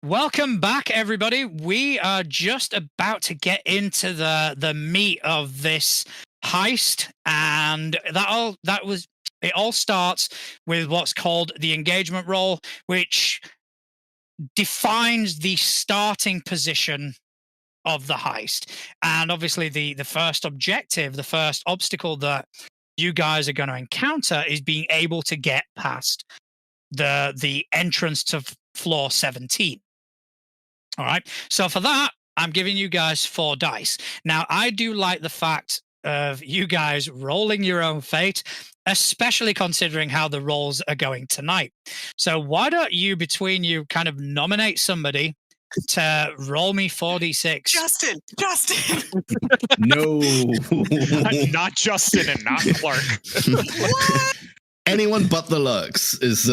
Welcome back, everybody. We are just about to get into the meat of this heist, and it all starts with what's called the engagement roll, which defines the starting position of the heist. And obviously the first objective, the first obstacle that you guys are going to encounter is being able to get past the entrance to floor 17. All right. So for that, I'm giving you guys 4 dice. Now, I do like the fact of you guys rolling your own fate, especially considering how the rolls are going tonight. So why don't you, between you, kind of nominate somebody to roll me 4d6? Justin. No. Not Justin and not Clark. What? Anyone but the Lurks is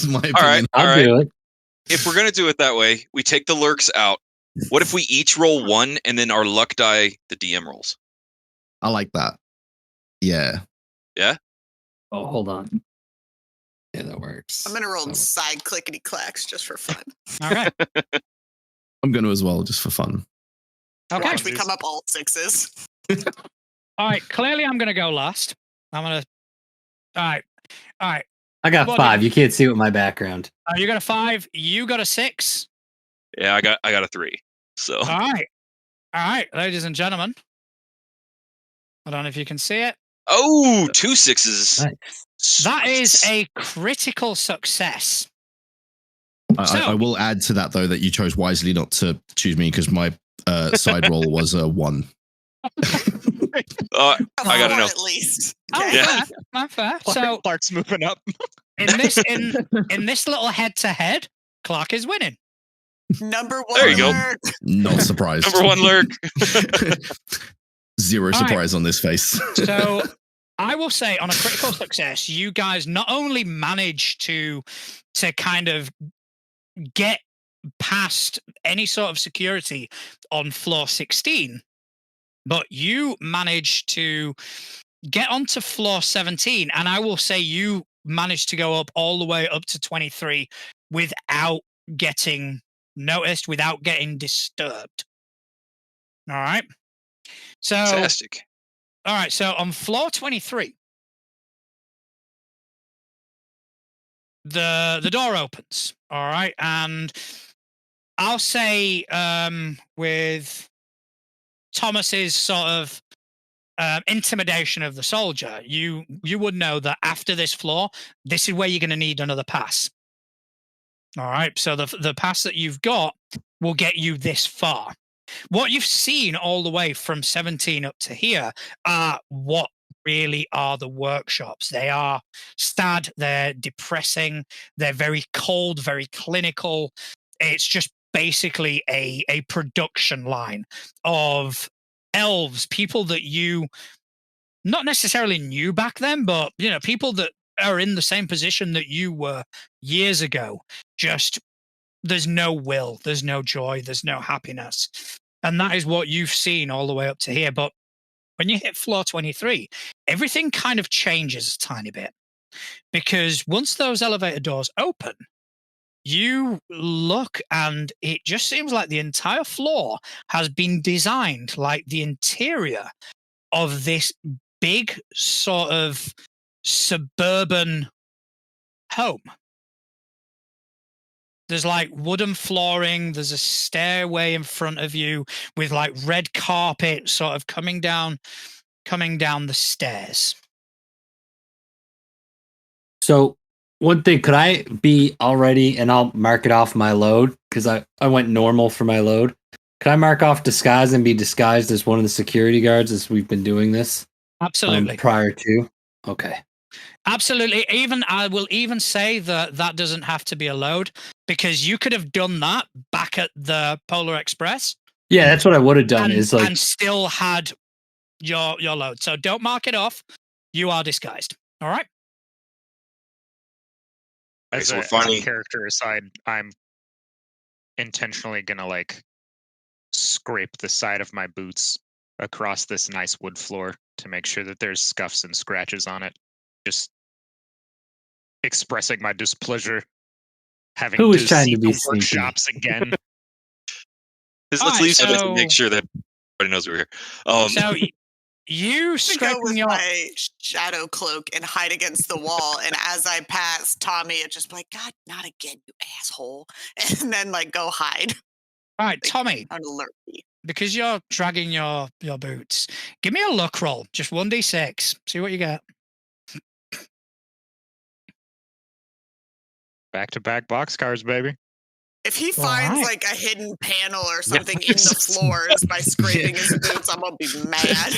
my opinion. All right. I'll do it. If we're gonna do it that way, we take the Lurks out. What if we each roll 1 and then our luck die the DM rolls? I like that. Yeah. Yeah? Oh, hold on. Yeah, that works. I'm going to roll side clickety clacks just for fun. All right. I'm going to as well, just for fun. Okay. Watch me come up all 6s. All right. Clearly, I'm going to go last. I'm going to. All right. I got Well, 5. You can't see with my background. You got a 5. You got a 6. Yeah, I got a 3. So All right, ladies and gentlemen. I don't know if you can see it. oh, 2 6s. Nice. That is a critical success. I will add to that, though, that you chose wisely not to choose me because my side roll was a 1. I gotta know. At least. Oh, Yeah. fair. So Clark's moving up. in this little head-to-head, Clark is winning. Number 1. There you go. Lurk. Not surprised. Number 1 Lurk. Zero surprise on this face. So I will say, on a critical success, you guys not only managed to kind of get past any sort of security on floor 16, but you managed to get onto floor 17, and I will say you managed to go up all the way up to 23 without getting noticed, without getting disturbed. All right. So Fantastic. all right, so on floor 23, the door opens, all right, and I'll say with Thomas's sort of intimidation of the soldier, you would know that after this floor, this is where you're going to need another pass. All right, so the pass that you've got will get you this far. What you've seen all the way from 17 up to here are what really are the workshops. They are sad, they're depressing, they're very cold, very clinical. It's just basically a production line of elves, people that you not necessarily knew back then, but people that are in the same position that you were years ago. Just there's no will, there's no joy, there's no happiness. And that is what you've seen all the way up to here. But when you hit floor 23, everything kind of changes a tiny bit. Because once those elevator doors open, you look and it just seems like the entire floor has been designed like the interior of this big sort of suburban home. There's like wooden flooring. There's a stairway in front of you with like red carpet sort of coming down the stairs. So one thing, could I be already, and I'll mark it off my load because I went normal for my load. Could I mark off disguise and be disguised as one of the security guards as we've been doing this? Absolutely. Prior to? Okay. Absolutely. I will even say that doesn't have to be a load because you could have done that back at the Polar Express. Yeah, that's what I would have done. And still had your load. So don't mark it off. You are disguised. All right. As a character aside, I'm intentionally gonna scrape the side of my boots across this nice wood floor to make sure that there's scuffs and scratches on it. Just expressing my displeasure having Who was to trying see to be the sneaky? workshops again. Let's Alright, leave so that to so- make sure that everybody knows we're here. So you I'm gonna go scraping with your my shadow cloak and hide against the wall. And as I pass Tommy, it's just like, God, not again, you asshole. And then like go hide right, Tommy. on alert me. Because you're dragging your boots, give me a luck roll. Just 1d6. See what you get. Back-to-back boxcars, baby. If he finds Alright. like a hidden panel or something in the floors by scraping his boots, I'm gonna be mad.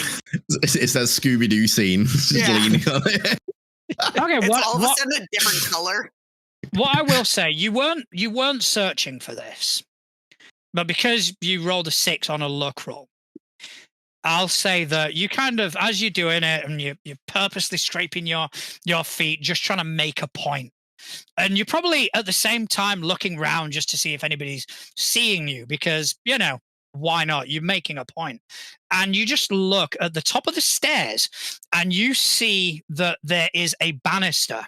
It's that Scooby Doo scene. Just Yeah. leaning on it. Okay, It's what all of a what sudden a different color. what I will say, you weren't searching for this, but because you rolled a 6 on a luck roll, I'll say that you kind of, as you're doing it, and you're purposely scraping your feet, just trying to make a point. And you're probably at the same time looking around just to see if anybody's seeing you, because, you know, why not? You're making a point. And you just look at the top of the stairs and you see that there is a banister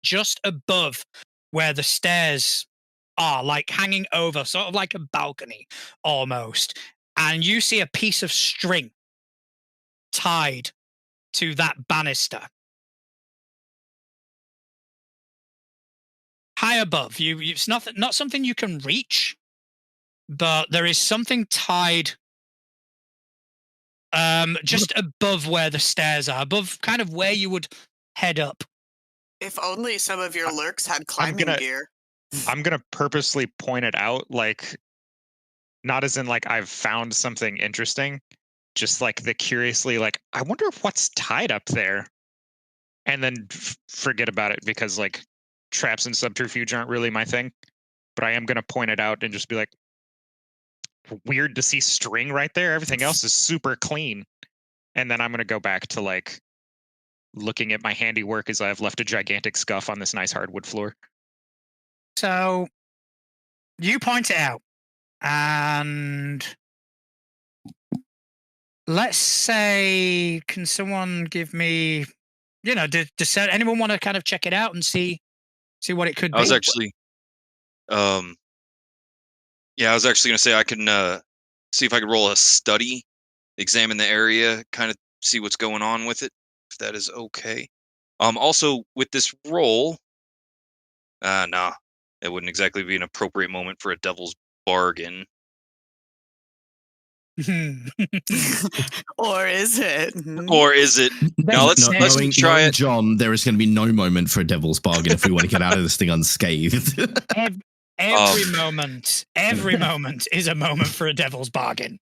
just above where the stairs are, like hanging over, sort of like a balcony almost. And you see a piece of string tied to that banister. High above you, it's not something you can reach, but there is something tied just above where the stairs are, above kind of where you would head up. If only some of your lurks had climbing gear. I'm gonna purposely point it out, like, not as in like I've found something interesting, just like the curiously, like, I wonder what's tied up there, and then forget about it because like traps and subterfuge aren't really my thing. But I am gonna point it out and just be like, weird to see string right there. Everything else is super clean. And then I'm gonna go back to like looking at my handiwork as I've left a gigantic scuff on this nice hardwood floor. So you point it out, and let's say, can someone give me, you know, does anyone want to kind of check it out and see what it could be? I was actually, yeah, I was actually gonna say I can see if I could roll a study, examine the area, kind of see what's going on with it, if that is okay. Also with this roll, nah, it wouldn't exactly be an appropriate moment for a devil's bargain. Or is it? Hmm. Or is it? No, let's knowing try it. John, there is going to be no moment for a devil's bargain if we want to get out of this thing unscathed. Every moment is a moment for a devil's bargain.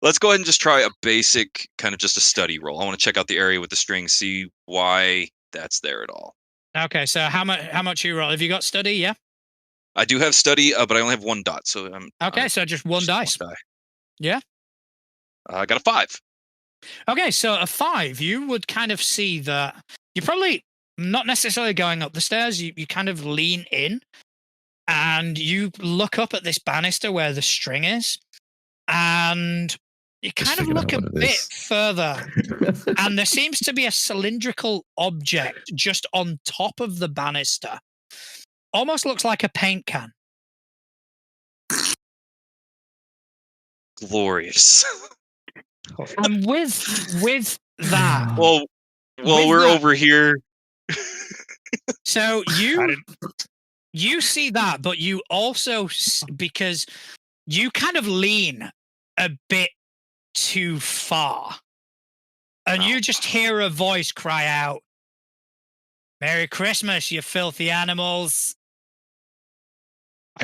Let's go ahead and just try a basic kind of just a study roll. I want to check out the area with the string, see why that's there at all. Okay, so how much you roll? Have you got study? Yeah. I do have study, but I only have 1 dot, so I'm Okay, so just one dice. die. Yeah. I got a 5. Okay, so a 5, you would kind of see that you're probably not necessarily going up the stairs. You kind of lean in and you look up at this banister where the string is, and you kind of look a bit further, and there seems to be a cylindrical object just on top of the banister. Almost looks like a paint can. Glorious. And with that, well, With we're that- over here. so you see that, but you also, because you kind of lean a bit too far, and you just hear a voice cry out, "Merry Christmas, you filthy animals."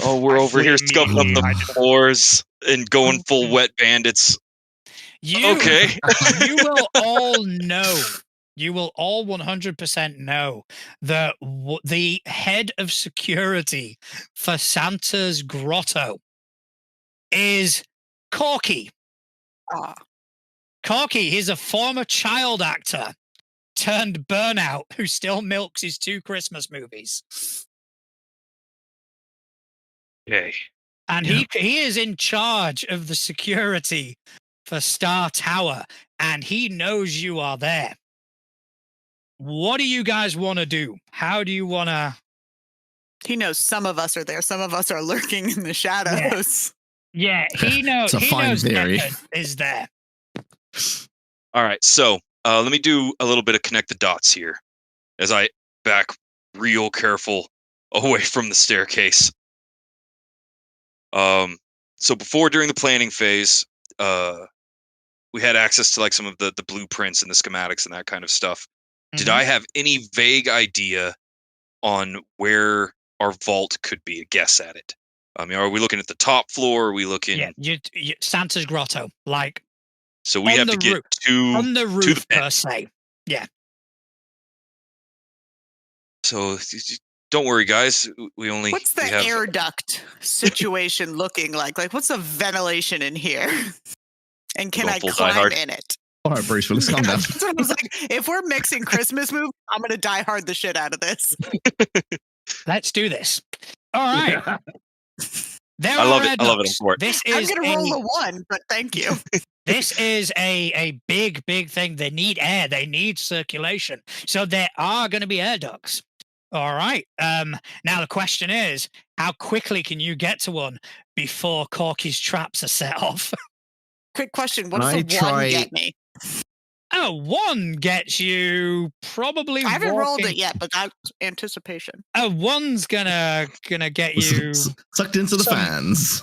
Oh, we're over here scuffing up the floors and going full wet bandits. Okay. You will all know. You will all 100% know that the head of security for Santa's grotto is Corky. Corky, he's a former child actor turned burnout who still milks his 2 Christmas movies. Okay. And he is in charge of the security for Star Tower, and he knows you are there. What do you guys want to do? How do you want to He knows some of us are there. Some of us are lurking in the shadows. Yeah, he knows. It's a he fine knows theory. Deckard is there. All right, so let me do a little bit of connect the dots here as I back real careful away from the staircase. So before, during the planning phase, we had access to like some of the blueprints and the schematics and that kind of stuff. Did I have any vague idea on where our vault could be? A guess at it. I mean, are we looking at the top floor? Are we looking? Yeah, Santa's grotto, like. So we have to get on the roof to the per se. Yeah. So don't worry, guys. What's the air duct situation looking like? Like, what's the ventilation in here? And can I climb in it? All right, Bruce, let's calm down. I was like, if we're mixing Christmas movies, I'm going to die hard the shit out of this. Let's do this. All right. I love it. I love it. I'm going to roll a 1, but thank you. This is a big thing. They need air. They need circulation. So there are going to be air ducts. All right. Now the question is, how quickly can you get to one before Corky's traps are set off? Quick question. What does a 1 get me? A 1 gets you probably. I haven't rolled it yet, but that's anticipation. A 1's gonna get you sucked into the fans.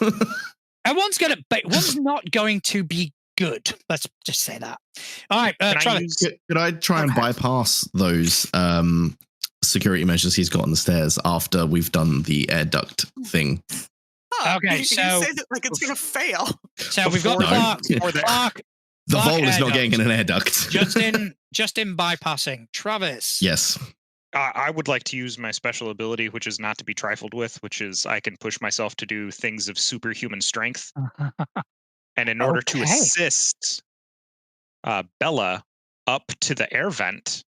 A 1's not going to be good. Let's just say that. All right, could I try and bypass those security measures he's got on the stairs after we've done the air duct thing? Oh, okay, you say that like it's going to fail. So we've got Clark. The vault is not getting in an air duct. just in bypassing. Travis. Yes. I would like to use my special ability, which is not to be trifled with, which is I can push myself to do things of superhuman strength. And in order to assist Bella up to the air vent,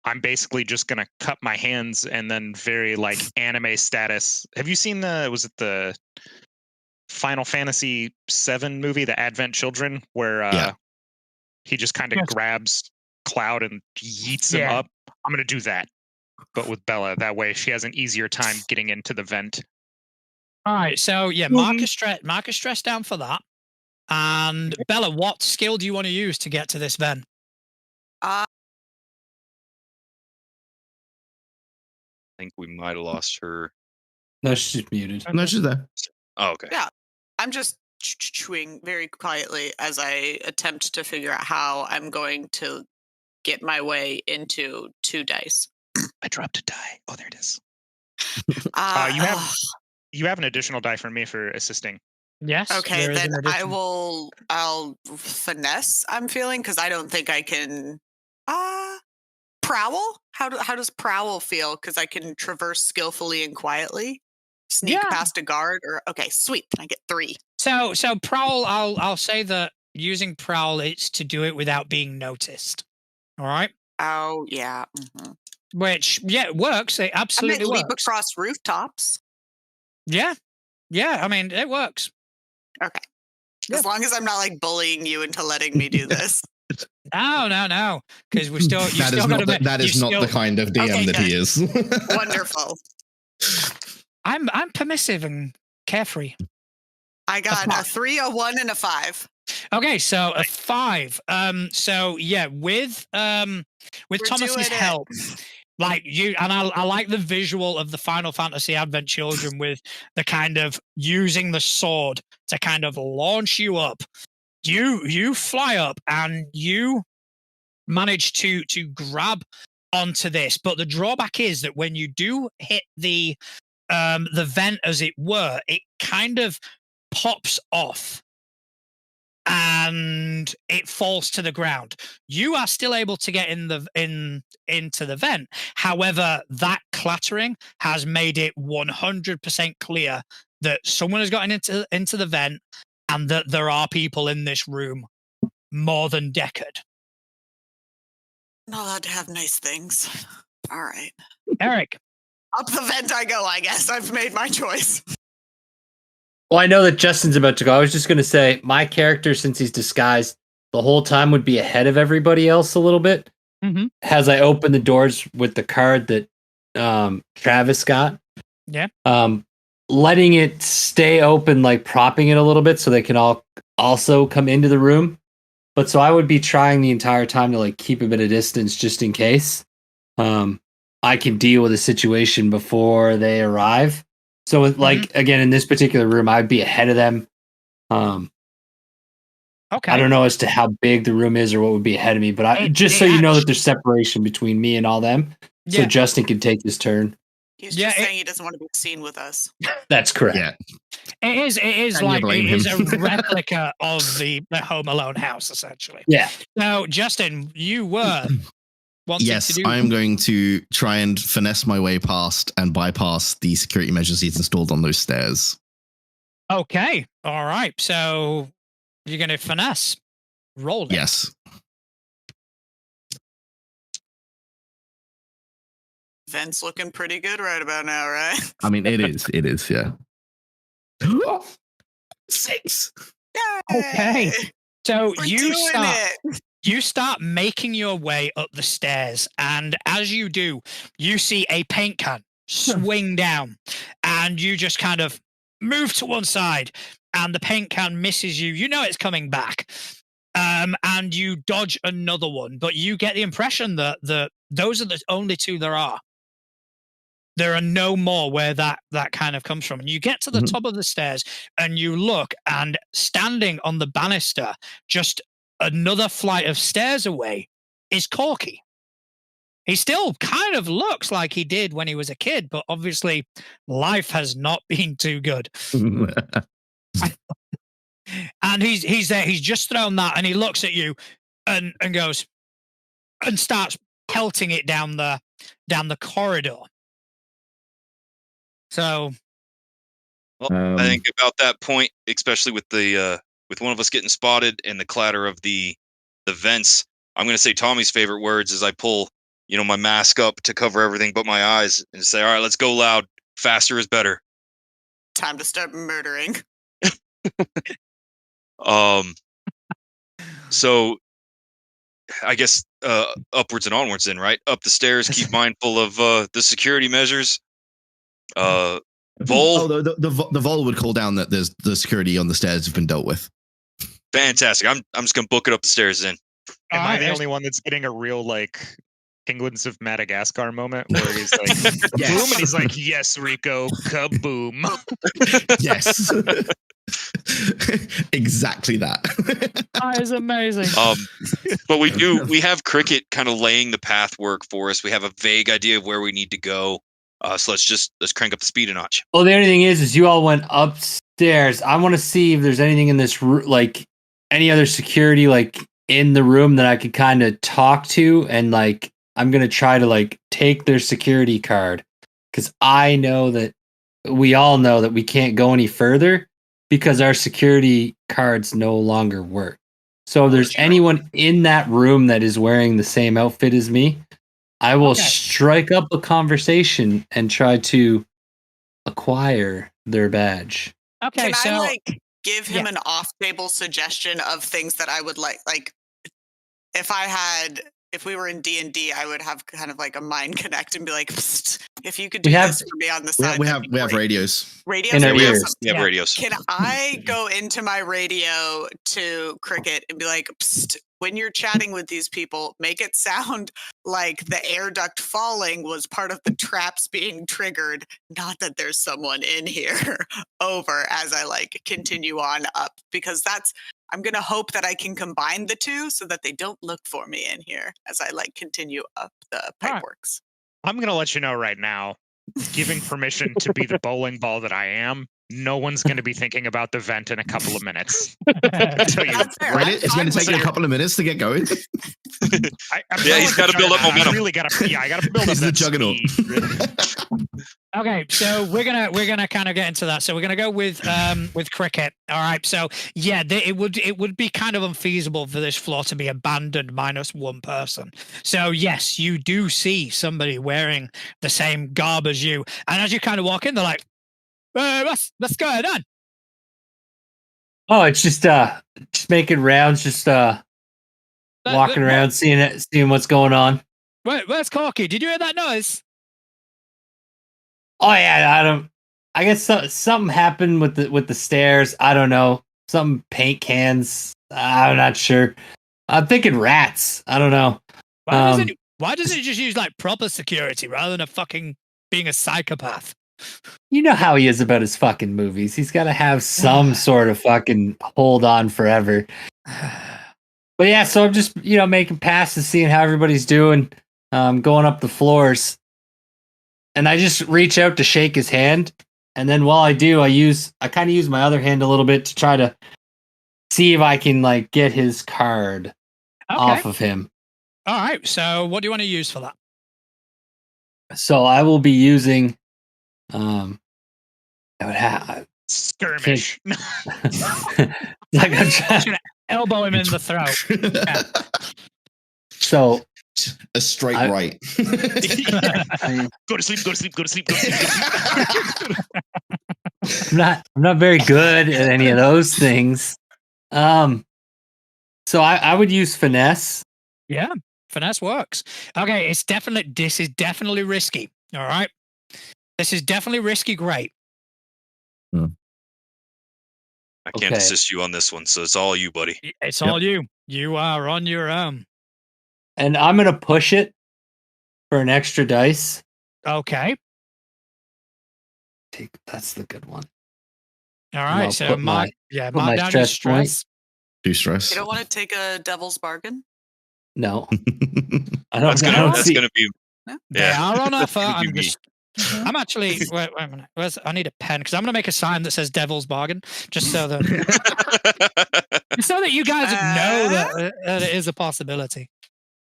I'm basically just going to cut my hands and then very like anime status. Have you seen was it the Final Fantasy VII movie, The Advent Children, where he just kind of grabs Cloud and yeets him up? I'm going to do that, but with Bella. That way she has an easier time getting into the vent. All right, so mark a stress down for that. And Bella, what skill do you want to use to get to this vent? I think we might have lost her. No, she's muted. No, she's there. Oh, okay. Yeah, I'm just chewing very quietly as I attempt to figure out how I'm going to get my way into 2 dice. I dropped a die. Oh, there it is. You have an additional die for me for assisting. Yes. Okay, then I'll finesse. I'm feeling because I don't think I can. Prowl. How does prowl feel? Because I can traverse skillfully and quietly, sneak past a guard. Okay, sweet. I get 3. So prowl. I'll say that using prowl, it's to do it without being noticed. All right. Oh yeah. Mm-hmm. Which it works. It absolutely works. Leap across rooftops. Yeah. I mean, it works. Okay. As long as I'm not like bullying you into letting me do this. No. Because we're still. That is not the kind of DM that he is. Wonderful. I'm permissive and carefree. I got a 3, a 1, and a 5. Okay, so a 5. With Thomas's help, like you, and I like the visual of the Final Fantasy Advent Children with the kind of using the sword to kind of launch you up. You fly up and you manage to grab onto this, but the drawback is that when you do hit the vent, as it were, it kind of pops off and it falls to the ground. You are still able to get into the vent. However, that clattering has made it 100% clear that someone has gotten into the vent and that there are people in this room more than Deckard. Not allowed to have nice things. All right. Eric. Up the vent I go, I guess. I've made my choice. Well, I know that Justin's about to go. I was just going to say, my character, since he's disguised, the whole time would be ahead of everybody else a little bit. Mm-hmm. As I open the doors with the card that Travis got. Yeah. Letting it stay open, like propping it a little bit so they can all also come into the room. But so I would be trying the entire time to like keep them at a distance just in case. I can deal with a situation before they arrive. So with, like, again, in this particular room, I'd be ahead of them. Okay. I don't know as to how big the room is or what would be ahead of me, but so you know that there's separation between me and all them. So Justin can take his turn. He's just saying he doesn't want to be seen with us. That's correct. Yeah. It is a replica of the Home Alone house, essentially. Yeah. Now, Justin, you were wanting to do... I am going to try and finesse my way past and bypass the security measures he's installed on those stairs. Okay. All right. So you're going to finesse. Roll it. Yes. Vent's looking pretty good right about now, right? I mean, it is, yeah. 6. Yay! Okay. So We're you start making your way up the stairs, and as you do, you see a paint can swing down, and you just kind of move to one side, and the paint can misses you. You know it's coming back. And you dodge another one, but you get the impression that those are the only two there are. There are no more where that kind of comes from. And you get to the top of the stairs and you look, and standing on the banister, just another flight of stairs away, is Corky. He still kind of looks like he did when he was a kid, but obviously life has not been too good. And he's there. He's just thrown that, and he looks at you and goes and starts pelting it down the corridor. So, well, I think about that point, especially with the with one of us getting spotted and the clatter of the vents, I'm going to say Tommy's favorite words as I pull, my mask up to cover everything but my eyes and say, "All right, let's go loud. Faster is better." Time to start murdering. So I guess upwards and onwards then, right? Up the stairs, keep mindful of the security measures. Vol. The Vol would call down that there's the security on the stairs have been dealt with. Fantastic. I'm just gonna book it up the stairs then. Am I the only one that's getting a real like Penguins of Madagascar moment where he's like boom and he's like, "Yes, Rico, kaboom." Yes. Exactly that. That is amazing. But we have Cricket kind of laying the path work for us. We have a vague idea of where we need to go. So let's crank up the speed a notch. Well, the only thing is you all went upstairs. I want to see if there's anything in this like any other security like in the room that I could kind of talk to, and like I'm gonna try to like take their security card, because I know that we all know that we can't go any further because our security cards no longer work. So if there's anyone in that room that is wearing the same outfit as me, I will strike up a conversation and try to acquire their badge. Okay, Can I give him an off-table suggestion of things that I would like? Like, if we were in D&D, I would have kind of like a mind connect and be like, "Psst, if you could do this for me on the side." We have radios. Radios? In our ears. We have radios. Can I go into my radio to Cricket and be like, "Psst, when you're chatting with these people, make it sound like the air duct falling was part of the traps being triggered, not that there's someone in here." Over as I like continue on up, because I'm going to hope that I can combine the two so that they don't look for me in here as I like continue up the pipeworks. I'm going to let you know right now, giving permission to be the bowling ball that I am, no one's going to be thinking about the vent in a couple of minutes. That's fair. It's going to take you a couple of minutes to get going. He's got to build up momentum. I got to build up He's the that juggernaut. Okay, so we're gonna kind of get into that. So we're gonna go with Cricket. All right. So yeah, it would be kind of unfeasible for this floor to be abandoned minus one person. So yes, you do see somebody wearing the same garb as you, and as you kind of walk in, they're like, "What's going on?" Oh, it's just making rounds, just walking around, seeing what's going on. Where's Corky? Did you hear that noise? Oh yeah, I guess something happened with the stairs. I don't know. Some paint cans. I'm not sure. I'm thinking rats. I don't know. Why doesn't it just use like proper security rather than a fucking being a psychopath? You know how he is about his fucking movies. He's got to have some sort of fucking hold on forever. But yeah, so I'm just making passes, seeing how everybody's doing, going up the floors, and I just reach out to shake his hand, and then while I do, I kind of use my other hand a little bit to try to see if I can like get his card off of him. All right. So what do you want to use for that? So I will be using, I would have skirmish. like I'm trying to elbow him in the throat. Yeah. So a straight right. Go to sleep. Go to sleep. Go to sleep. Go to sleep. I'm not very good at any of those things. So I would use finesse. Yeah, finesse works. Okay, this is definitely risky. All right. This is definitely risky. Great. I can't assist you on this one, so it's all you, buddy. It's all you. You are on your own. And I'm going to push it for an extra dice. Okay. That's the good one. All right. So mark down stress your stress. Do stress. You don't want to take a devil's bargain? No. That's gonna be. They are on offer. I'm actually. Wait a minute. I need a pen because I'm going to make a sign that says "Devil's Bargain," just so that you guys know that it is a possibility.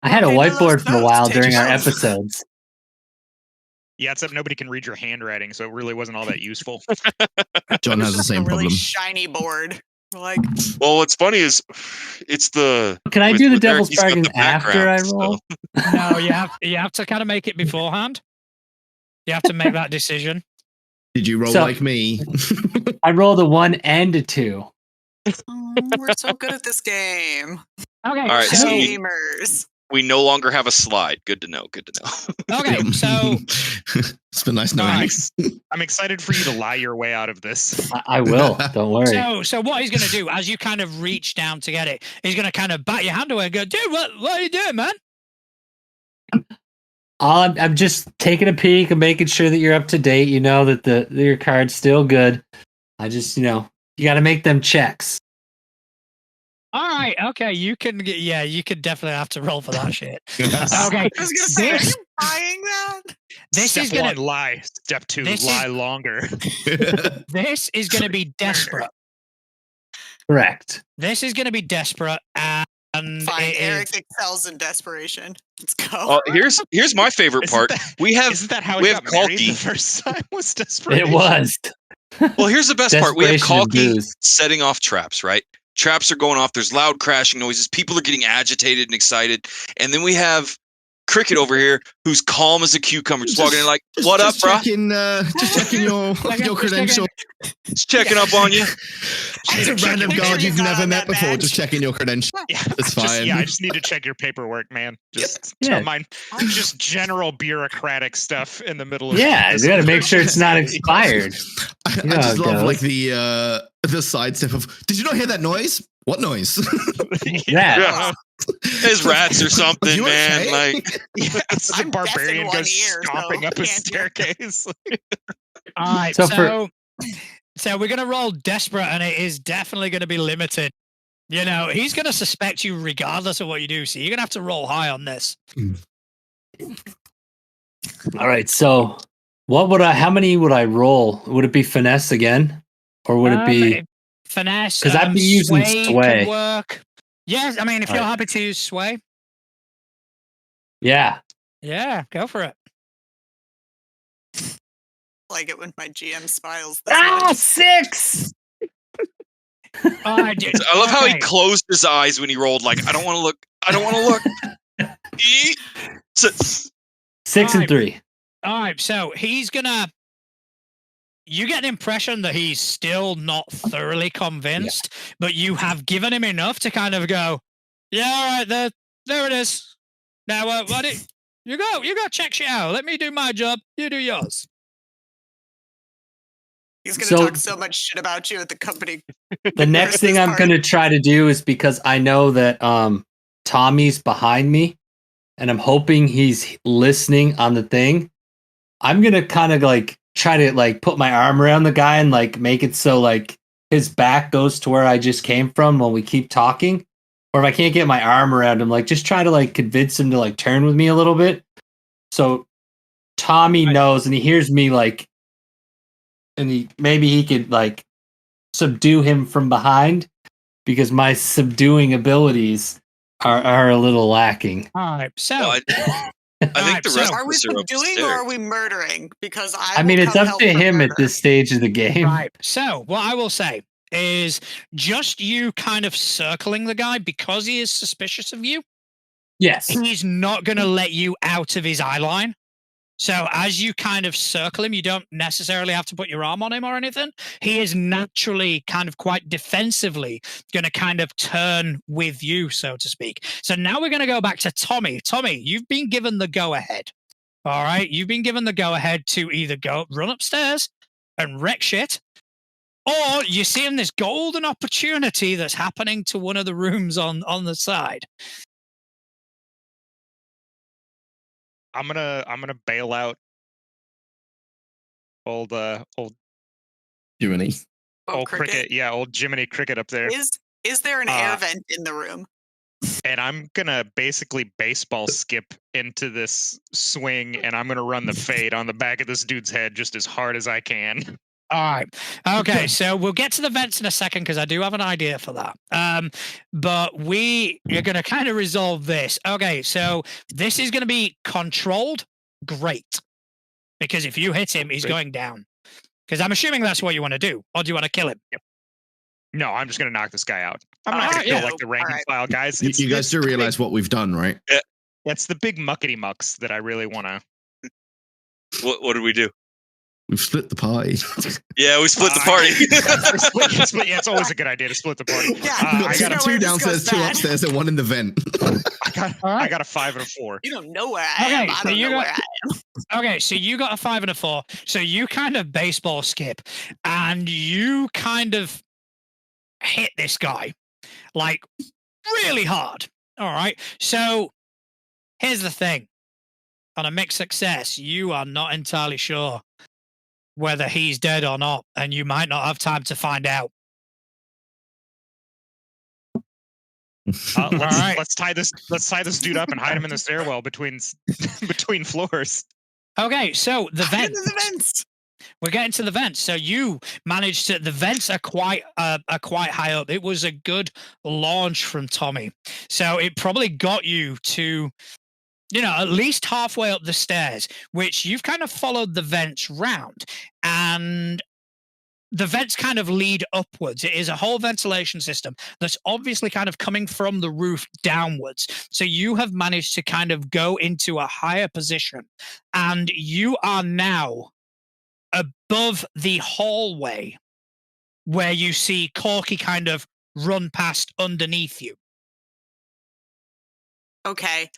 I had a whiteboard for a while during our episodes. Yeah, except nobody can read your handwriting, so it really wasn't all that useful. John has the same problem. Really shiny board. Like, well, what's funny is it's the. Can I do the Devil's Bargain after I roll? So. No, you have to kind of make it beforehand. You have to make that decision. Did you roll like me? I rolled a 1 and a 2. We're so good at this game. Okay, all right, so gamers. We no longer have a slide. Good to know. Good to know. Okay, so it's been nice knowing you. I'm excited for you to lie your way out of this. I will. Don't worry. So what he's going to do, as you kind of reach down to get it, he's going to kind of bat your hand away and go, "Dude, what are you doing, man?" I'm just taking a peek and making sure that you're up to date. You know that your card's still good. I just, you got to make them checks. All right, okay, you can definitely have to roll for that shit. Okay, I was gonna say, are you buying that? This Step is gonna 1, lie. Step 2, lie longer. This is gonna be desperate. Correct. This is gonna be desperate, and fine. Eric excels in desperation. Let's go. Here's my favorite part. Isn't that how we got married the first time? Was desperation? It was. Well, here's the best part. We have Kalki setting off traps, right? Traps are going off. There's loud crashing noises. People are getting agitated and excited. And then we have Cricket over here, who's calm as a cucumber, just walking in like, "What up, bro?" Just checking your credentials. Just checking up on you. It's a random guard you've never met before. Just checking your credentials. Yeah, it's fine. I just need to check your paperwork, man. Just don't mind. Just general bureaucratic stuff in the middle of. Yeah, you got to make sure it's not expired. I just love like the sidestep of. Did you not hear that noise? What noise? Yeah. There's rats or something, man. Okay? Like, it's a barbarian goes stomping up a staircase. All right, so we're gonna roll desperate, and it is definitely gonna be limited. He's gonna suspect you regardless of what you do, so you're gonna have to roll high on this. All right, so how many would I roll? Would it be finesse again, or would it be finesse? Because I'd be using sway. Work. Yes, I mean if you're happy to use sway. Yeah. Yeah, go for it. Like it when my GM smiles. 6. I love how he closed his eyes when he rolled. Like, I don't want to look. I don't want to look. 6 and 3. All right, so he's gonna. You get the impression that he's still not thoroughly convinced, but you have given him enough to kind of go, "Yeah, all right, there it is. Now, you go check shit out. Let me do my job. You do yours." He's going to talk so much shit about you at the company. The next thing I'm going to try to do is, because I know that Tommy's behind me, and I'm hoping he's listening on the thing. I'm going to kind of like try to like put my arm around the guy and like make it so like his back goes to where I just came from while we keep talking. Or if I can't get my arm around him, like just try to like convince him to like turn with me a little bit. So Tommy knows and he hears me like, and maybe he could like subdue him from behind, because my subduing abilities are a little lacking. All right, so I think the rest Are we of us are subduing or are we murdering? Because I mean, it's up to him at this stage of the game. Right. So what I will say is just you kind of circling the guy because he is suspicious of you. Yes. He's not going to let you out of his eye line. So as you kind of circle him, you don't necessarily have to put your arm on him or anything. He is naturally kind of quite defensively going to kind of turn with you, so to speak. So now we're going to go back to Tommy. Tommy, you've been given the go-ahead. All right? You've been given the go-ahead to either run upstairs and wreck shit, or you're seeing this golden opportunity that's happening to one of the rooms on the side. I'm gonna bail out old Jiminy. old cricket. Yeah, old Jiminy Cricket up there. Is there an air vent in the room? And I'm gonna basically baseball skip into this swing, and I'm gonna run the fade on the back of this dude's head just as hard as I can. All right. Okay, so we'll get to the vents in a second because I do have an idea for that. But you're going to kind of resolve this. Okay, so this is going to be controlled. Great. Because if you hit him, he's going down. Because I'm assuming that's what you want to do. Or do you want to kill him? Yep. No, I'm just going to knock this guy out. I'm not going to kill like the rank and file guys. You guys do realize what we've done, right? Yeah. That's the big muckety mucks that I really want to. What did we do? We've split the party. Yeah, we split the party. Yeah, it's always a good idea to split the party. Yeah, I got two downstairs, two upstairs, and one in the vent. I got a 5 and a 4. You don't know where I am. I don't know where I am. Okay, so you got a 5 and a 4. So you kind of baseball skip, and you kind of hit this guy like really hard. All right. So here's the thing: on a mixed success, you are not entirely sure whether he's dead or not, and you might not have time to find out. Let's tie this dude up and hide him in the stairwell between floors. Okay, so the vents. We're getting to the vents. So you managed to. The vents are quite high up. It was a good launch from Tommy. So it probably got you to, at least halfway up the stairs, which you've kind of followed the vents round, and the vents kind of lead upwards. It is a whole ventilation system that's obviously kind of coming from the roof downwards. So you have managed to kind of go into a higher position, and you are now above the hallway where you see Corky kind of run past underneath you. Okay.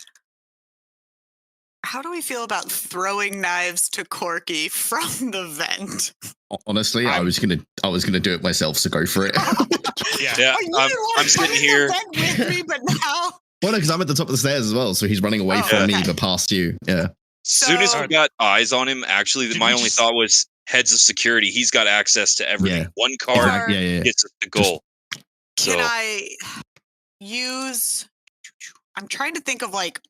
How do we feel about throwing knives to Corky from the vent? Honestly, I was gonna do it myself, so go for it. Yeah, I'm sitting here. With me, but now. Well, no, because I'm at the top of the stairs as well, so he's running away from me, but past you. Yeah. Soon as we got eyes on him, actually, my only thought was heads of security. He's got access to everything. Yeah. One card gets us the goal. Can I use? I'm trying to think of like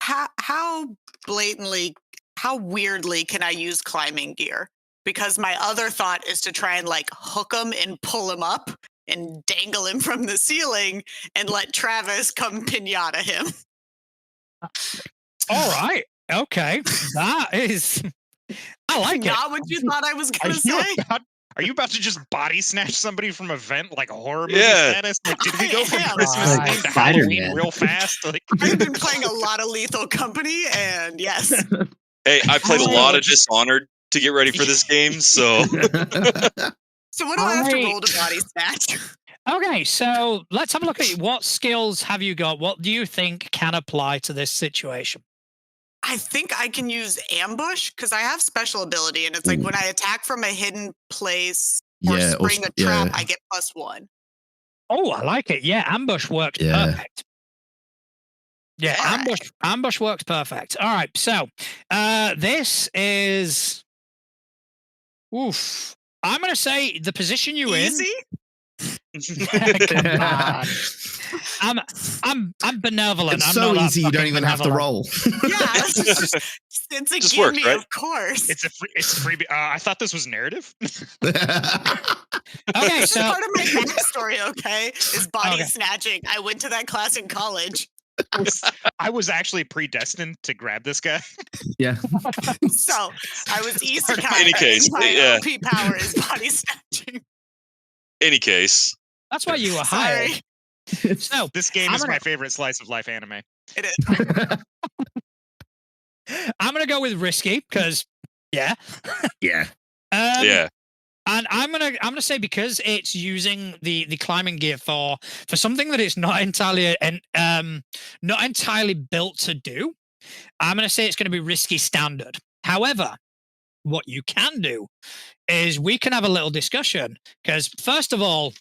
how blatantly, how weirdly can I use climbing gear? Because my other thought is to try and like hook him and pull him up and dangle him from the ceiling and let Travis come pinata him. All right. Okay. That is. I like Not what you thought I was going to say. Are you about to just body snatch somebody from a vent like a horror movie Yeah. status? Like, did we go from am. Christmas Like Eve to Halloween Spider-Man. real fast? Like, I've been playing a lot of Lethal Company, and yes. Hey, I played a lot of Dishonored to get ready for this game, so So what do I have to roll to body snatch? Okay, so let's have a look at what skills have you got? What do you think can apply to this situation? I think I can use ambush because I have special ability, and it's like Ooh. when I attack from a hidden place or Yeah, or spring a trap, yeah. I get +1. Oh, I like it. Yeah, ambush works Yeah. perfect. Yeah, All right. ambush works perfect. All right, so this is oof. I'm gonna say the position you Easy? Come on. I'm benevolent. It's I'm so not that easy you don't fucking even have to benevolent. roll. Yeah, it's a Just gimme, works, right? of course. It's a freebie. I thought this was narrative. Okay, This is so part of my backstory, okay? Is body Okay. snatching. I went to that class in college. I was actually predestined to grab this guy. Yeah. So I was easy Any case, and my yeah. OP power is body snatching. Any case, that's why you were hired. Sorry. So This game I'm is gonna- my favorite slice of life anime. It is. I'm gonna go with risky because yeah. Yeah. yeah. And I'm gonna say because it's using the climbing gear for something that it's not entirely not entirely built to do. I'm gonna say it's gonna be risky standard. However, what you can do is we can have a little discussion because first of all,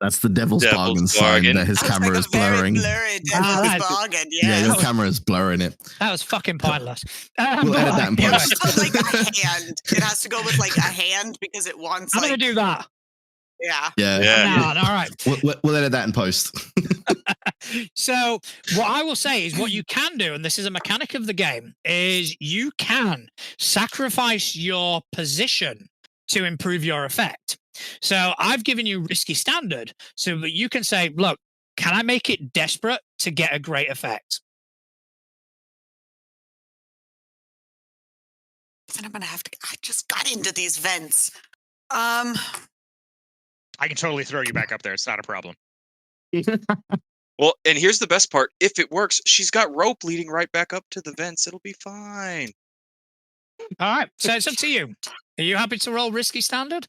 That's the devil's bargain sign bargain. that his That was camera like is a very blurring. blurry Ah, devil's that's- bargain. Yeah, Yeah. your camera is blurring it. that was fucking pointless. We'll edit that in Anyway, post. It's like a hand. It has to go with like a hand because it wants. I'm like, gonna do that. Yeah. Yeah. Yeah. All right. We'll edit that in post. So what I will say is what you can do, and this is a mechanic of the game, is you can sacrifice your position to improve your effect. So I've given you risky standard so that you can say, look, can I make it desperate to get a great effect? Then I'm gonna have to. I just got into these vents. I can totally throw you back up there. It's not a problem. Well, and here's the best part. If it works, she's got rope leading right back up to the vents. It'll be fine. All right. So it's up to you. Are you happy to roll risky standard?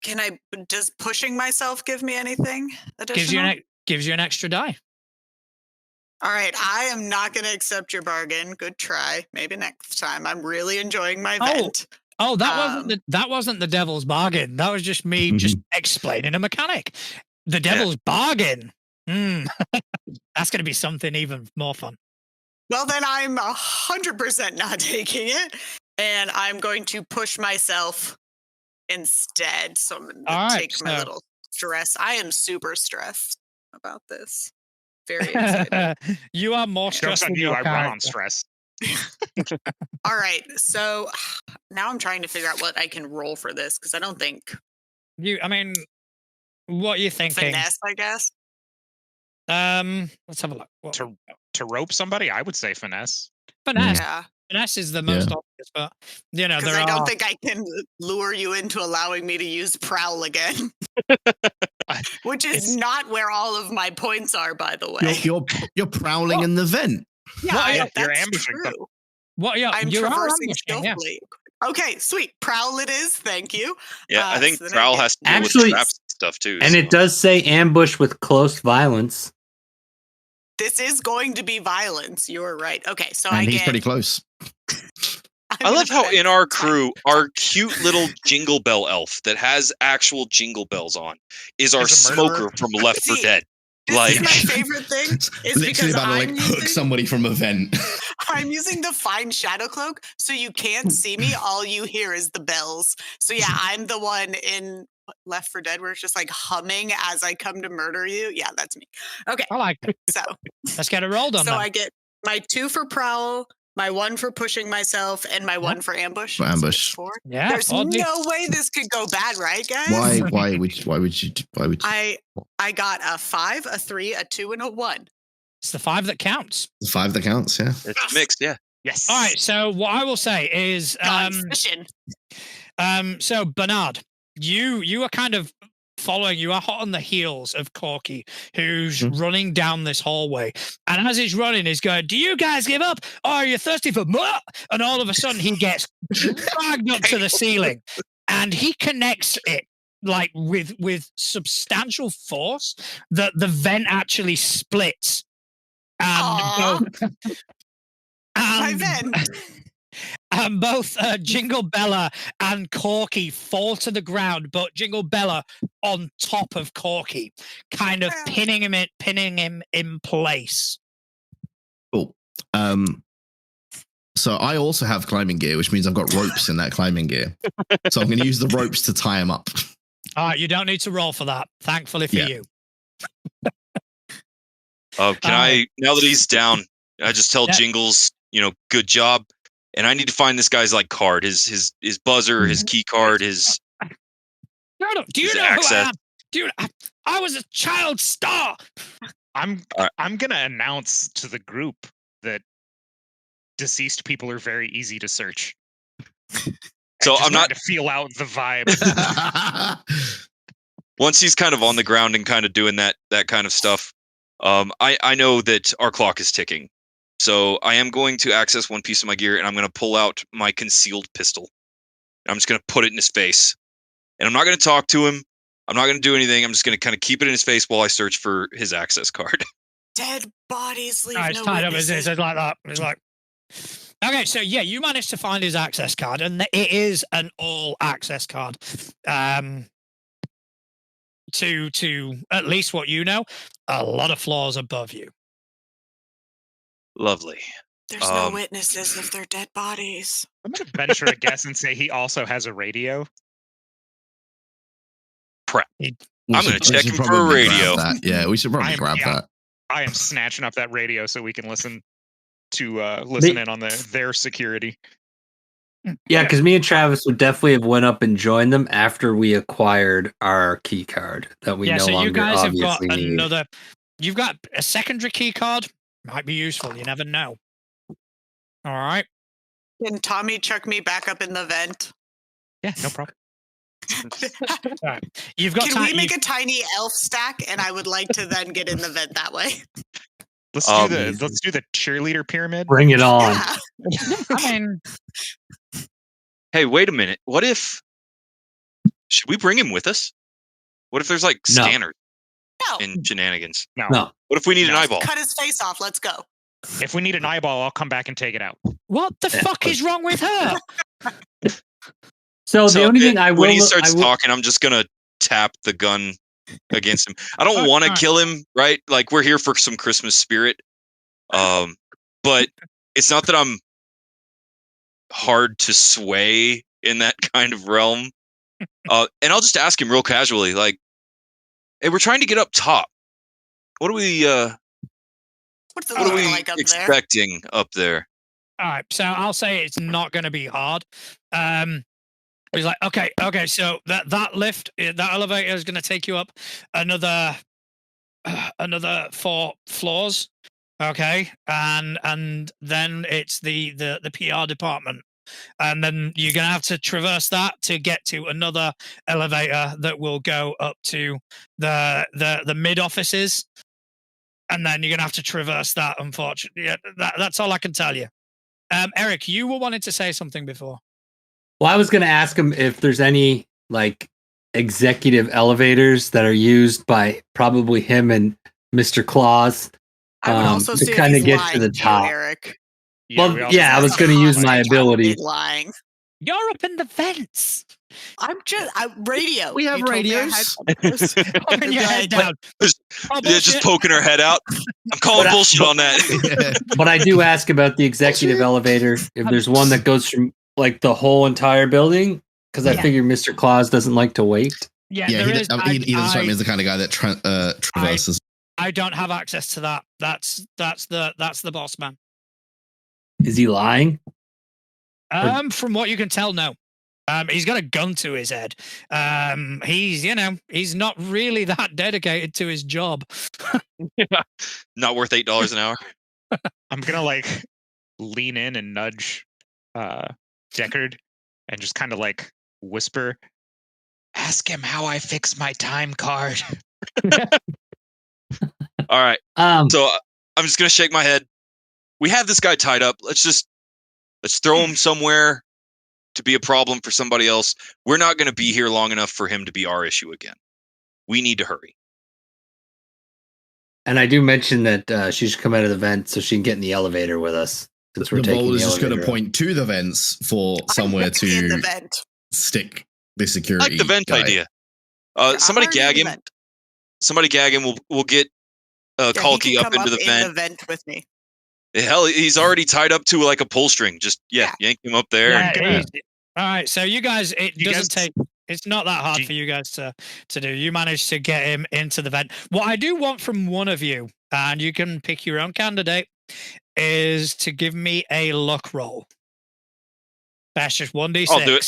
Can I? Does pushing myself give me anything additional? Gives you an extra die. All right, I am not going to accept your bargain. Good try. Maybe next time. I'm really enjoying my Oh. vent. Oh, that wasn't the devil's bargain. That was just me just explaining a mechanic. The devil's bargain. That's going to be something even more fun. Well, then I'm 100% not taking it, and I'm going to push myself instead. So I'm going All to right, take my little stress. I am super stressed about this. Very excited. You are more Jokes stressed on than you. your I run on character. stress. All right, so now I'm trying to figure out what I can roll for this because I don't think I mean, what are you thinking? finesse, I guess. Let's have a look. What? To rope somebody, I would say finesse. Finesse. Yeah, Finesse is the most obvious, but you know because there I are. don't think I can lure you into allowing me to use prowl again. Which is not where all of my points are, by the way. You're prowling in the vent. Yeah, you're that's ambushing them. true. What? Yeah, I'm you are traversing ambushing, yeah. skillfully. Okay, sweet. Prowl it is. Thank you. Yeah, I think so then prowl get- has to deal with Actually- traps and stuff too. And so. it does say ambush with close violence. This is going to be violence. You're right. Okay, so And I he's get. pretty close. I love how in our It's fine. crew, our cute little jingle bell elf that has actual jingle bells on is our Is a murderer. smoker from Left 4 See, Dead. This Like, is my favorite thing. Is Literally because about to I'm like hook using, somebody from a vent. I'm using the fine shadow cloak, so you can't see me. All you hear is the bells. So yeah, I'm the one in Left 4 Dead where it's just like humming as I come to murder you. Yeah, that's me. Okay, I like it. so Let's get it rolled on so then. I get my 2 for prowl, my 1 for pushing myself, and my 1 for ambush. For So ambush. 4. Yeah, There's four D- no way this could go bad, right, guys? Why would you? I got a 5, a 3, a 2, and a 1. It's the 5 that counts. The 5 that counts, yeah. it's mixed, yeah. Yes. All right. So what I will say is, God's fishing. so Bernard, you are kind of following. You are hot on the heels of Corky, who's running down this hallway, and as he's running, he's going, "Do you guys give up? Or are you thirsty for more?" And all of a sudden, he gets dragged up to the ceiling, and he connects it like with substantial force that the vent actually splits and Aw. both, My and, vent. and both Jingle Bella and Corky fall to the ground, but Jingle Bella on top of Corky, kind of pinning him in place. Cool. So I also have climbing gear, which means I've got ropes in that climbing gear. So I'm going to use the ropes to tie him up. All right, you don't need to roll for that. Thankfully for you. Can I, now that he's down, I just tell Jingles, good job. And I need to find this guy's like card, his buzzer, his key card, his. Do you know access. who I am? Dude, I was a child star. I'm gonna announce to the group that deceased people are very easy to search. So I'm not to feel out the vibe. Once he's kind of on the ground and kind of doing that kind of stuff, I know that our clock is ticking. So I am going to access one piece of my gear, and I'm going to pull out my concealed pistol. I'm just going to put it in his face. And I'm not going to talk to him. I'm not going to do anything. I'm just going to kind of keep it in his face while I search for his access card. Dead bodies leave It's no tied up witnesses. it's like that. It's like, okay, so yeah, you managed to find his access card, and it is an all access card. To at least what you know, a lot of floors above you. Lovely. There's no witnesses if they're dead bodies. I'm going to venture a guess and say he also has a radio. Crap. I'm going to check him for a radio. Yeah, we should probably grab that. I am snatching up that radio so we can listen in on their security. Yeah, because me and Travis would definitely have went up and joined them after we acquired our key card that we no so longer you guys have got obviously need. another. You've got a secondary key card. Might be useful. You never know. All right. Can Tommy chuck me back up in the vent? Yeah, no problem. All right. You've got. Can we make a tiny elf stack? And I would like to then get in the vent that way. Let's do the cheerleader pyramid. Bring it on. Yeah. I mean, hey, wait a minute. What if? Should we bring him with us? What if there's like scanners and shenanigans? No. What if we need an eyeball? Cut his face off. Let's go. If we need an eyeball, I'll come back and take it out. what the fuck is wrong with her? So the only thing I will when he starts talking, I'm just gonna tap the gun against him. I don't want to kill him, right? Like we're here for some Christmas spirit. But it's not that I'm hard to sway in that kind of realm. And I'll just ask him real casually, like, "Hey, we're trying to get up top. What are we? What's what are we like up expecting up there?" All right, so I'll say it's not going to be hard. He's like, okay, so that lift, that elevator is going to take you up another 4 floors, okay, and then it's the PR department, and then you're going to have to traverse that to get to another elevator that will go up to the mid offices, and then you're going to have to traverse that. Unfortunately, yeah, that's all I can tell you. Eric, you were wanting to say something before. Well, I was going to ask him if there's any like executive elevators that are used by probably him and Mr. Claus I would also to see kind of if he's get lying to the top. Eric. Well, yeah, I was going to use my ability. Lying. You're up in the vents. I'm just radio. We have You told me I radios. had- Poking your head down. Just poking her head out. I'm calling bullshit on that. But I do ask about the executive elevator if there's one that goes from like the whole entire building, because I figure Mr. Claus doesn't like to wait. Yeah, He there is. doesn't strike me as the kind of guy that traverses. I don't have access to that. That's the boss man. Is he lying? From what you can tell, no. He's got a gun to his head. He's not really that dedicated to his job. Not worth $8 an hour. I'm gonna like lean in and nudge Deckard and just kind of like whisper, "Ask him how I fix my time card." All right. So I'm just gonna shake my head. We have this guy tied up. Let's throw him somewhere to be a problem for somebody else. We're not going to be here long enough for him to be our issue again. We need to hurry. And I do mention that she should come out of the vent so she can get in the elevator with us. Since we're The taking Vol the is just going to elevator up. point to the vents for somewhere in the to vent. stick the I security. like the vent guy. idea. I'm Somebody already in gag the him. vent. Somebody gag him. We'll get Yeah, he Kalki can up come into up the in vent. the vent with me. Hell, he's already tied up to like a pull string. Just Yeah. yank him up there. Yeah, and, all right. So you guys, it You doesn't guys- take. It's not that hard for you guys to do. You managed to get him into the vent. What I do want from one of you, and you can pick your own candidate, is to give me a luck roll. That's just 1d6. I'll do it.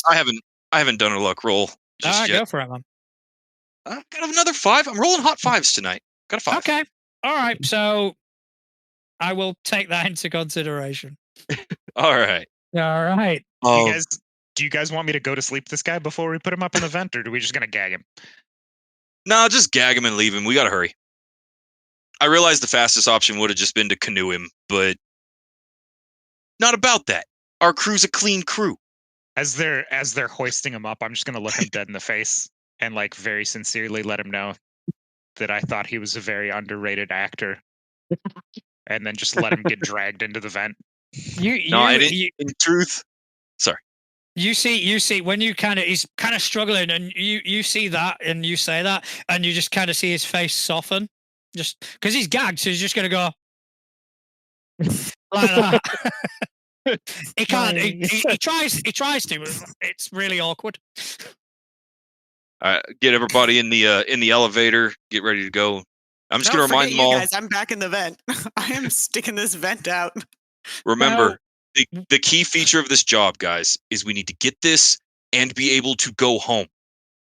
I haven't done a luck roll All just right, yet. go for it, man. I've got another 5. I'm rolling hot 5s tonight. Got a 5. Okay. All right. So I will take that into consideration. All right. All right. Do you guys want me to go to sleep this guy before we put him up in the vent, or do we just gonna gag him? No, just gag him and leave him. We gotta hurry. I realized the fastest option would have just been to canoe him, but not about that. Our crew's a clean crew. As they're hoisting him up, I'm just gonna look him dead in the face and like very sincerely let him know that I thought he was a very underrated actor, and then just let him get dragged into the vent. In truth, sorry. You see when he's kind of struggling, and you see that, and you say that, and you just kind of see his face soften, just because he's gagged, so he's just gonna go like that. He can't. He tries to. It's really awkward. All right, get everybody in the elevator. Get ready to go. I'm just Don't gonna remind forget them all. you guys, I'm back in the vent. I am sticking this vent out. Remember, the key feature of this job, guys, is we need to get this and be able to go home.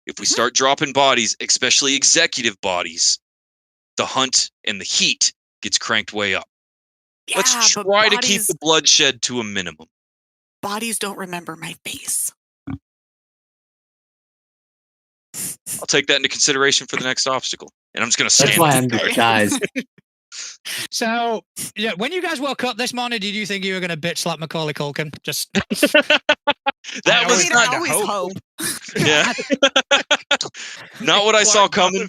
If we start dropping bodies, especially executive bodies, the hunt and the heat gets cranked way up. Yeah, Let's but try to keep the bloodshed to a minimum. Bodies don't remember my face. I'll take that into consideration for the next obstacle. And I'm just going to stand That's why there. I'm disguised. So, yeah, when you guys woke up this morning, did you think you were going to bitch slap Macaulay Culkin? Just That was I not always hope. Yeah. Not what I saw coming.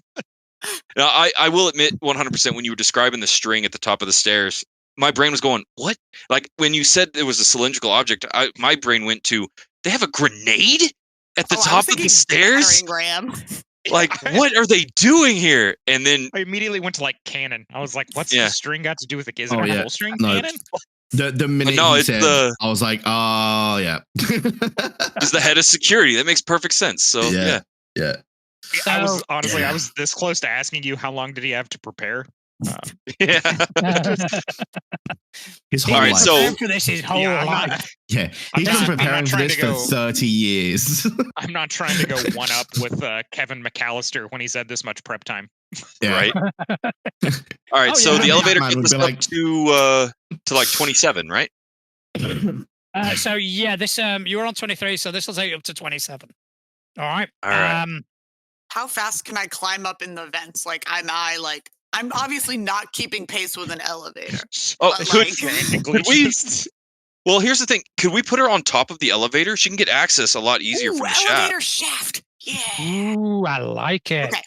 Now, I will admit 100% when you were describing the string at the top of the stairs, my brain was going, what? Like when you said it was a cylindrical object, my brain went to, they have a grenade at the top of the stairs? Ram. Like, what are they doing here? And then I immediately went to like cannon. I was like, what's the string got to do with it? Is it a full string cannon? The minute he said, I was like, oh, yeah. It's the head of security. That makes perfect sense. So, yeah. I was this close to asking you how long did he have to prepare? Yeah. His whole All right, life. so for this his whole life. Yeah, he's been preparing for this for 30 years. I'm not trying to go one up with Kevin McAllister when he's had this much prep time. Yeah. Right. All right, so the elevator gets us up to like 27, right? So yeah, this you were on 23, so this will take you up to 27. All right. All right. How fast can I climb up in the vents? Like, I'm obviously not keeping pace with an elevator. Oh, but, could we? Well, here's the thing. Could we put her on top of the elevator? She can get access a lot easier from the elevator shaft. shaft. Yeah. Ooh, I like it. Okay.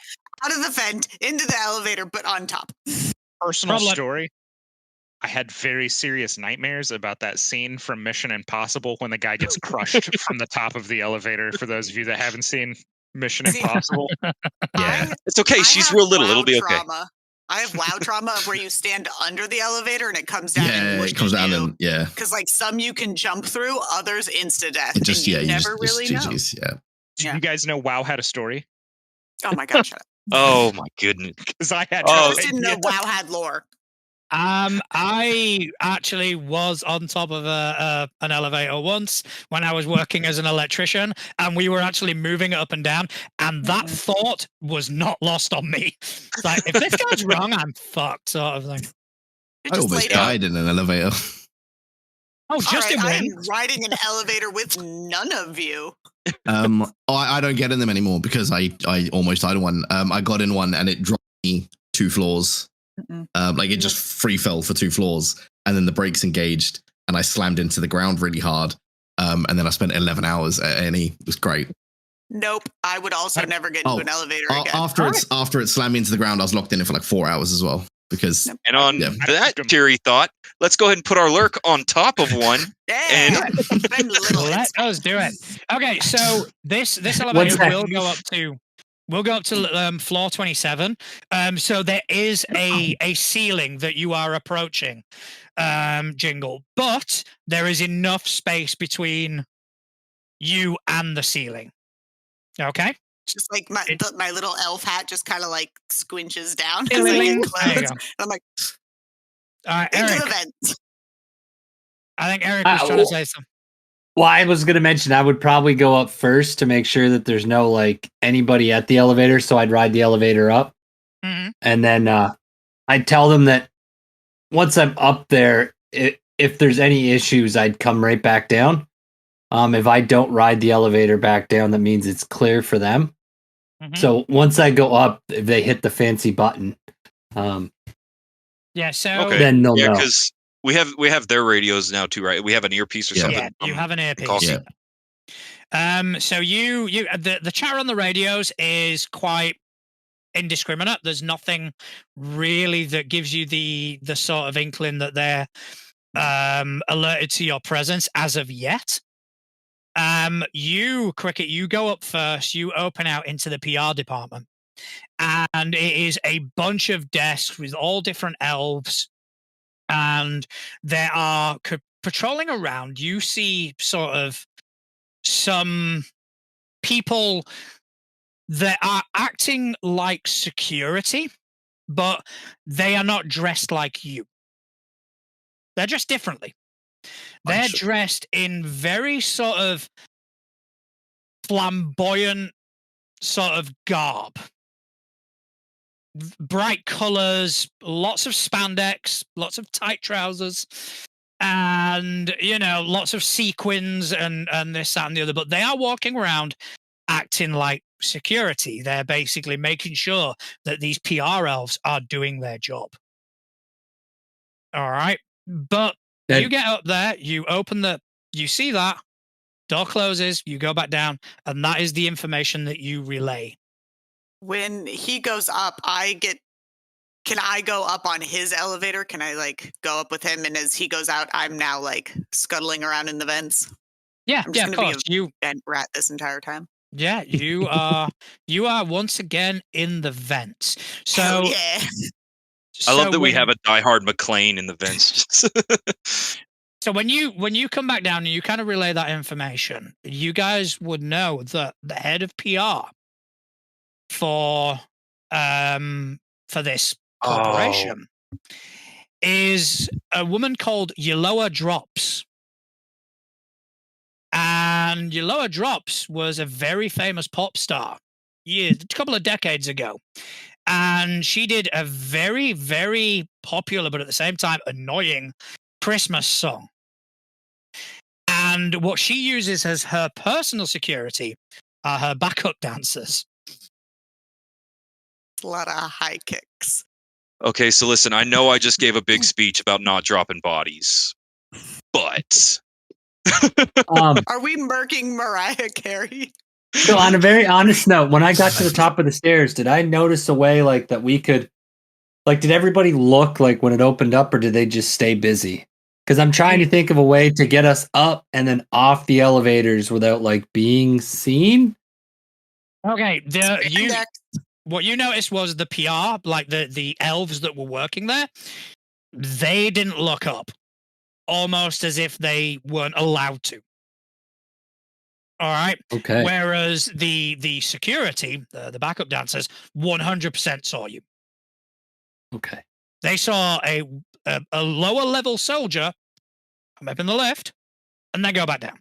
Out of the vent, into the elevator, but on top. Personal story. I had very serious nightmares about that scene from Mission Impossible when the guy gets crushed from the top of the elevator. For those of you that haven't seen Mission Impossible. Yeah. It's okay. She's real little. It'll be okay. I have WoW trauma of where you stand under the elevator and it comes down. Yeah, it comes down and Because like some you can jump through, others insta death. It just and you never just really know. GG's, yeah. Do you guys know WoW had a story? Oh my gosh! Oh my goodness! Because I had. I just didn't know WoW had lore. I actually was on top of an elevator once when I was working as an electrician, and we were actually moving it up and down, and that thought was not lost on me. Like, if this goes wrong, I'm fucked, sort of thing. I almost died in an elevator. Oh, just I am riding an elevator with none of you. I don't get in them anymore because I almost died in one. I got in one and it dropped me 2 floors. Like it just free fell for 2 floors, and then the brakes engaged, and I slammed into the ground really hard. And then I spent 11 hours at A&E. It was great. Nope, I would also never get into an elevator again. After it slammed me into the ground, I was locked in it for like 4 hours as well. because And on Yeah. that cheery thought, let's go ahead and put our lurk on top of one. Yeah, I'm little. Let us do it. Okay, so this elevator that? will go up to floor 27. So there is a ceiling that you are approaching, Jingle, but there is enough space between you and the ceiling. Okay. Just like my little elf hat just kind of like squinches down as I Ceiling. get There you close. go. I'm like, All right, into Eric. the vent. I think Eric was trying to say something. Well, I was going to mention I would probably go up first to make sure that there's no like anybody at the elevator, so I'd ride the elevator up, and then I'd tell them that once I'm up there, if there's any issues, I'd come right back down. If I don't ride the elevator back down, that means it's clear for them. So once I go up, if they hit the fancy button, Yeah. So Okay. then they'll Yeah, know. because we have their radios now too, right? We have an earpiece or Yeah. something. yeah, you have an earpiece. Coffee. So you the chatter on the radios is quite indiscriminate. There's nothing really that gives you the sort of inkling that they're alerted to your presence as of yet. You, Cricket, you go up first. You open out into the PR department, and it is a bunch of desks with all different elves, and they are patrolling around. You see sort of some people that are acting like security, but they are not dressed like you. They're dressed differently. They're dressed in very sort of flamboyant sort of garb. Bright colors, lots of spandex, lots of tight trousers, and lots of sequins and this, that, and the other. But they are walking around acting like security. They're basically making sure that these PR elves are doing their job. All right. But you get up there, you see that, door closes, you go back down, and that is the information that you relay. When he goes up, can I go up on his elevator? Can I like go up with him? And as he goes out, I'm now like scuttling around in the vents. Yeah, I'm just of gonna course. be a vent rat this entire time. Yeah, you are once again in the vents. So Hell yeah. I love that we have a diehard McLean in the vents. So when you come back down and you kind of relay that information, you guys would know that the head of PR for this corporation is a woman called Yelloa Drops. And Yelloa Drops was a very famous pop star a couple of decades ago. And she did a very, very popular, but at the same time annoying Christmas song. And what she uses as her personal security are her backup dancers. A lot of high kicks. Okay, so listen, I know I just gave a big speech about not dropping bodies, but Are we murking Mariah Carey? So on a very honest note, when I got to the top of the stairs, did I notice a way like that we could, like, did everybody look like when it opened up, or did they just stay busy? Because I'm trying to think of a way to get us up and then off the elevators without like being seen. Okay, what you noticed was the PR, like the elves that were working there, they didn't look up, almost as if they weren't allowed to. All right. Okay. Whereas the security, the backup dancers, 100% saw you. Okay. They saw a lower level soldier come up in the lift and then go back down.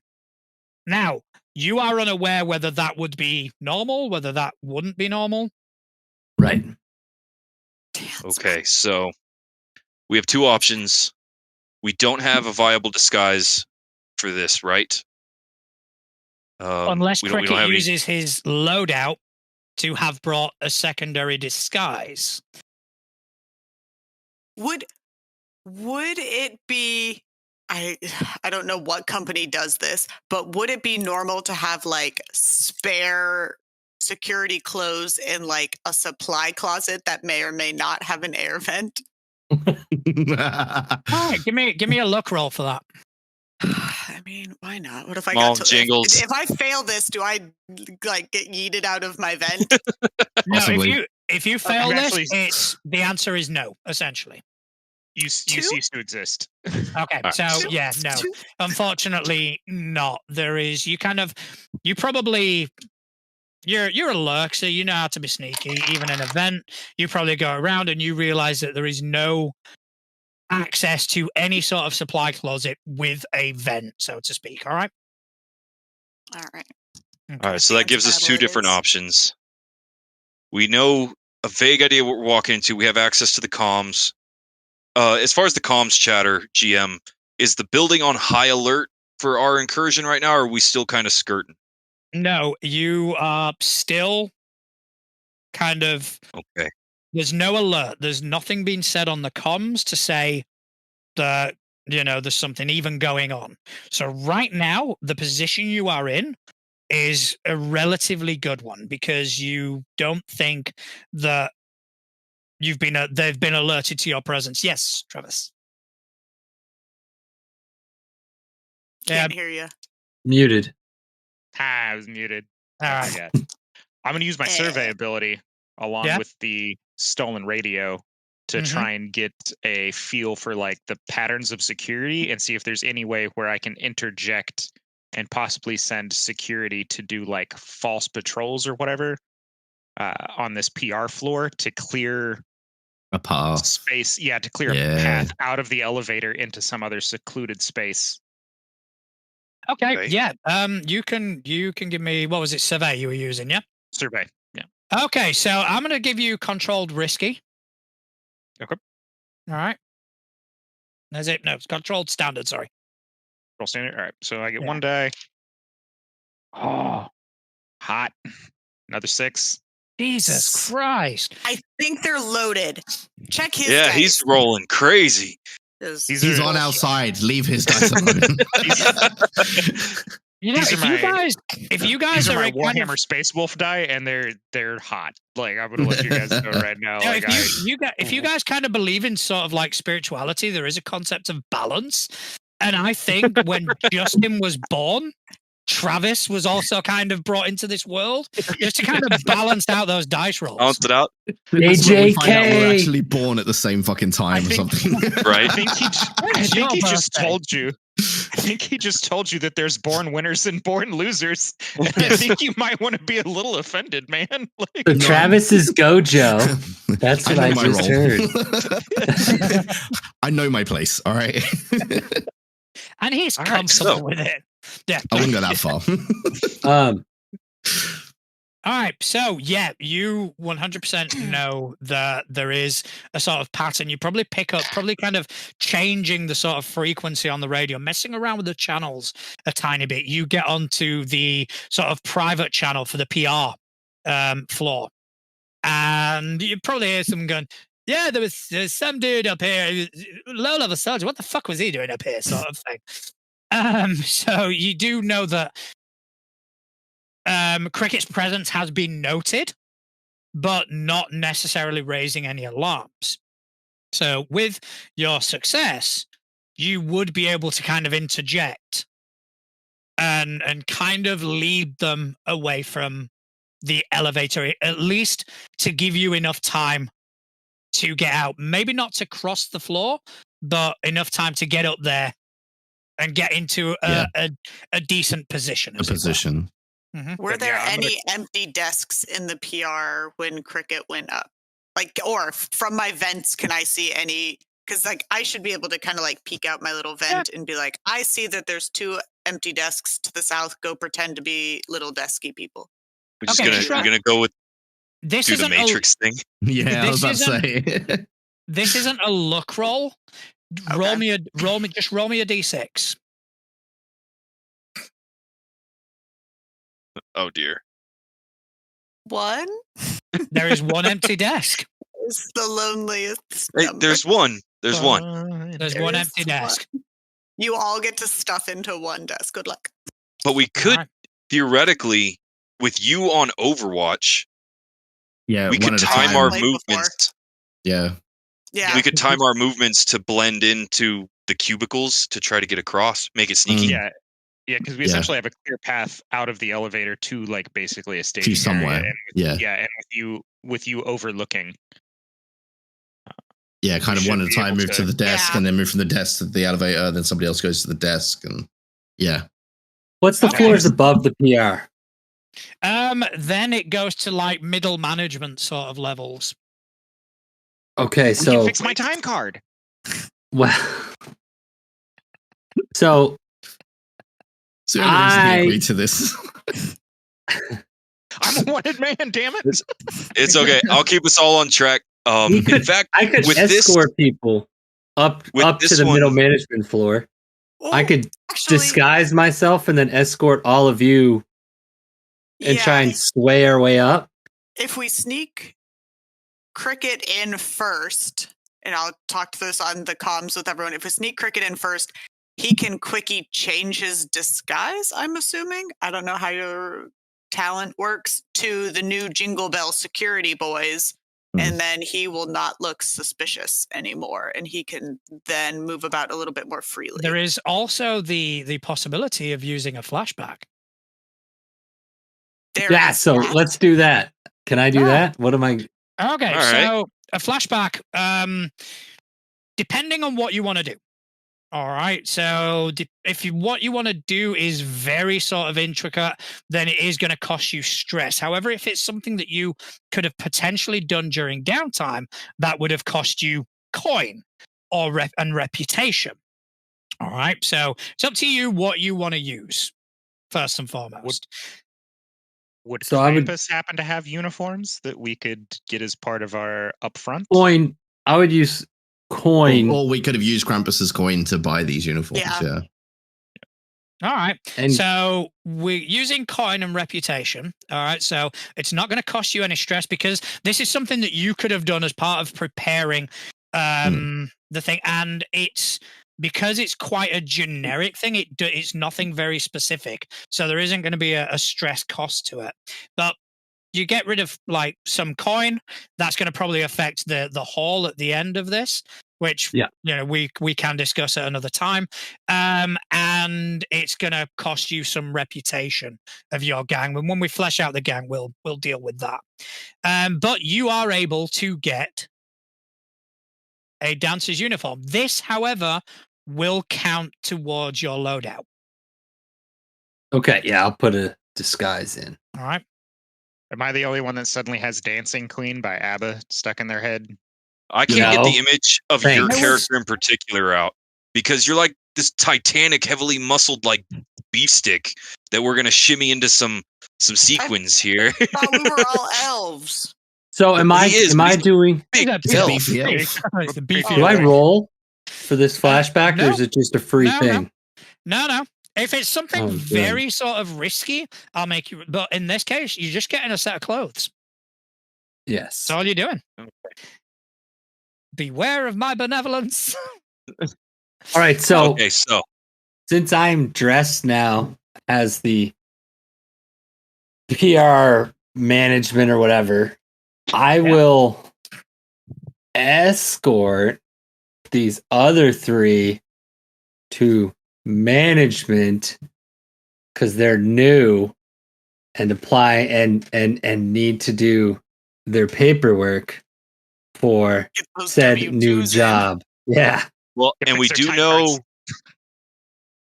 Now, you are unaware whether that would be normal, whether that wouldn't be normal. Right. okay, so we have two options. We don't have a viable disguise for this, right? Unless we don't Cricket have uses his loadout to have brought a secondary disguise. Would it be, I don't know what company does this, but would it be normal to have like spare security clothes in like a supply closet that may or may not have an air vent? All right, give me a luck roll for that. I mean, why not? What if I Come on, got to Jingles. If I fail this, do I like get yeeted out of my vent? No, Possibly. if you fail this, Actually- it's the answer is no, essentially. You Two? cease to exist. Okay, right. so yeah, no. Unfortunately, not. There is you probably you're a lurk, so you know how to be sneaky. Even in an event, you probably go around and you realize that there is no access to any sort of supply closet with a vent, so to speak. All right. All right. All right, so that gives us two different options. We know a vague idea what we're walking into. We have access to the comms. As far as the comms chatter, GM, is the building on high alert for our incursion right now, or are we still kind of skirting? No, you are still kind of. Okay. There's no alert. There's nothing being said on the comms to say that there's something even going on. So right now, the position you are in is a relatively good one because you don't think that they've been alerted to your presence. Yes, Travis. Can't hear you. Muted. I was muted. All I right. forget. I'm going to use my survey ability along with the stolen radio to try and get a feel for like the patterns of security and see if there's any way where I can interject and possibly send security to do like false patrols or whatever on this PR floor to clear A pass. space. Yeah, to clear a path out of the elevator into some other secluded space. Okay. Yeah. You can give me, what was it, survey you were using? Yeah. Survey. Yeah. Okay. So I'm going to give you controlled risky. Okay. All right. Is it? No, it's controlled standard. Sorry. Roll standard. All right. So I get one die. Oh, hot. Another 6. Jesus Christ. I think they're loaded. Check his Yeah, dice. he's rolling crazy. He's on outside. Leave his dice alone. If you guys these are my a kind Warhammer Space Wolf die, and they're hot. Like I'm gonna let you guys know right now. No, Like if you guys kind of believe in sort of like spirituality, there is a concept of balance, and I think when Justin was born, Travis was also kind of brought into this world just to kind of balance out those dice rolls. Balance it out. We find out we're actually born at the same fucking time or something. Right? I think he just told you. I think he just told you that there's born winners and born losers. And I think you might want to be a little offended, man. Like, So Travis is Gojo. That's what I just heard. I know my place. All right. And he's comfortable with it. Yeah. I wouldn't go that far. All right, so yeah, you 100% know that there is a sort of pattern. You probably pick up, kind of changing the sort of frequency on the radio, messing around with the channels a tiny bit. You get onto the sort of private channel for the PR floor, and you probably hear someone going, "Yeah, there's some dude up here, low-level soldier. What the fuck was he doing up here?" Sort of thing. So you do know that Cricket's presence has been noted, but not necessarily raising any alarms. So with your success, you would be able to kind of interject and kind of lead them away from the elevator, at least to give you enough time to get out. Maybe not to cross the floor, but enough time to get up there and get into a decent position. A position. Were there any empty desks in the PR when Cricket went up? Like, or from my vents, can I see any? Because like I should be able to kind of like peek out my little vent and be like, I see that there's 2 empty desks to the south. Go pretend to be little desky people. We're just gonna go with do the Matrix thing. Yeah, I was about to say. This isn't a luck roll. Roll me a d6. Oh dear. 1? There is 1 empty desk. It's the loneliest. Hey, there's one. There's one. There's 1 empty desk. You all get to stuff into 1 desk. Good luck. But we could theoretically, with you on Overwatch, yeah, we could time our movements. Yeah. Yeah. We could time our movements to blend into the cubicles to try to get across, make it sneaky. Yeah, because we essentially have a clear path out of the elevator to like basically a staging somewhere. area. And with you overlooking. Yeah, kind We of one should at a be time, able move to the desk, Yeah. and then move from the desk to the elevator, then somebody else goes to the desk, and What's the Okay. floors above the PR? Then it goes to like middle management sort of levels. Okay, We can so fix my time card. well, so it's the only reason he I- agreed to this. I'm a wanted man, damn it. It's okay. I'll keep us all on track. we In could, fact, I could with escort people up with to this the middle one- management floor. I Oh, could actually, disguise myself and then escort all of you and try and sway our way up. if we sneak Cricket in first, and I'll talk to this on the comms with everyone. If we sneak Cricket in first, he can quickie change his disguise, I'm assuming. I don't know how your talent works, to the new Jingle Bell security boys. And then he will not look suspicious anymore, and he can then move about a little bit more freely. There is also the possibility of using a flashback. Yeah, so let's do that. Can I do that? What am I? Okay, All so a flashback, depending on what you want to do. All right, so if what you want to do is very sort of intricate, then it is going to cost you stress. However, if it's something that you could have potentially done during downtime, that would have cost you coin or reputation. All right, so it's up to you what you want to use first and foremost. Would So I would- Krampus happen to have uniforms that we could get as part of our upfront? Coin. I would use coin. Or we could have used Krampus's coin to buy these uniforms. Yeah. All right. And- So we're using coin and reputation. All right. So it's not going to cost you any stress because this is something that you could have done as part of preparing the thing. And it's because it's quite a generic thing. It's nothing very specific. So there isn't going to be a stress cost to it. But you get rid of like some coin, that's going to probably affect the haul at the end of this, which we can discuss at another time. And it's going to cost you some reputation of your gang. And when we flesh out the gang, we'll deal with that. But you are able to get a dancer's uniform. This, however, will count towards your loadout. Okay, yeah, I'll put a disguise in. All right. Am I the only one that suddenly has Dancing Queen by ABBA stuck in their head? I can't get No. the image of your Thanks. character in particular out because you're like this titanic, heavily muscled like beef stick that we're gonna shimmy into some sequins here. thought we were all elves. So am I? He is, Am but I he's doing? Big He's elf. beefy elf. It's the beefy Do I elf. roll for this flashback, no. or is it just a free No. thing? No. If it's something Oh, good. very sort of risky, I'll make you. But in this case, you're just getting a set of clothes. Yes. That's all you're doing. Beware of my benevolence. All right. So Okay, so since I'm dressed now as the PR management or whatever, I will escort these other three to management because they're new and apply and need to do their paperwork for Get those said W2s new in. job. Yeah. well, If and it's their time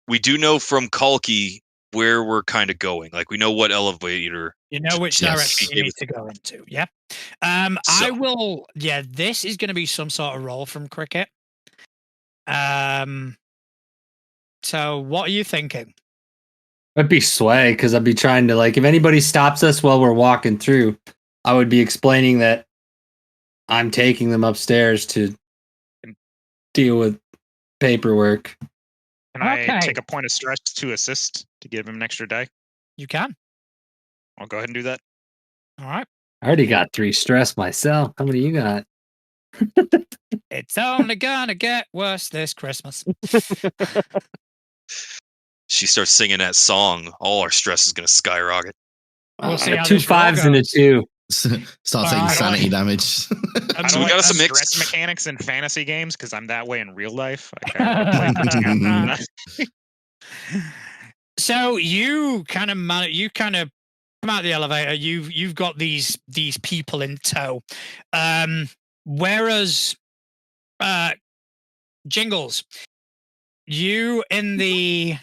we do know from Kalki where we're kind of going. Like we know what elevator. You know which Yes. direction you need to go into. Yeah. I So- will. Yeah, this is going to be some sort of roll from cricket. So what are you thinking? I'd be sway because I'd be trying to, like, if anybody stops us while we're walking through, I would be explaining that I'm taking them upstairs to deal with paperwork. Can I Okay. take a point of stress to assist to give him an extra die? You can. I'll go ahead and do that. All right. I already got 3 stress myself. How many you got? It's only gonna get worse this Christmas. She starts singing that song. All our stress is gonna skyrocket. We'll see how 2 this roll 5s and a goes. 2. Start taking Alright. sanity damage. I don't So we like got us a mix. stretch mechanics in fantasy games because I'm that way in real life. Like, I wanna play these games. So you kind of come out of the elevator. You've got these people in tow, whereas Jingles, you in the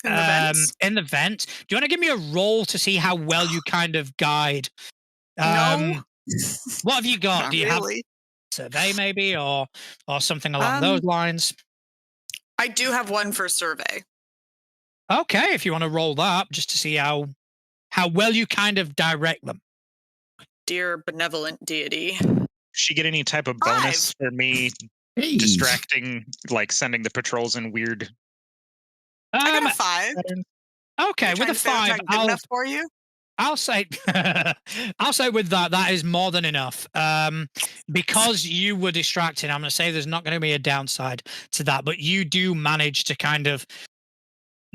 vents? in the vent. Do you want to give me a roll to see how well you kind of guide? No. What have you got? Not Do you really. have survey maybe or something along those lines? I do have one for survey. Okay, if you want to roll that just to see how well you kind of direct them. Dear benevolent deity. She get any type of bonus for me distracting, like sending the patrols in weird? I got a 5. Okay, with a 5, good enough for you. I'll say with that is more than enough. Because you were distracting, I'm going to say there's not going to be a downside to that, but you do manage to kind of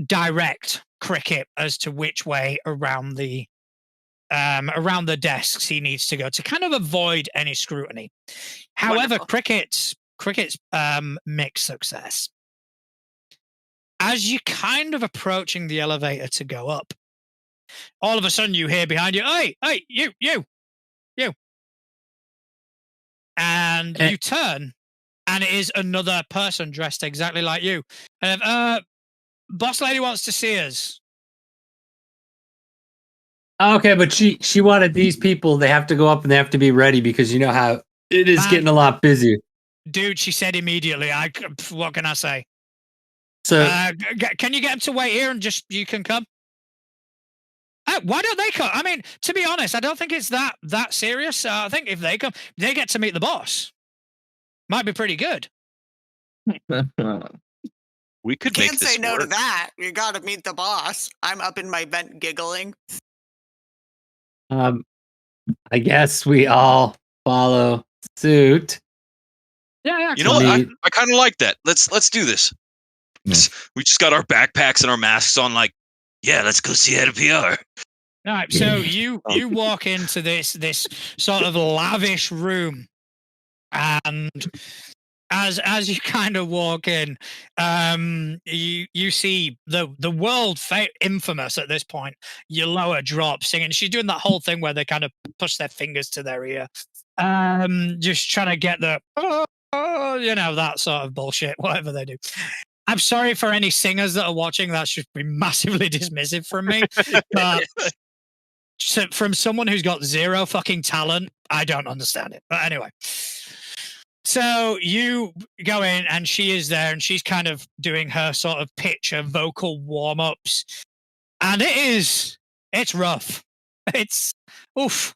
direct Cricket as to which way around the desks he needs to go to kind of avoid any scrutiny. However, Wonderful. Cricket's mixed success. As you're kind of approaching the elevator to go up, all of a sudden you hear behind you, hey, you. And you turn, and it is another person dressed exactly like you. And boss lady wants to see us. Okay, but she wanted these people. They have to go up and they have to be ready because you know how it is getting a lot busier. Dude, she said immediately. What can I say? So can you get them to wait here and just you can come? Why don't they come? I mean, to be honest, I don't think it's that serious. I think if they come, they get to meet the boss. Might be pretty good. We could Can't make this say no to work. that. You got to meet the boss. I'm up in my vent giggling. I guess we all follow suit. Yeah. You know what? I kind of like that. Let's do this. Yeah. We just got our backpacks and our masks on. Like, yeah, let's go see head of PR. All right, so you walk into this sort of lavish room, and as you kind of walk in, you see the world infamous at this point, Yoloa Drop singing. She's doing that whole thing where they kind of push their fingers to their ear, just trying to get the that sort of bullshit, whatever they do. I'm sorry for any singers that are watching. That should be massively dismissive from me. But from someone who's got zero fucking talent, I don't understand it. But anyway. So you go in and she is there and she's kind of doing her sort of pitch of vocal warm-ups. And it's rough. It's oof.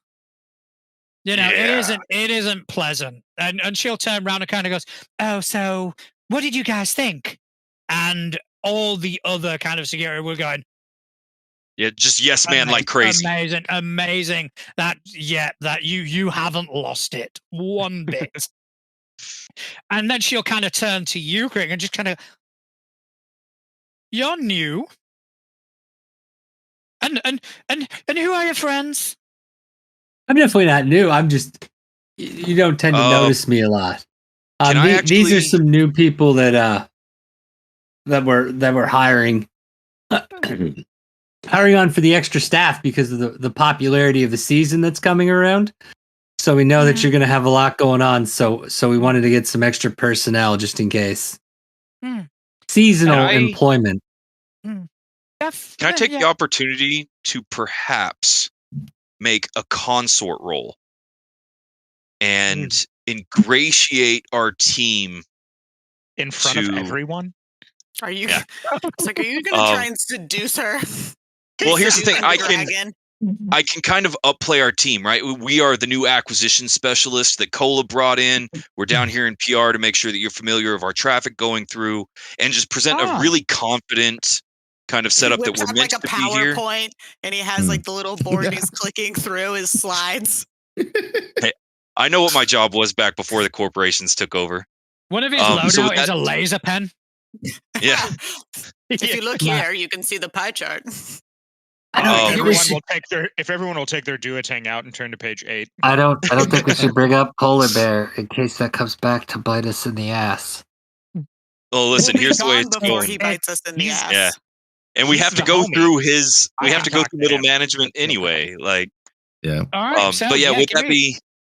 It isn't pleasant. And she'll turn around and kind of goes, "Oh, so what did you guys think?" And all the other kind of security were going, Yeah, just yes man like crazy. Amazing. That you haven't lost it one bit. And then she'll kind of turn to you, Crick, and just kind of, "You're new. And who are your friends?" I'm definitely not new. I'm just you don't tend to notice me a lot. These are some new people that we're hiring on for the extra staff because of the popularity of the season that's coming around. So we know that you're going to have a lot going on. So we wanted to get some extra personnel just in case. Seasonal employment. Can I take the opportunity to perhaps make a consort roll and ingratiate our team in front of everyone? Are you? Yeah. It's like, are you going to try and seduce her? Well, here's the thing. I can kind of upplay our team, right? We are the new acquisition specialists that Cola brought in. We're down here in PR to make sure that you're familiar of our traffic going through and just present a really confident kind of setup that we're meant to be here. PowerPoint, and he has like the little board and he's clicking through his slides. Hey, I know what my job was back before the corporations took over. One of his loadout is a laser pen. Yeah. If you look here, you can see the pie chart. I don't think we should. If everyone will take their duotang out and turn to page 8. I don't think we should bring up polar bear in case that comes back to bite us in the ass. Well, listen, We'll be here's the way gone it's before going. he bites us in the He's- ass. Yeah. And we He's have to the go homie. through his. I We have can to go talk through to middle him. management anyway. Like, Yeah. All right. So, but yeah, would give that be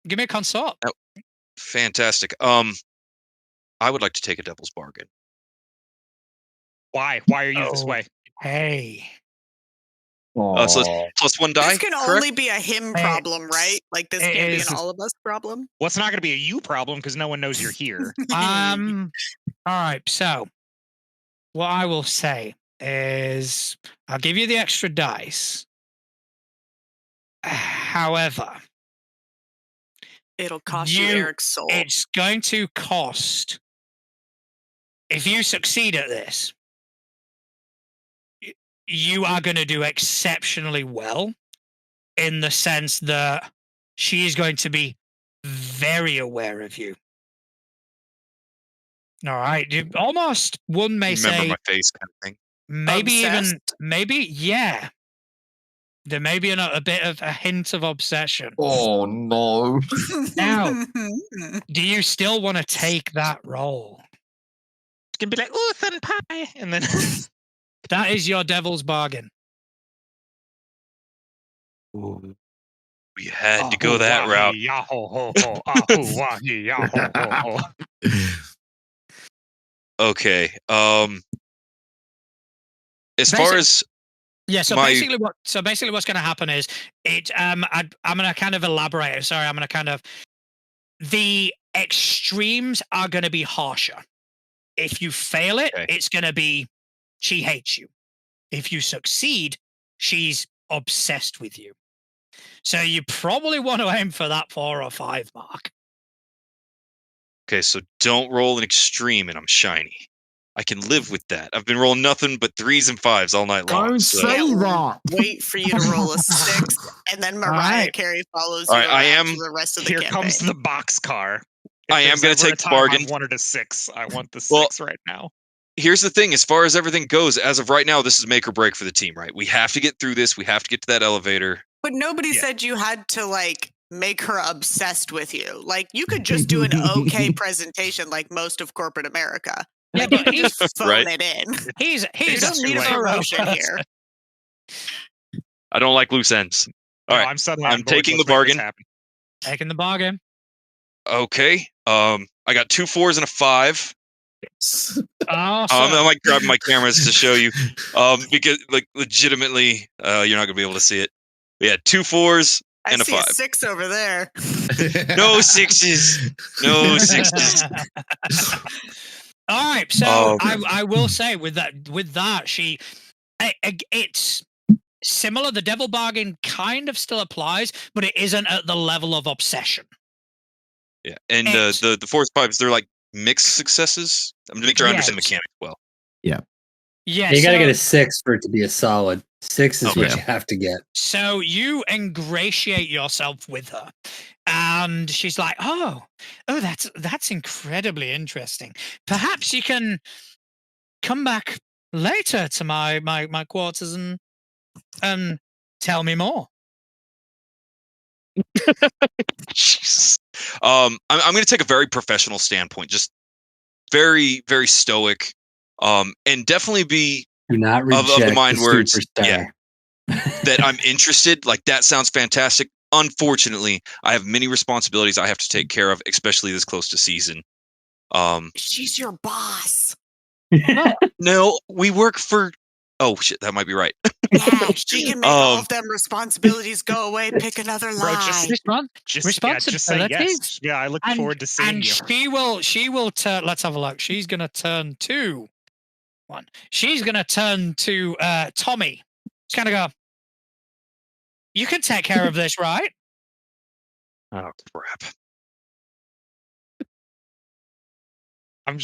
give me a consort? fantastic? I would like to take a devil's bargain. Why? Why are you this Oh. way? Hey. So it's +1 die. This can correct? only be a him Hey, problem, right? Like this it can't be is- an all of us problem. Well, it's not going to be a you problem because no one knows you're here. All right. So, what I will say is, I'll give you the extra dice. However, It'll cost you You- Eric's soul. it's going to cost. If you succeed at this, you are going to do exceptionally well, in the sense that she is going to be very aware of you. All right. Almost, one may Remember say, my face kind of thing. maybe, yeah. There may be a bit of a hint of obsession. Oh no. Now, do you still want to take that role? It's going to be like, ooh, thin pie. And then That is your devil's bargain. We had to go that route. Okay. As far as Yeah, so My- basically what's going to happen is I'm going to kind of elaborate. Sorry, I'm going to kind of the extremes are going to be harsher. If you fail it, Okay. it's going to be she hates you. If you succeed, she's obsessed with you. So you probably want to aim for that 4 or 5 mark. okay, so don't roll an extreme, and I'm shiny. I can live with that. I've been rolling nothing but 3s and 5s all night long. Don't so- say that. Wait for you to roll a 6, and then Mariah Alright. Carey follows All you right, I around am- for the rest of the here campaign. comes the box car. I am gonna take the bargain. I wanted a 6. I want the Well- 6 right now. Here's the thing: as far as everything goes, as of right now, this is make or break for the team. Right? We have to get through this. We have to get to that elevator. But nobody Yeah. said you had to like make her obsessed with you. Like you could just do an okay presentation like most of corporate America. Yeah, Like, you but could just phone Right. it in. He's You don't need a too late. promotion here. I don't like loose ends. All No, right, I'm suddenly I'm on board. taking Let's the make this bargain. happen. taking the bargain. Okay. I got 2 4s and a 5. Oh, I'm like grabbing my cameras to show you, because like legitimately, you're not gonna be able to see it. Yeah, 2 4s I and a see 5. a 6 over there. No 6s. No 6s. All right, so Oh, okay. I will say with that it's similar. The devil bargain kind of still applies, but it isn't at the level of obsession. Yeah, and It's- the 4s 5s, they're like mixed successes. I'm gonna make sure I understand the Yes. mechanic well. Yeah, You got to so- get a 6 for it to be a solid. 6 is what Okay. you have to get. So you ingratiate yourself with her, and she's like, "Oh, that's incredibly interesting. Perhaps you can come back later to my quarters and tell me more." Jeez. I'm going to take a very professional standpoint, just very, very stoic, and definitely be Do not of reject the mind words. superstar. Yeah, that I'm interested. Like that sounds fantastic. Unfortunately, I have many responsibilities I have to take care of, especially this close to season. She's your boss. No, we work for. Oh shit, that might be right. Yeah, she can make all Um, of them responsibilities go away. Pick another Bro, lie. Just say yes. Responsibilities? Yeah, I look And- forward to seeing And you. she will turn. Let's have a look. She's gonna turn to one. She's gonna turn to Tommy. She's gonna go. You can take care of this, right? Oh crap. I'm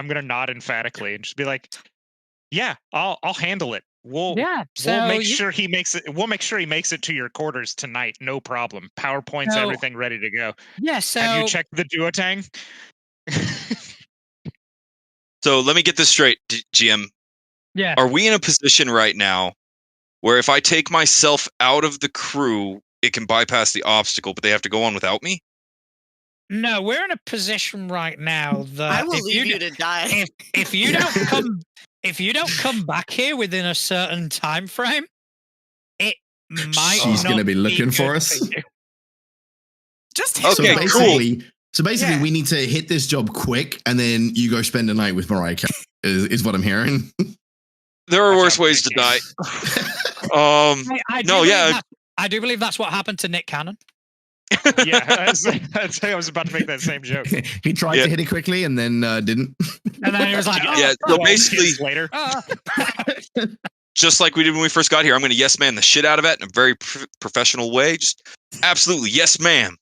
gonna nod emphatically and just be like, "Yeah, I'll handle it. We'll make sure he makes it. We'll make sure he makes it to your quarters tonight. No problem. PowerPoints, So- everything ready to go. Yeah. So Have you checked the duotang? So let me get this straight, GM. yeah. Are we in a position right now where if I take myself out of the crew, it can bypass the obstacle, but they have to go on without me? No, we're in a position right now that I will leave you to die. if you don't come back here within a certain time frame, it might She's not going to be looking for good us. you. Just hit Okay, me. cool. So basically, Yeah. we need to hit this job quick, and then you go spend a night with Mariah Carey. Is what I'm hearing. There are Watch worse out, ways to Nick die. Cage. I do No, believe yeah. I do believe that's what happened to Nick Cannon. Yeah, I was about to make that same joke. He tried Yeah. to hit it quickly and then didn't. And then he was like, Yeah, so basically, later. just like we did when we first got here, I'm going to yes man the shit out of it in a very professional way. Just absolutely yes ma'am.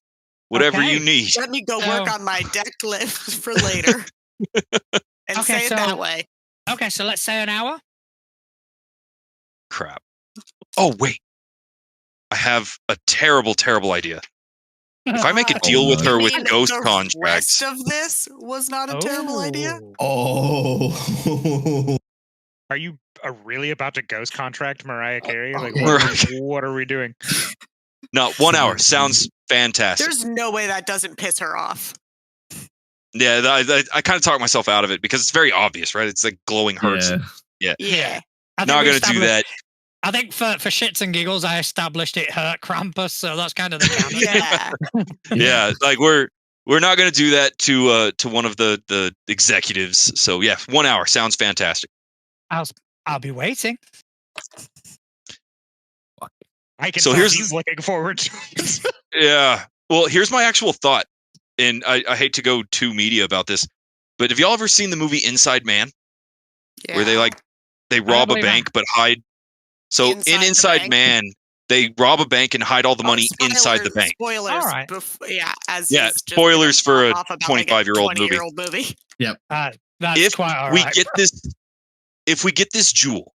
Whatever Okay. you need. Let me go work on my deck lift for later. And Okay, say it so- that way. okay, so let's say an hour. Crap. Oh, wait. I have a terrible, terrible idea. If I make a deal with no. her You with mean ghost the contracts, rest of this was not a terrible idea? Oh. Are you really about to ghost contract Mariah Carey? Like, Mariah- what are we doing? no, 1 hour sounds fantastic. There's no way that doesn't piss her off. Yeah, I kind of talk myself out of it because it's very obvious, right? It's like glowing hurts. Yeah. Yeah. I think Not we going to do established- that. I think for shits and giggles, I established it hurt Krampus, so that's kind of the canon. Yeah. Yeah, like we're not going to do that to one of the executives. So yeah, 1 hour sounds fantastic. I'll be waiting. I can So tell here's- he's looking forward to it. Yeah. Well, here's my actual thought, and I hate to go too media about this, but have y'all ever seen the movie Inside Man, where they rob a believe bank but hide? So Inside in the Inside bank? Man, they rob a bank and hide all the money inside the bank. Spoilers. All right. Yeah, as Yeah, he's just spoilers for gonna a pop off about, like, 25-year-old movie. 20-year-old movie. That's If quite all we right. get this, if we get this jewel,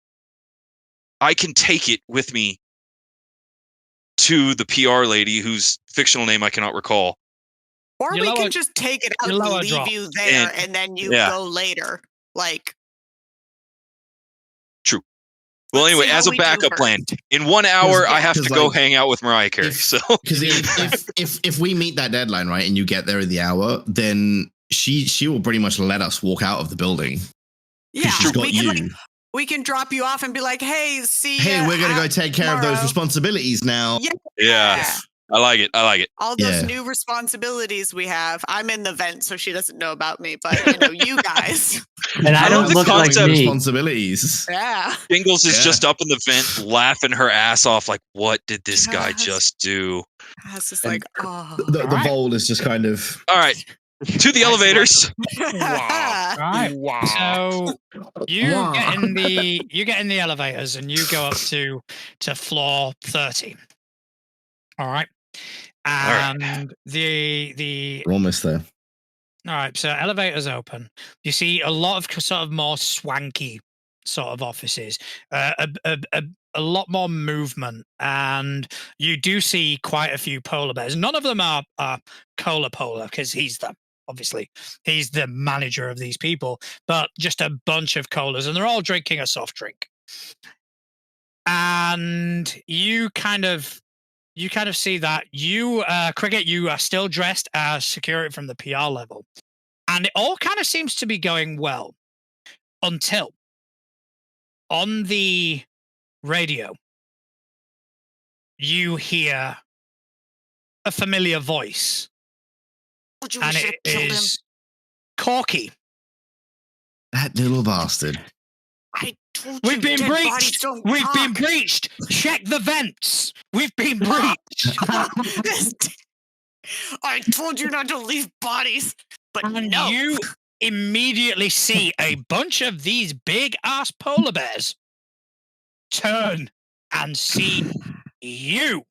I can take it with me to the PR lady whose fictional name I cannot recall. Or Your we lower- can just take it out your and lower leave drop. you there, And- and then you yeah. go later. Like, Well, let's anyway, see how as a we do backup first. plan, in 1 hour I have to 'cause, go like, hang out with Mariah Carey. if- So Because if we meet that deadline, right, and you get there in the hour, then she will pretty much let us walk out of the building. Yeah, She's got we can, you. like, we can drop you off and be like, "Hey, see ya Hey, we're gonna go out take care of those tomorrow." responsibilities now. Yeah. yeah, I like it. I like it. All those Yeah. new responsibilities we have. I'm in the vent, so she doesn't know about me, but you guys. And I love don't the look like concept. me. Responsibilities. Yeah. Jingles is Yeah. just up in the vent, laughing her ass off, like, "What did this guy Yes. just do?" It's just And like, oh. The Alright. bowl is just kind of. All right, to the I elevators. Wow. Right. Wow. So you Wow. get in the elevators and you go up to floor 30. All right. right. And the We're almost there. all right, so elevators open. You see a lot of sort of more swanky sort of offices, a lot more movement, and you do see quite a few polar bears. None of them are Cola Polar because he's the manager of these people, but just a bunch of colas, and they're all drinking a soft drink. And you kind of see that you, Cricket, you are still dressed as security from the PR level. And it all kind of seems to be going well until on the radio, you hear a familiar voice. And it is Corky. That little bastard. I told We've you been dead breached. bodies don't We've been talk. breached. Check the vents. We've been breached. I told you not to leave bodies, but And no. you immediately see a bunch of these big ass polar bears turn and see you.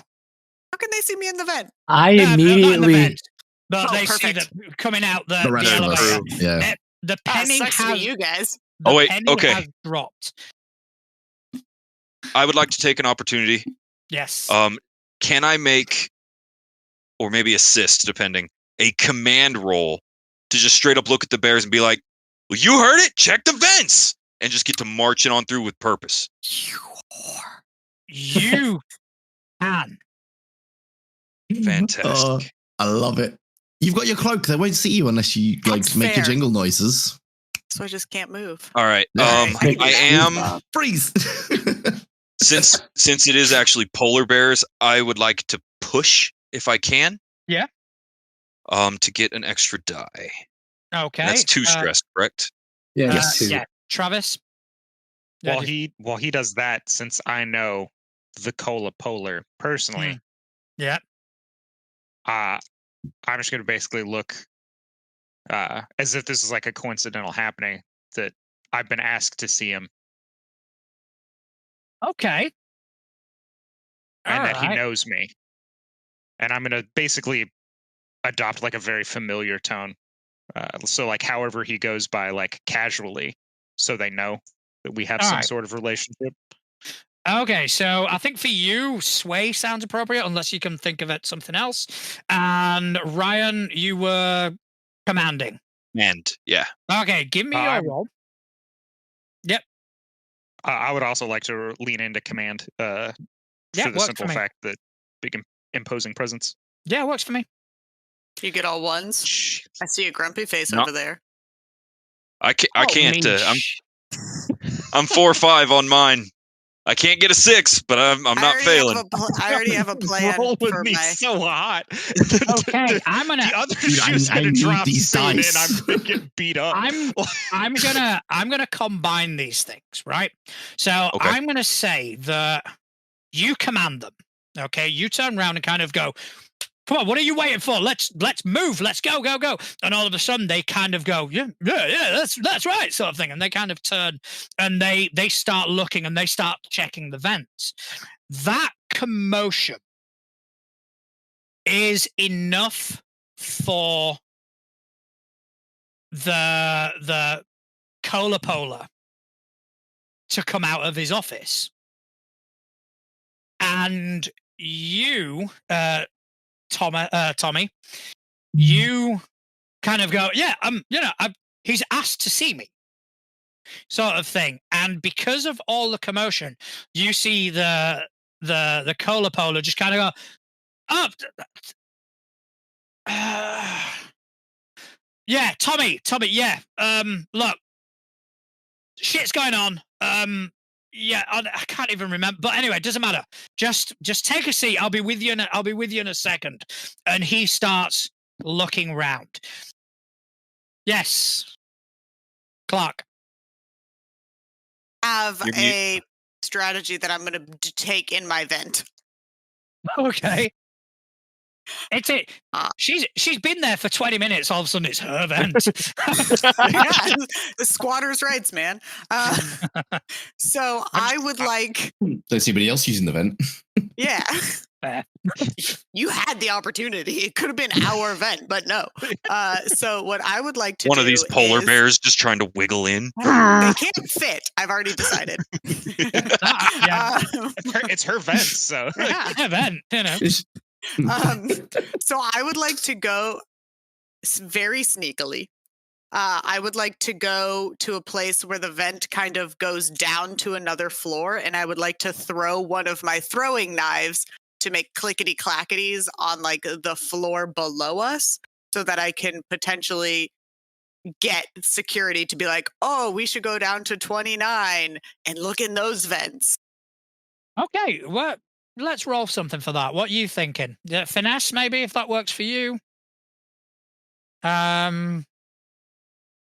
How can they see me in the vent? I Not in the immediately. vent, but Oh, they see perfect. that coming out the The rest of elevator. us. Yeah. The penning Sucks to be has you guys. the Oh, wait, penning okay. has dropped. I would like to take an opportunity. Yes. Can I make, or maybe assist, depending, a command roll to just straight up look at the bears and be like, "Well, you heard it. Check the vents," and just get to marching on through with purpose. You whore. you can. Fantastic. I love it. You've got your cloak. They won't see you unless you That's make your fair. jingle noises. So I just can't move. All right. Yeah. I am Freeze. since it is actually polar bears, I would like to push if I can. Yeah. To get an extra die. Okay. That's 2 stress, correct? Yeah, Yes. two. Yeah. Travis. Yeah, While he does that, since I know the Cola Polar personally, yeah. I'm just going to basically look as if this is like a coincidental happening that I've been asked to see him Okay. and that he Alright. knows me. And I'm going to basically adopt like a very familiar tone. So like however he goes by, like casually, so they know that we have some Alright. sort of relationship. Okay, so I think for you, sway sounds appropriate, unless you can think of it something else. And Ryan, you were commanding. And yeah. Okay, give me your roll. Yep. I would also like to lean into command Yeah, for the works simple for me. fact that big imposing presence. Yeah, works for me. You get all ones. I see a grumpy face No. over there. I can't. Oh, I'm 4 or 5 on mine. I can't get a 6, but I'm not failing. I already have a plan Roll with for me my. so hot. Okay, I'm gonna. The other Dude, shoe's I gonna need drop these soon, dice. and I'm gonna get beat up. I'm gonna combine these things, right? So Okay. I'm gonna say that you command them. Okay, you turn around and kind of go, "Come on, what are you waiting for? Let's move. Let's go. And all of a sudden they kind of go, yeah, that's right, sort of thing. And they kind of turn and they start looking and they start checking the vents. That commotion is enough for the Cola Polar to come out of his office. And you, Tommy, you kind of go, yeah, he's asked to see me, sort of thing. And because of all the commotion, you see the Cola Polar just kind of go, yeah, Tommy, yeah. Look, shit's going on. Yeah, I can't even remember. But anyway, it doesn't matter. Just take a seat. I'll be with you in a second. And he starts looking round. Yes, Clark. Have a strategy that I'm going to take in my vent. Okay. It's it. She's been there for 20 minutes. All of a sudden, it's her vent. Yeah, the squatter's rights, man. So I would like. Don't see anybody else using the vent. Yeah. Fair. You had the opportunity. It could have been our event, but no. So what I would like to One do of these polar is- bears just trying to wiggle in. They can't fit. I've already decided. Yeah. It's her vent, so Yeah. Vent, you know. So I would like to go very sneakily. I would like to go to a place where the vent kind of goes down to another floor, and I would like to throw one of my throwing knives to make clickety clackities on like the floor below us, so that I can potentially get security to be like, oh, we should go down to 29 and look in those vents. Okay, well, let's roll something for that. What are you thinking? Finesse, maybe, if that works for you.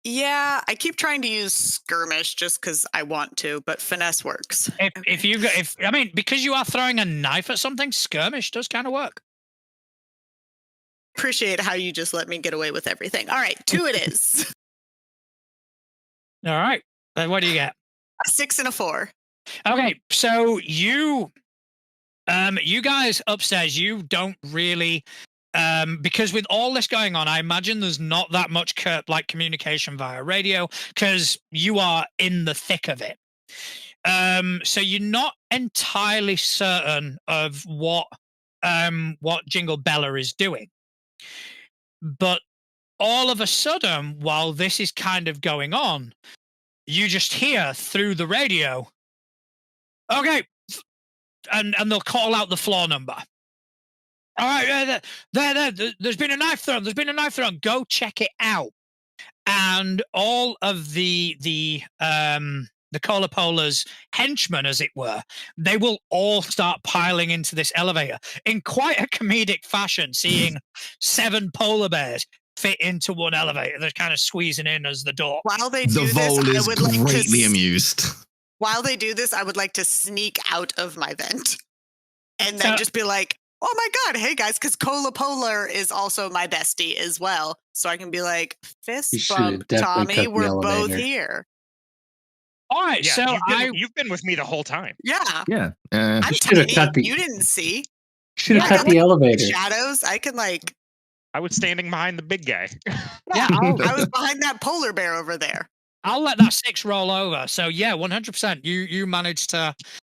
Yeah, I keep trying to use skirmish just because I want to, but finesse works. Because you are throwing a knife at something, skirmish does kind of work. Appreciate how you just let me get away with everything. All right, 2 it is. All right. Then what do you get? A 6 and a 4. Okay, so you guys upstairs, you don't really, because with all this going on, I imagine there's not that much communication via radio because you are in the thick of it. So you're not entirely certain of what Jingle Bella is doing. But all of a sudden, while this is kind of going on, you just hear through the radio, okay, and they'll call out the floor number. All right, there's been a knife thrown. There's been a knife thrown. Go check it out. And all of the Cola Pola's henchmen, as it were, they will all start piling into this elevator in quite a comedic fashion, seeing 7 polar bears fit into one elevator. They're kind of squeezing in as the door. While they The do this, Vole I is would like greatly to. amused. While they do this, I would like to sneak out of my vent, and then So- just be like, "Oh my god, hey guys!" Because Cola Polar is also my bestie as well, so I can be like, "Fist You should have bump, definitely Tommy. cut the We're both elevator. here." All right, Yeah, so you've been with me the whole time. Yeah, Yeah. I'm should have tiny. cut the- You didn't see. Should have Yeah, cut the elevator. Shadows. I can like. I was standing behind the big guy. yeah, I was behind that polar bear over there. I'll let that 6 roll over. So yeah, 100%. You managed to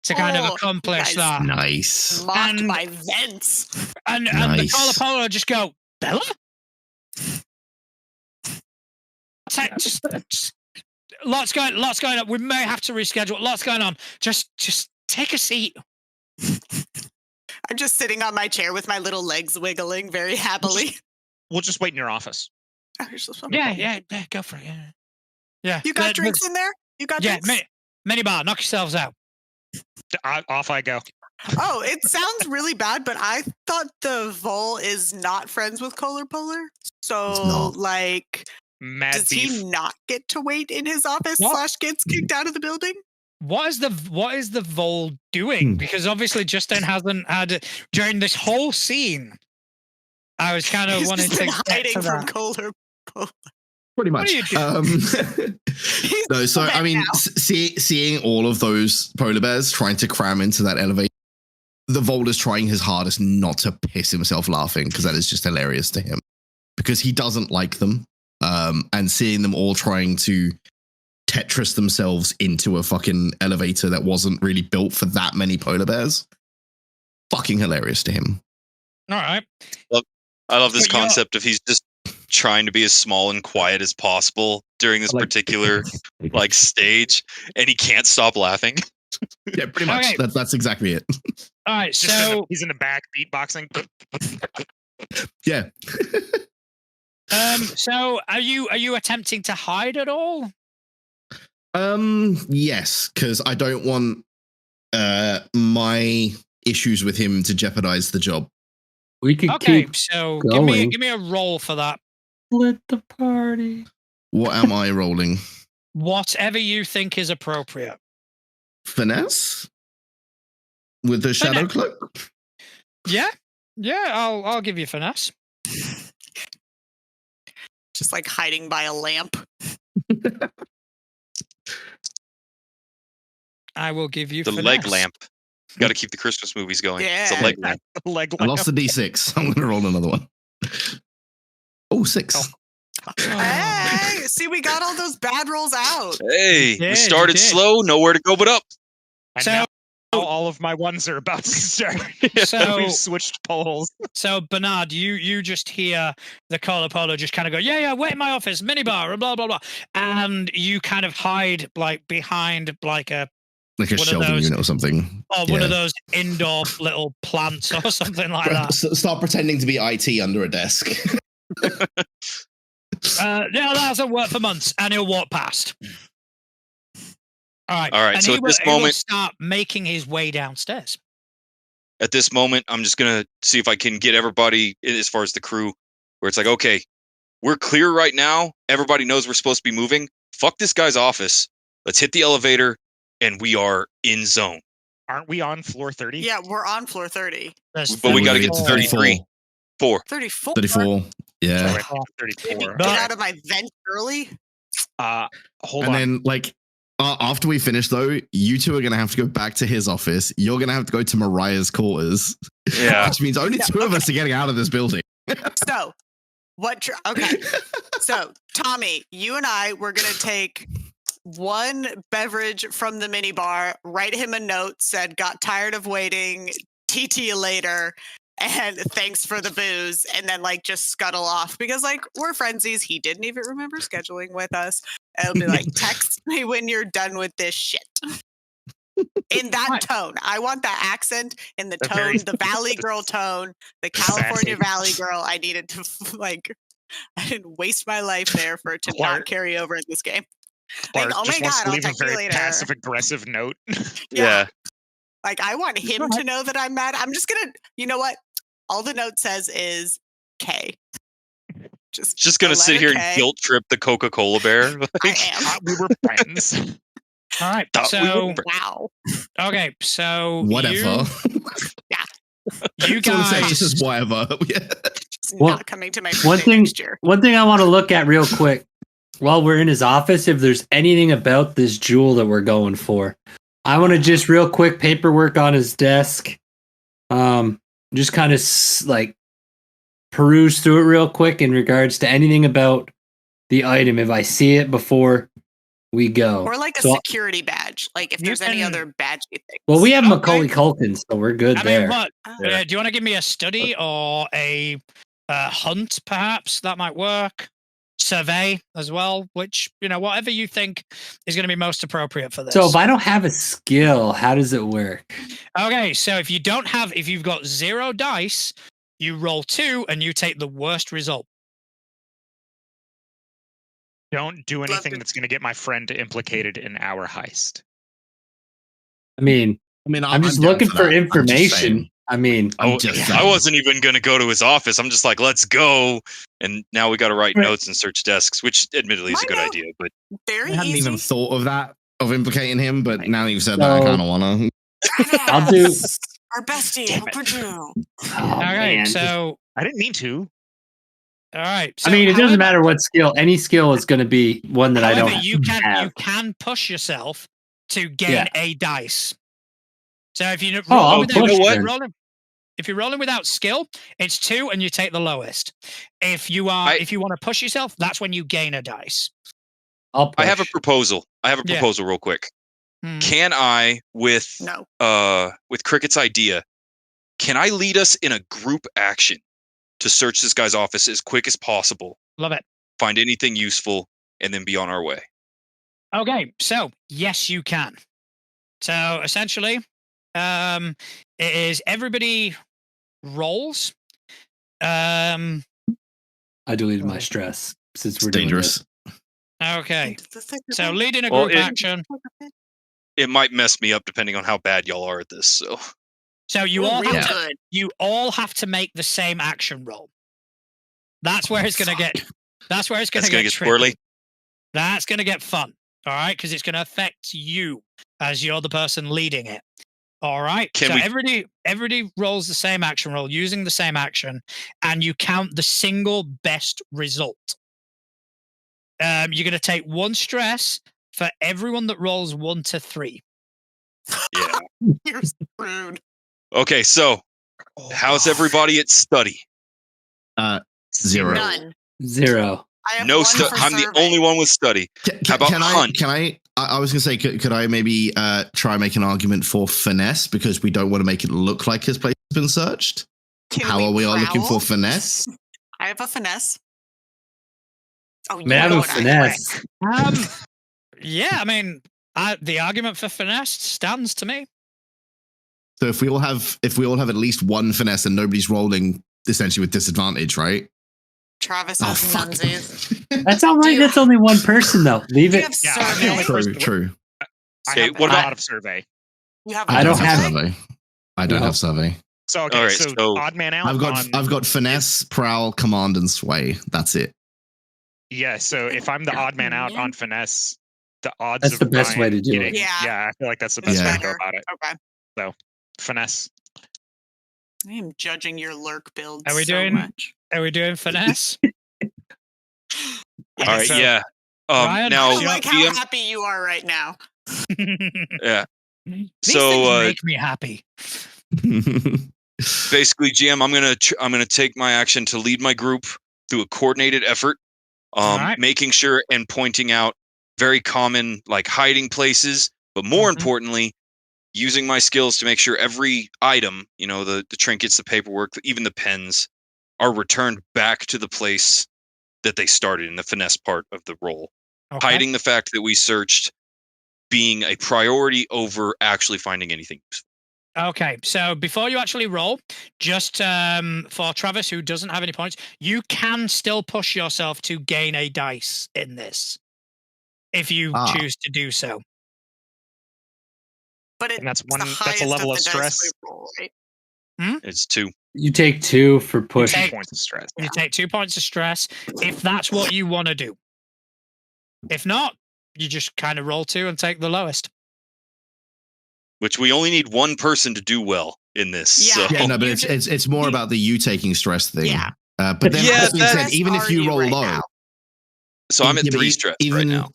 kind of Oh, accomplish guys. that. Nice. Mocked And- my vents. And the Nice. Cola Polo just go, Bella? Just- lots going on. We may have to reschedule. Lots going on. Just take a seat. I'm just sitting on my chair with my little legs wiggling very happily. We'll just wait in your office. Yeah, go for it. Yeah. You got drinks in there? You got Yeah, drinks? mini bar. Knock yourselves out. Off I go. Oh, it sounds really bad, but I thought the Vole is not friends with Cola Polar. So, not. like, Mad does beef. he not get to wait in his office What? / gets kicked out of the building? What is the Vole doing? Because obviously Justin hasn't had during this whole scene. I was kind of He's wanting just to been get hiding to from that. Cola Polar. Pretty What much. are you doing? He's No, so back I mean, now. seeing all of those polar bears trying to cram into that elevator, the Vole is trying his hardest not to piss himself laughing because that is just hilarious to him because he doesn't like them. And seeing them all trying to Tetris themselves into a fucking elevator that wasn't really built for that many polar bears, fucking hilarious to him. All right. I love this But you're- concept of he's just trying to be as small and quiet as possible during this particular like stage, and he can't stop laughing. Yeah, pretty much. Okay. That's exactly it. All right. Just So he's in the back beatboxing. Yeah. so are you attempting to hide at all? Yes, because I don't want my issues with him to jeopardize the job. We could Okay. keep So going. give me a roll for that. split the party. What am I rolling? Whatever you think is appropriate. Finesse? With the shadow cloak? Yeah. I'll give you finesse. Just like hiding by a lamp. I will give you The finesse. leg lamp. Got to keep the Christmas movies going. It's a Yeah. leg lamp. Leg I lost the D6. I'm going to roll another one. Oh, 6. Oh. Hey, see, we got all those bad rolls out. Hey, You did, we you started did. slow, nowhere to go but up. And So- now all of my ones are about to start. So- We've switched poles. So Bernard, you just hear the Cola Polo just kind of go, yeah, wait in my office, minibar, and blah blah blah, and you kind of hide like behind like a Like a one of shelving those- unit or something. one of those indoor little plants or something like that. Start pretending to be IT under a desk. Yeah, that hasn't worked for months, and he'll walk past. All right. All right, And so he at will, this he will moment- start making his way downstairs. At this moment, I'm just going to see if I can get everybody, as far as the crew, where it's like, okay, we're clear right now. Everybody knows we're supposed to be moving. Fuck this guy's office. Let's hit the elevator, and we are in zone. Aren't we on floor 30? Yeah, we're on floor 30. There's But we got to get to 34. 33. 4. 34. 34. Yeah. Sorry, 34. Get But- out of my vent early. Hold And on. then, like, after we finish, though, you two are going to have to go back to his office. You're going to have to go to Mariah's quarters, Yeah. which means only two of us are getting out of this building. So, okay. So, Tommy, you and I, we're going to take one beverage from the minibar, write him a note, said, got tired of waiting, TT you later, and thanks for the booze, and then, like, just scuttle off because, like, we're friendsies. He didn't even remember scheduling with us. It'll be like, text me when you're done with this shit. In that Right. tone. I want that accent in the A tone, very- the Valley Girl tone, the Sassy. California Valley Girl. I needed to, like, I didn't waste my life there for it to Clark- not carry over in this game. Clark oh my just wants God, to I'll leave a text you very later. passive aggressive note. Yeah. Like, I want him to know that I'm mad. I'm just going to, you know what? All the note says is K. Just gonna the sit letter here K. and guilt trip the Coca-Cola bear. I Like, am. Thought we were friends. All right. Thought we So, were Wow. okay. So, Whatever. You That's all it says, guys. just says whatever. Yeah. It's Well, not coming to my one birthday thing- next year. One thing I want to look at real quick while we're in his office, if there's anything about this jewel that we're going for. I want to just real quick paperwork on his desk. Just kind of like peruse through it real quick in regards to anything about the item if I see it before we go. Or like a So- security badge. Like if You there's any can- other badgy things. Well, we have Okay. Macaulay Culkin, so we're good I there. mean, what? Yeah. Do you want to give me a study or a hunt, perhaps? That might work. Survey as well, which, whatever you think is going to be most appropriate for this. So if I don't have a skill, how does it work? Okay, so if you've got 0 dice, you roll 2 and you take the worst result. Don't do anything to- that's going to get my friend implicated in our heist. I mean, I'm just looking for information. I mean, I'm just I saying. wasn't even gonna go to his office. I'm just like, let's go. And now we got to write Right. notes and search desks, which admittedly is a My good note- idea. But Very I hadn't easy. even thought of that, of implicating him, but now that you've said that, I So- kind of want to. I'll do. Our bestie, Damn it. Purdue. Oh, Okay, man. so I didn't mean to. all right. I mean, it doesn't matter what skill. Any skill is going to be one that I However, don't you have. can push yourself to gain Yeah. a dice. So if you Oh, roll I'll without, push if then. you're rolling, if you're rolling without skill, it's 2 and you take the lowest. If you want to push yourself, that's when you gain a dice. I'll push. I have a proposal. Yeah. Real quick. Hmm. Can I, with Cricket's idea, can I lead us in a group action to search this guy's office as quick as possible, Love it. find anything useful, and then be on our way? Okay, so yes, you can. So essentially, it is everybody rolls. I deleted my stress since we're It's dangerous. Doing Okay, so leading a Well, group action. It might mess me up depending on how bad y'all are at this. So So you We're all real have to, good. you all have to make the same action roll. That's where it's going to get. That's where it's going that's to gonna get get tricky. squirrely. That's going to get fun. All right, because it's going to affect you as you're the person leading it. All right. Can so we- everybody rolls the same action roll using the same action, and you count the single best result. You're going to take 1 stress for everyone that rolls 1 to 3. Yeah. You're rude. Okay. So how's everybody at study? 0. None. it. 0. I have No one study. for I'm the survey. only one with study. How about hunt? I was going to say, could I maybe try and make an argument for finesse because we don't want to make it look like his place has been searched? Can How are we all looking prowl? for finesse? I have a finesse. Oh, you Man, I have know a what I think. finesse. Yeah, I mean, the argument for finesse stands to me. So if we all have at least 1 finesse and nobody's rolling essentially with disadvantage, right? Travis Oh, has fuck. nunsies. That's all right. That's only one person, though. Leave Do you it. have Yeah, survey? I feel like- True. I Okay, have what a about- lot of survey. You have I don't have- survey. I don't No. have survey. So okay, All right, so so odd man out. I've got finesse, prowl, command, and sway. That's it. Yeah, so if I'm the odd man out on finesse, the odds That's of the best way Ryan to do getting, it. Yeah. I feel like that's the best Yeah. way to go about it. Okay. Finesse. I am judging your lurk build Are we so doing- much. Are we doing finesse? All right. so- Yeah. Ryan, Now, I like how DM, happy you are right now. yeah. These So, things make me happy. basically, GM, I'm gonna take my action to lead my group through a coordinated effort, Alright. making sure and pointing out very common like hiding places, but more Mhm. importantly, using my skills to make sure every item, the trinkets, the paperwork, even the pens, are returned back to the place that they started in the finesse part of the roll. Okay. Hiding the fact that we searched being a priority over actually finding anything useful. Okay, so before you actually roll, just for Travis, who doesn't have any points, you can still push yourself to gain a dice in this if you choose to do so. But And that's it's the that's a highest level of of the dice stress. we roll, right? It's 2. You take 2 for You push. take points of stress. You take 2 points of stress if that's what you want to do. If not, you just kind of roll 2 and take the lowest. Which we only need one person to do well in this. Yeah. So. Yeah, no, but You it's more about the you taking stress thing. Yeah. But then, Yeah, that being said, that's- even if you are you roll right low, now? So I'm at yeah, but 3 stress right even now.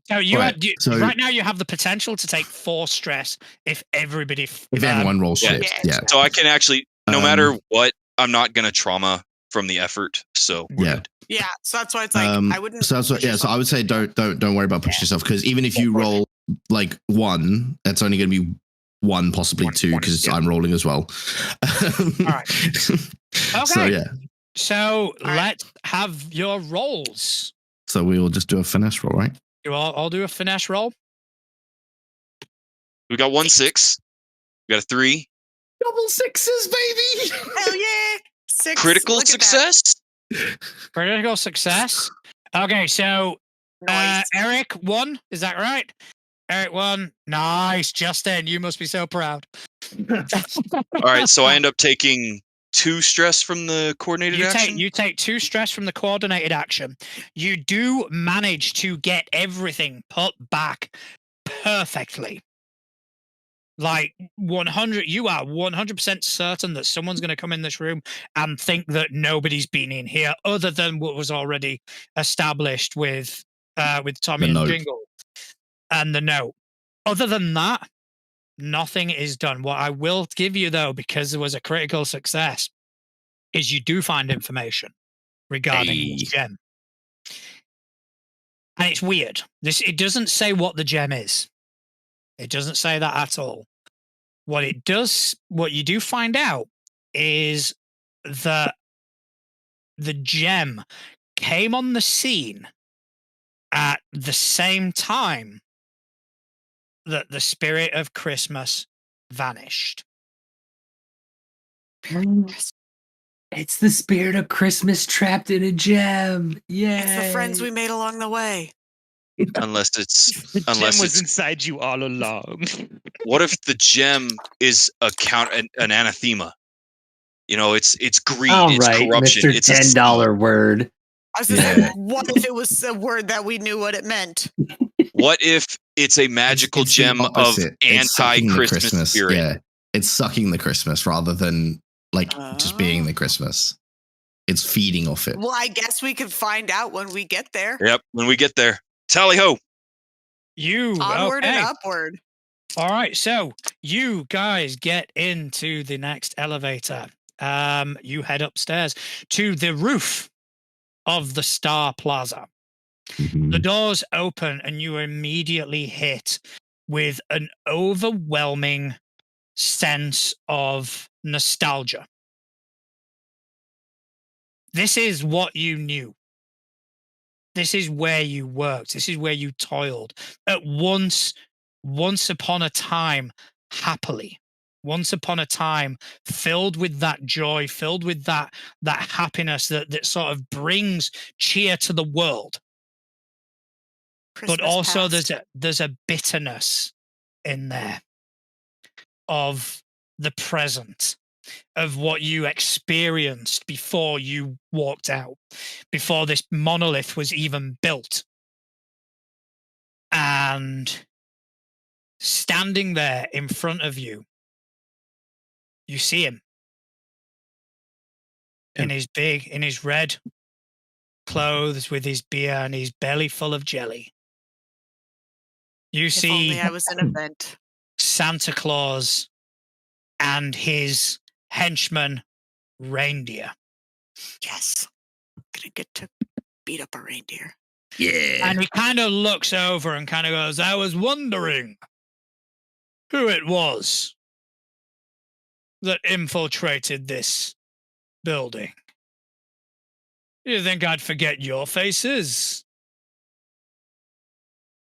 So you Right, so- right now you have the potential to take 4 stress if everybody if everyone rolls yeah. shit, Yeah. yeah. So I can actually, no matter what, I'm not gonna trauma from the effort. So we're Yeah. good. Yeah, so that's why it's like I wouldn't. So that's what, push yeah. So I would say yourself. don't worry about pushing yourself, because even if you roll like 1, that's only going to be 1, possibly 2, because I'm rolling as well. All right. Okay. So yeah. So right. let's have your rolls. So we will just do a finesse roll, right? You all do a finesse roll. We got 1 6. We got a 3. Double 6s, baby. Hell yeah! 6. Critical Look at that. success. Critical success. Okay, so Nice. Eric 1, is that right? Eric 1. Nice, Justin. You must be so proud. All right, so I end up taking 2 stress from the coordinated action. You take 2 stress from the coordinated action. You do manage to get everything put back perfectly. Like 100, you are 100% certain that someone's going to come in this room and think that nobody's been in here other than what was already established with Tommy and Jingle and the note. Other than that, nothing is done. What I will give you, though, because there was a critical success, is you do find information regarding this gem. And it's weird. It doesn't say what the gem is. It doesn't say that at all. What you do find out is that the gem came on the scene at the same time that the spirit of Christmas vanished. It's the spirit of Christmas trapped in a gem. Yeah. It's the friends we made along the way. Unless The gem was it's inside you all along. what if the gem is an anathema? You know, it's greed, All it's right, corruption, Mr. it's a $10 word. I was just like, what if it was a word that we knew what it meant? What if it's a magical It's the gem of opposite. It's sucking the anti-Christmas spirit? Yeah, it's sucking the Christmas rather than like just being the Christmas. It's feeding off it. Well, I guess we could find out when we get there. Yep, when we get there. Tally ho! Onward and upward. All right, so you guys get into the next elevator. You head upstairs to the roof of the Star Plaza. The doors open and you are immediately hit with an overwhelming sense of nostalgia. This is what you knew. This is where you worked. This is where you toiled. At once upon a time, happily. Once upon a time, filled with that joy, filled with that happiness that sort of brings cheer to the world. Christmas But also past. there's a bitterness in there of the present, of what you experienced before you walked out, before this monolith was even built. And standing there in front of you, you see him in his red clothes with his beer and his belly full of jelly. You If see only I was an event. Santa Claus and his henchman reindeer. Yes. I'm gonna get to beat up a reindeer. Yeah. And he kind of looks over and kind of goes, I was wondering who it was that infiltrated this building. You think I'd forget your faces?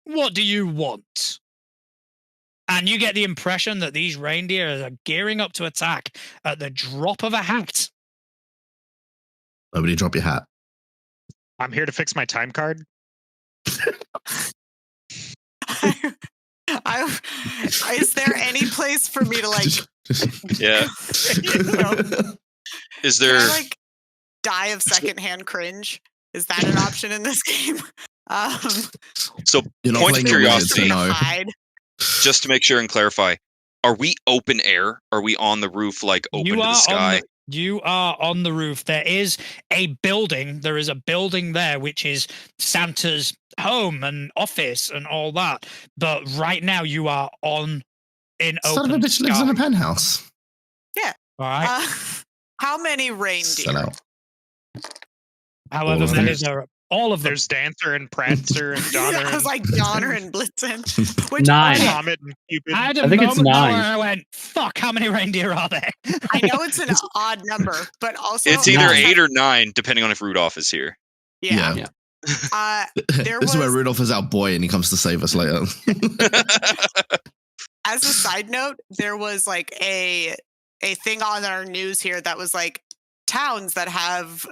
what do you want? And you get the impression that these reindeer are gearing up to attack at the drop of a hat. Nobody drop your hat. I'm here to fix my time card. Is there any place for me to like? Yeah. Is Can there? I like die of secondhand cringe? Is that an option in this game? So, You're not point of playing your weird, curiosity, so no. hide. just to make sure and clarify, are we open air? Are we on the roof, like open to the sky? You are on the roof. There is a building. There is a building there, which is Santa's home and office and all that. But right now, you are in Son open of a bitch lives in a sky. penthouse. Yeah. All right. How many Sell reindeer? out. However, of many them. there are. All of them. There's Dancer and Prancer and Donner I was and like Donner and Blitzen. Which 9. okay, Comet and Cupid. I had a I think it's moment now 9. where I went, "Fuck! How many reindeer are there?" I know it's an odd number, but also It's either 9. 8 or 9, depending on if Rudolph is here. Yeah. Yeah. There This is where was- Rudolph is our boy and he comes to save us later. As a side note, there was like a thing on our news here that was like towns that have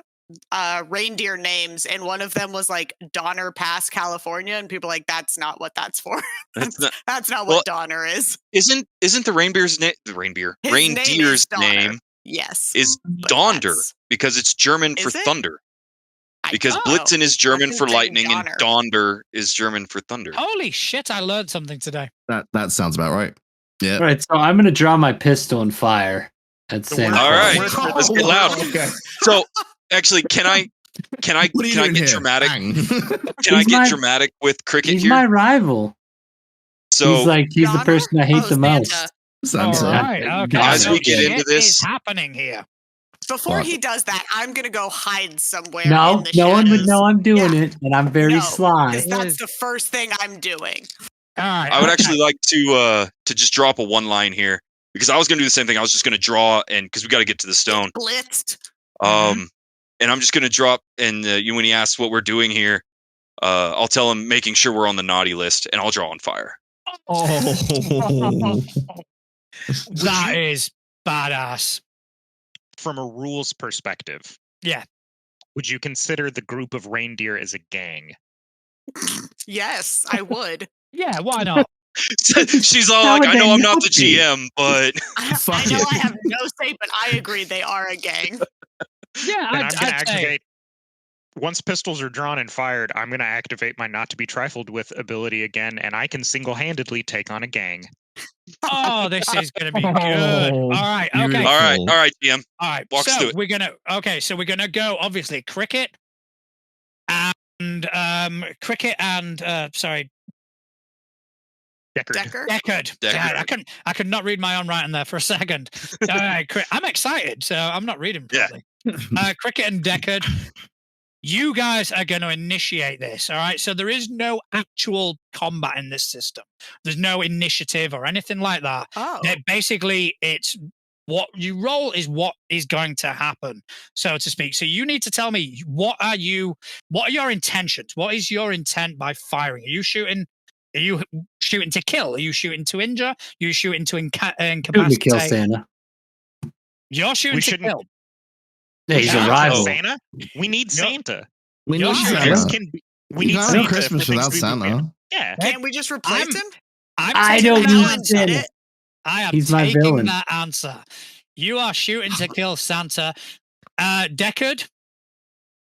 reindeer names, and one of them was like Donner Pass, California, and people were like, that's not what that's for. That's not- That's not Well, what Donner is. Isn't the reindeer's name? The His reindeer's Donner. name Yes. is but Donder that's- because it's German for Is it? thunder. I Because don't know. Blitzen is German been for saying lightning and Donner. Donder is German for thunder. Holy shit! I learned something today. That sounds about right. Yeah. All right, so I'm gonna draw my pistol and fire at Santa All right. Claus. Let's get loud. Okay. So, actually, can I What are you doing get here? dramatic? Bang. Can I He's get my- dramatic with Cricket He's here? my rival. So, he's the Donner? person I hate Oh, the most. Santa. Santa. All right. Okay. As so we get shit into this- is happening here. Before What? he does that, I'm gonna go hide somewhere. No, in the no one would shadows. know I'm doing Yeah. it, and I'm very No. sly. 'Cause that's the first thing I'm doing. All right. I would okay. actually like to just drop a one line here because I was going to do the same thing. I was just going to draw and because we got to get to the stone. Blitzed. And I'm just going to drop and when he asks what we're doing here, I'll tell him making sure we're on the naughty list, and I'll draw on fire. Oh. That is badass. From a rules perspective, Yeah. would you consider the group of reindeer as a gang? Yes, I would. Yeah. Why not? She's all How like, would I they know I'm not not the be? GM, but I Fuck know it. I have no say, but I agree they are a gang. Yeah. And I'm going I'd to say. activate. Once pistols are drawn and fired, I'm going to activate my not to be trifled with ability again, and I can single-handedly take on a gang. Oh, this is going to be good. All right. Okay. Beautiful. all right, GM. All right. Walk us so through it. we're gonna go obviously Cricket and sorry, Deckard. Decker. Deckard. God, I could not read my own writing there for a second. All right, I'm excited, so I'm not reading Yeah. properly. Cricket and Deckard, you guys are going to initiate this. All right, so there is no actual combat in this system. There's no initiative or anything like that. Oh. Basically, it's what you roll is what is going to happen, so to speak. So you need to tell me what are your intentions? What is your intent by firing? Are you shooting to kill? Are you shooting to injure? Are you shooting to Shooting incapacitate? to kill Santa. You're shooting We to shouldn't- kill. Yeah, he's We a should rival. kill Santa? We need Yep. Santa. We You're need shooting Santa. This can be, we You need can't Santa have Christmas for without Thanksgiving. Santa. Yeah. Can't we just replace him? I taking don't that need answer. Alan did Santa. it. I am He's my taking villain. that answer. You are shooting to kill Santa. Deckard?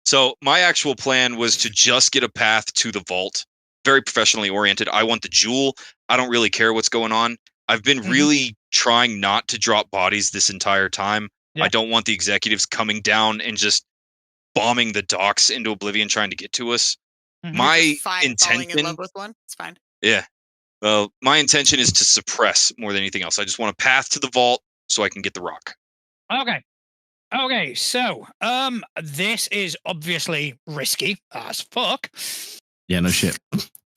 So my actual plan was to just get a path to the vault. Very professionally oriented. I want the jewel. I don't really care what's going on. I've been Mhm. really trying not to drop bodies this entire time. Yeah. I don't want the executives coming down and just bombing the docks into oblivion trying to get to us. Mhm. My Just falling in intention, love with one. It's fine. yeah. Well, my intention is to suppress more than anything else. I just want a path to the vault so I can get the rock. Okay, so this is obviously risky as fuck. Yeah, no shit.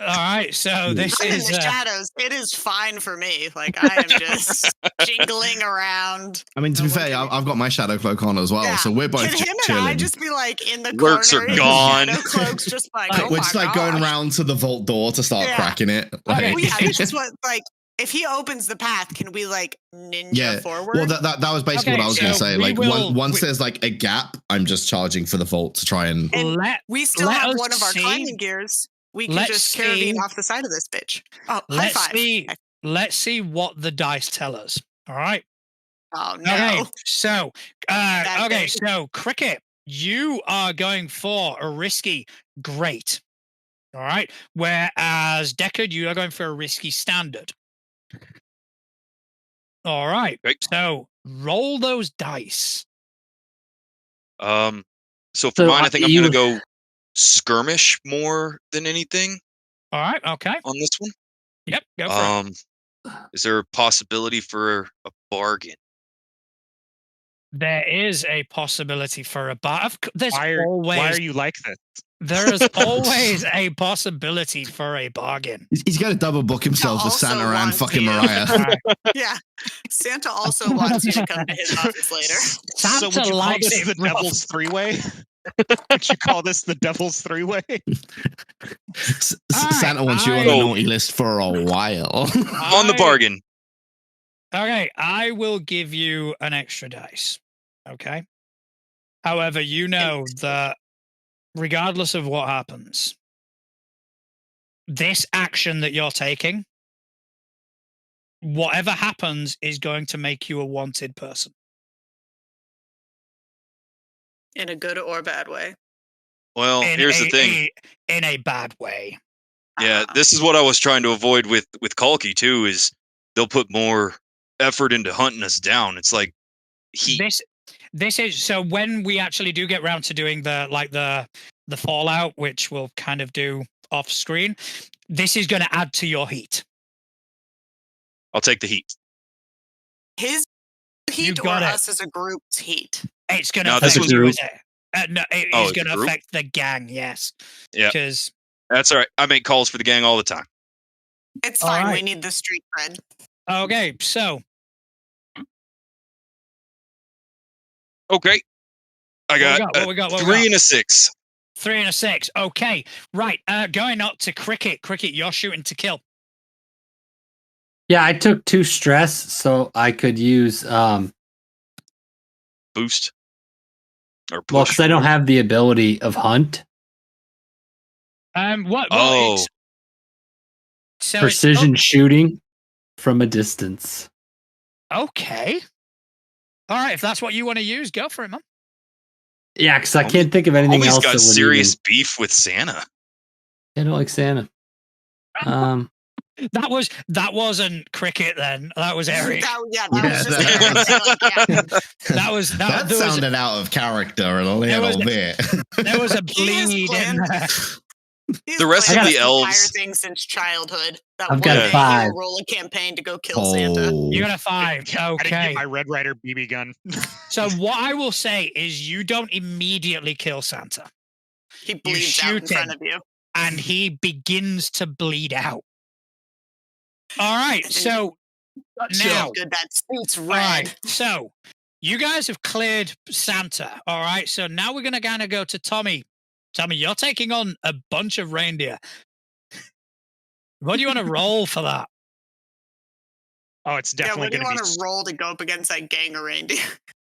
All right, so this I'm in is the shadows. It is fine for me. Like I am just jingling around. I mean, to No be one fair, can- I've got my shadow cloak on as well, Yeah. so we're both Can just him and chilling. I just be like in the Lurks corner are in gone. shadow cloaks, just like Like, oh we're my just like gosh. going around to the vault door to start Yeah. cracking it. Like, Okay. Well, yeah, this is what like if he opens the path, can we like ninja yeah. forward? Well, that was basically Okay, what I was going to so say. we Like, will- once we- there's like a gap, I'm just charging for the vault to try and. And let we still let have us one of our see- climbing gears. We can let's just carabine see- off the side of this bitch. Oh, high let's five. see. Let's see what the dice tell us. All right. Oh no. Okay. So, Bad okay. thing. So, Cricket, you are going for a risky great. All right. Whereas Deckard, you are going for a risky standard. All right. Okay. So roll those dice. So for So, mine, I think I'm you- going to go skirmish more than anything All right. Okay. on this one. Yep. Go for it. Is there a possibility for a bargain? There is a possibility for a bar. There's Why always are you like this? there is always a possibility for a bargain. He's going to double book himself with also Santa and wants fucking you. Mariah. All right. Yeah. Santa also wants you to come to his office later. So Santa would you call likes this it the rough. devil's three-way? Would you call this the devil's three-way? Santa wants you on the naughty list for a while. On the bargain. Okay, I will give you an extra dice. Okay. However, you know that regardless of what happens, this action that you're taking, whatever happens, is going to make you a wanted person. In a good or bad way. Well, here's the thing. In a bad way. Yeah, this is what I was trying to avoid with Kalki too. Is they'll put more effort into hunting us down. It's like This is so when we actually do get round to doing the fallout, which we'll kind of do off screen. This is going to add to your heat. I'll take the heat. His heat or got it. us as a group's heat? It's going to No, this affect was- you as no, it Oh, is as a going to group? affect the gang. Yes. Yeah. Because That's all right. I make calls for the gang all the time. It's All fine. We right. need the street cred. okay, so Okay. I got, what we got? 3 and a 6. 3 and a 6. Okay, right. Going up to Cricket. Cricket, you're shooting to kill. Yeah, I took 2 stress, so I could use Boost. Or push. well, because I don't have the ability of hunt. What? Oh. It's, so Precision shooting from a distance. Okay. All right. If that's what you want to use, go for it, man. Yeah, because I can't think of anything Homie's else. got that would serious even- beef with Santa. I don't like Santa. That wasn't Cricket then. That was Eric. That Yeah, was just That was That there was sounded out of character a little bit. there was a He has bleed in planned- there. He's The rest of planned the this elves- entire thing since childhood. That I've one got day he 5. will roll a campaign to go kill Santa. Oh, You got a 5. I didn't Okay. get my Red Rider BB gun. So what I will say is you don't immediately kill Santa. He bleeds out in shoot front him. of you. And he begins to bleed out. All right. So now Good, that suit's all red. right. So you guys have cleared Santa. All right. So now we're gonna kind of go to Tommy. Tommy, you're taking on a bunch of reindeer. What do you want to roll for that? Oh, it's Yeah, definitely what do you going to want be. to roll to go up against that gang of reindeer?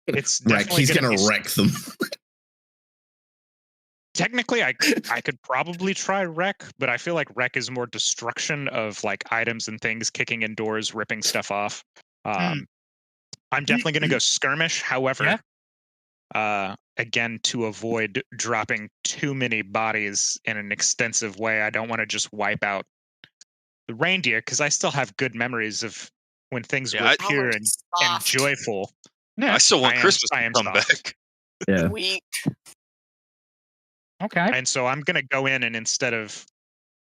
It's wreck. definitely He's gonna gonna be- wreck them. Technically, I could probably try wreck, but I feel like wreck is more destruction of like items and things, kicking in doors, ripping stuff off. I'm definitely going to go skirmish. However, again, to avoid dropping too many bodies in an extensive way, I don't want to just wipe out the reindeer because I still have good memories of when things Yeah, were I- pure and Soft. joyful. I still want I am- Christmas I to am come soft. back. Yeah. Weak. Okay. And so I'm going to go in and instead of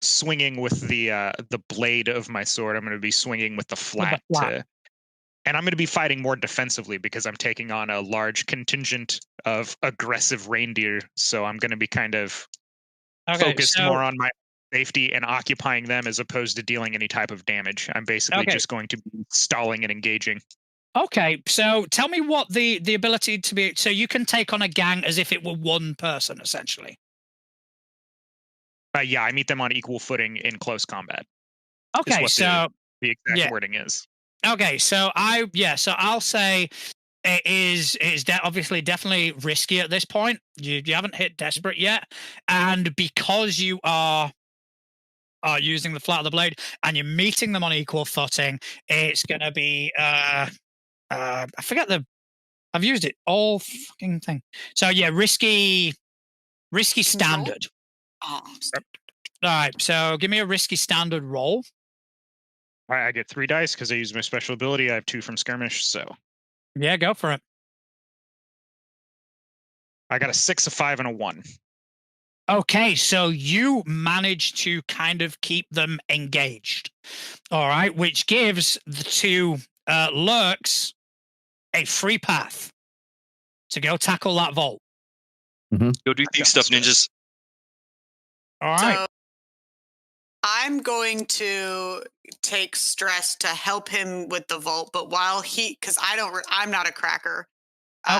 swinging with the blade of my sword, I'm going to be swinging with the flat. flat. And I'm going to be fighting more defensively because I'm taking on a large contingent of aggressive reindeer. So I'm going to be kind of focused more on my safety and occupying them as opposed to dealing any type of damage. I'm basically just going to be stalling and engaging. Okay, so tell me what the ability to be. So you can take on a gang as if it were one person, essentially. Yeah, I meet them on equal footing in close combat. Okay, so the exact wording is. Okay, so I'll say obviously definitely risky at this point. You haven't hit desperate yet, and because you are using the flat of the blade and you're meeting them on equal footing, it's gonna be I forget I've used it all fucking thing. So yeah, risky standard. Oh. All right, so give me a risky standard roll. All right, I get 3 dice because I use my special ability. I have 2 from skirmish, so Yeah, go for it. I got a 6, a 5, and a 1. Okay, so you manage to kind of keep them engaged. All right, which gives the 2 lurks a free path to go tackle that vault. Go do thief stuff, ninjas. All right. So I'm going to take stress to help him with the vault, but while because I'm not a cracker,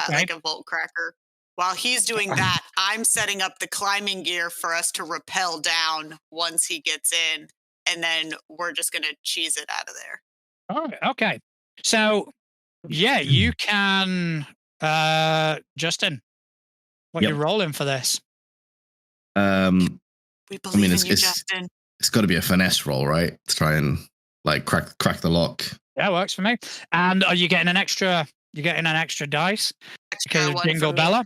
like a vault cracker. While he's doing that, I'm setting up the climbing gear for us to rappel down once he gets in, and then we're just going to cheese it out of there. All right. Okay. So, yeah, you can, Justin, what you rolling for this? We believe in you, Justin. It's got to be a finesse roll, right? To try and like crack the lock. Yeah, works for me. And are you getting an extra? You're getting an extra dice because Jingle Bella.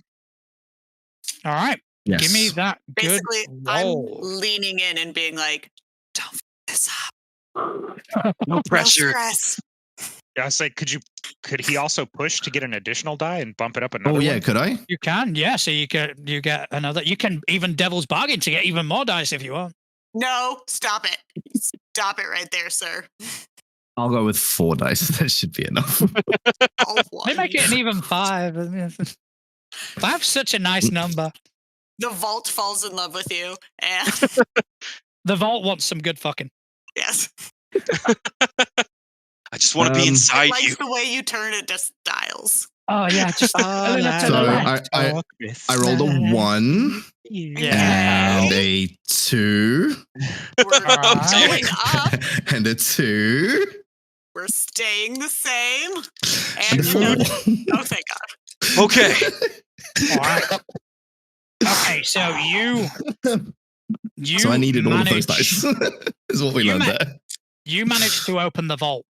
All right. Yes. Give me that. Basically, good roll. I'm leaning in and being like, "Don't f this up. No pressure." No stress." Yeah, I say, could he also push to get an additional die and bump it up another? Oh yeah, one? could I? You can, yeah. So you get another. You can even devil's bargain to get even more dice if you want. No, stop it. Stop it right there, sir. I'll go with 4 dice. That should be enough. They make it an even 5. 5's such a nice number. The vault falls in love with you, and The vault wants some good fucking. yes, I just want to be inside it likes you. the way you turn it to dials. Oh yeah, just a little to So the left. I rolled a 1 and a 2 We're going up. and a 2. We're staying the same. And And a 4. oh, thank God. Okay. All right. Okay, so you So I needed all of those managed- dice. Is what we You learned ma- there. You managed to open the vault,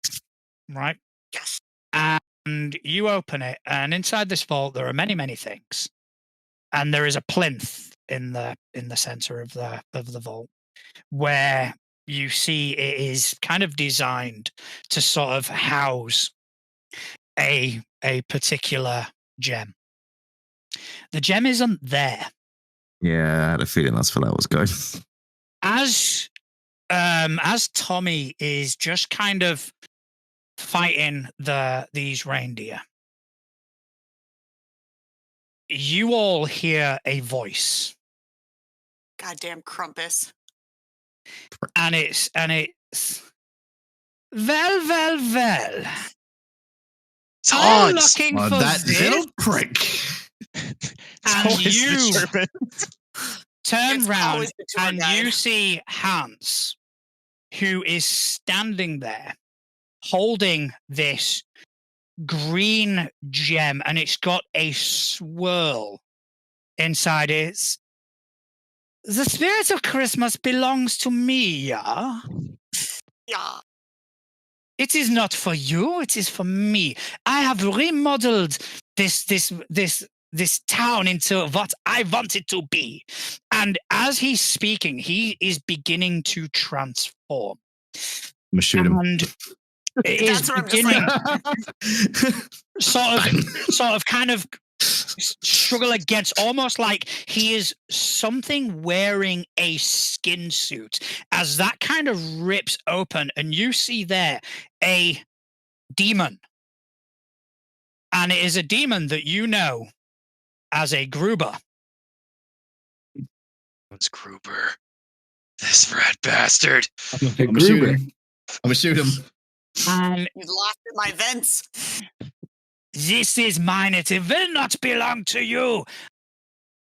right? Yes. And you open it, and inside this vault there are many, many things. And there is a plinth in the center of the vault where you see it is kind of designed to sort of house a particular gem. The gem isn't there. Yeah, I had a feeling that's where that was going. As Tommy is just kind of fighting these reindeer, you all hear a voice, Goddamn Crumpus. and it's well. It's I'm odds. looking for That this, little prick. and Always the you Sherman. turn It's round always the tour and guide. you see Hans, who is standing there holding this green gem, and it's got a swirl inside it. The spirit of Christmas belongs to me, yeah? Yeah. It is not for you, it is for me. I have remodeled this town into what I want it to be. And as he's speaking, he is beginning to transform. I'm gonna shoot him. And it is That's where I'm just beginning like, sort of kind of struggle against, almost like he is something wearing a skin suit, as that kind of rips open and you see there a demon, and it is a demon that you know as a Gruber. It's Gruber. This rat bastard. I'm gonna shoot him. I'm gonna shoot him. You lost in my vents. This is mine. It will not belong to you.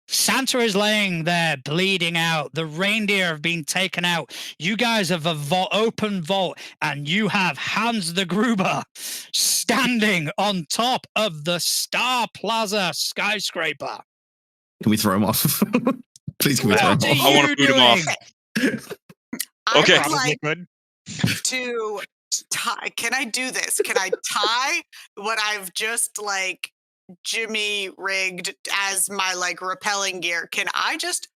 Santa is laying there, bleeding out. The reindeer have been taken out. You guys have open vault, and you have Hans the Gruber standing on top of the Star Plaza skyscraper. Can we throw him off? Please, can we throw him What are off? I wanna you boot him off. doing? Okay. I would like Good. to tie. Can I do this? Can I tie what I've just like Jimmy rigged as my like rappelling gear? Can I just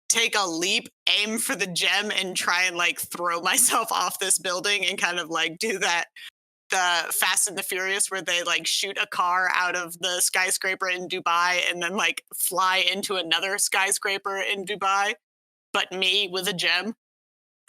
take a leap, aim for the gem, and try and like throw myself off this building and kind of like do that the Fast and the Furious where they like shoot a car out of the skyscraper in Dubai and then like fly into another skyscraper in Dubai, but me with a gem?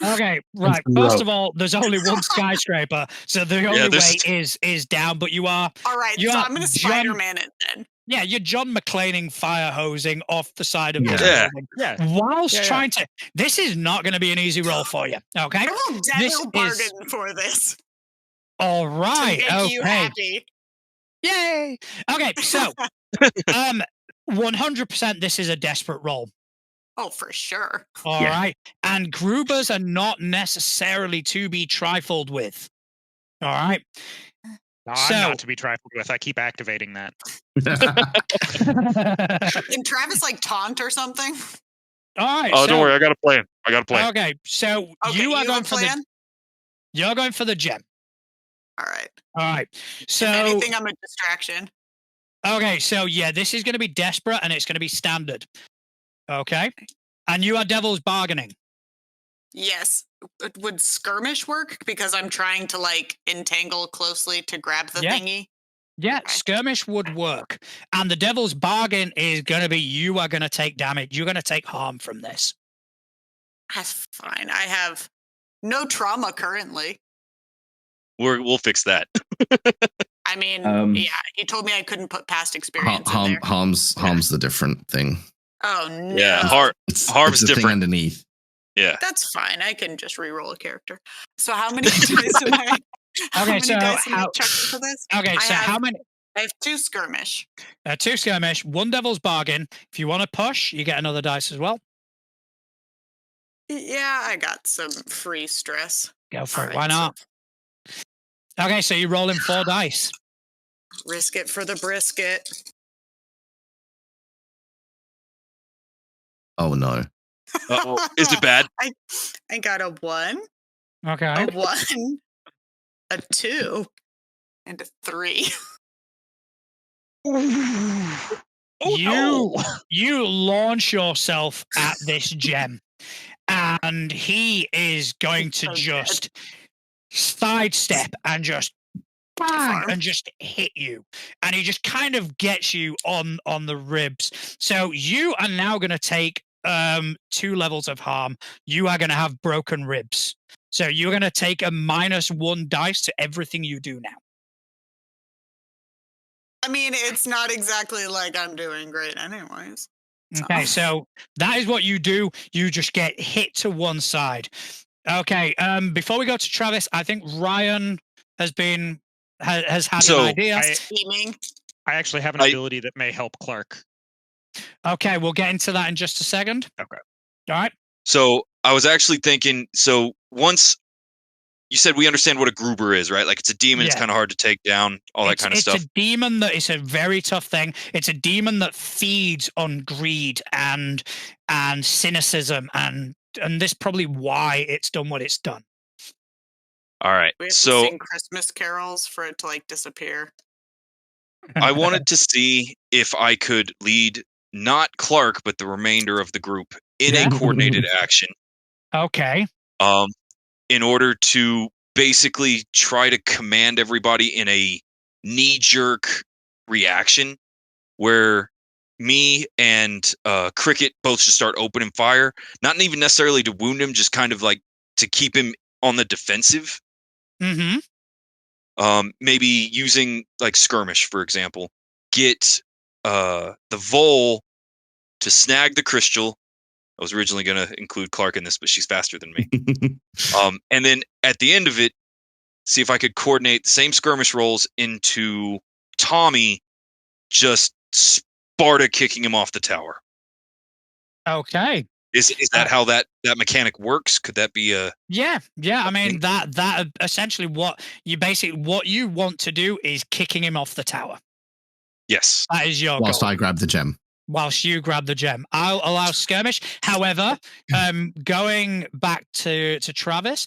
Okay, right. First of all, there's only one skyscraper, so the only way is down. But you are All right, you so are I'm going to John- Spider-Man it then. Yeah, you're John McClaning fire hosing off the side of this Yeah. building. Yeah. Whilst Yeah, yeah. trying to. This is not going to be an easy roll for you. Okay. I will This devil is- bargain for this All to right. make you Okay. happy. Yay. Okay. So, 100% this is a desperate roll. Oh, for sure. All Yeah. right. And Grubers are not necessarily to be trifled with. All right. No, So- I'm not to be trifled with. I keep activating that. Can Travis like taunt or something? All right. Oh, so, don't worry. I got a plan. Okay. So Okay, you are have going a for plan? you're going for the gem. All right. All right. So If anything, I'm a distraction. okay, so yeah, this is going to be desperate and it's going to be standard. Okay. And you are devil's bargaining. Yes. Would skirmish work? Because I'm trying to like entangle closely to grab the Yeah. thingy. Yeah, Okay. skirmish would work. And the devil's bargain is going to be you are going to take damage. You're going to take harm from this. That's fine. I have no trauma currently. We'll fix that. I mean, Um, yeah, he told me I couldn't put past experience in there. Harm's the different thing. Oh no. Yeah, It's Harm's the thing different. underneath. Yeah. That's fine. I can just re-roll a character. So how many dice am I? How Okay, many so dice am I how- chucking for this? Okay, I so have- how many? I have 2 skirmish. 2 skirmish, 1 devil's bargain. If you want to push, you get another dice as well. Yeah, I got some free stress. Go for All it. right, Why not? Okay, so you're rolling 4 dice. Risk it for the brisket. Oh no. Uh-oh. Is it bad? I got a 1, Okay. a 1, a 2, and a 3. You launch yourself at this gem, and he is going to So just sidestep and just bang Farm. and just hit you, and he just kind of gets you on the ribs. So you are now going to take 2 levels of harm. You are going to have broken ribs. So you're going to take a -1 dice to everything you do now. I mean, it's not exactly like I'm doing great anyways. Okay, so that is what you do. You just get hit to one side. Okay, before we go to Travis, I think Ryan has had So, an idea. Scheming. I actually have an ability that may help Clark. Okay, we'll get into that in just a second. Okay. All right. So I was actually thinking, so once you said we understand what a Gruber is, right? Like it's a demon, it's Yeah. kind of hard to take down, all that kind of stuff. It's a demon that is a very tough thing. It's a demon that feeds on greed and cynicism, and this probably why it's done what it's done. All right. We have to So sing Christmas carols for it to like disappear. I wanted to see if I could lead not Clark, but the remainder of the group in Yeah. a coordinated action. Okay. In order to basically try to command everybody in a knee-jerk reaction where me and Cricket both should start opening fire, not even necessarily to wound him, just kind of like to keep him on the defensive. Mm-hmm. Maybe using like skirmish, for example, get the Vole to snag the crystal, I was originally going to include Clark in this, but she's faster than me. And then at the end of it, see if I could coordinate the same skirmish rolls into Tommy just Sparta kicking him off the tower. Okay. Is that how that mechanic works? Could that be a... Yeah. I mean, that essentially what you want to do is kicking him off the tower. Yes. That is your Whilst goal. I grab the gem. Whilst you grab the gem. I'll allow skirmish. However, going back to Travis,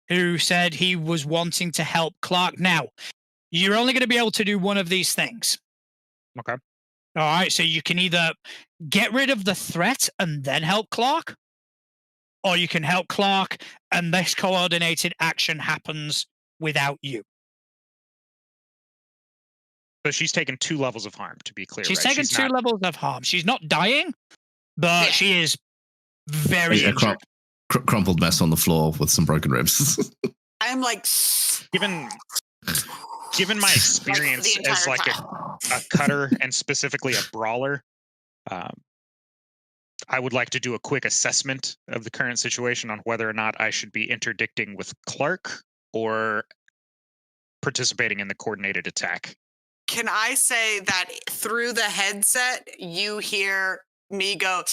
who said he was wanting to help Clark. Now, you're only going to be able to do one of these things. Okay. All right, so you can either get rid of the threat and then help Clark, or you can help Clark and this coordinated action happens without you. So she's taken 2 levels of harm, to be clear. She's right? taken two levels of harm. She's not dying, but she is very A injured. crumpled mess on the floor with some broken ribs. I'm like, Given my experience the as entire like a cutter and specifically a brawler, I would like to do a quick assessment of the current situation on whether or not I should be interdicting with Clark or participating in the coordinated attack. can I say that through the headset, you hear me go,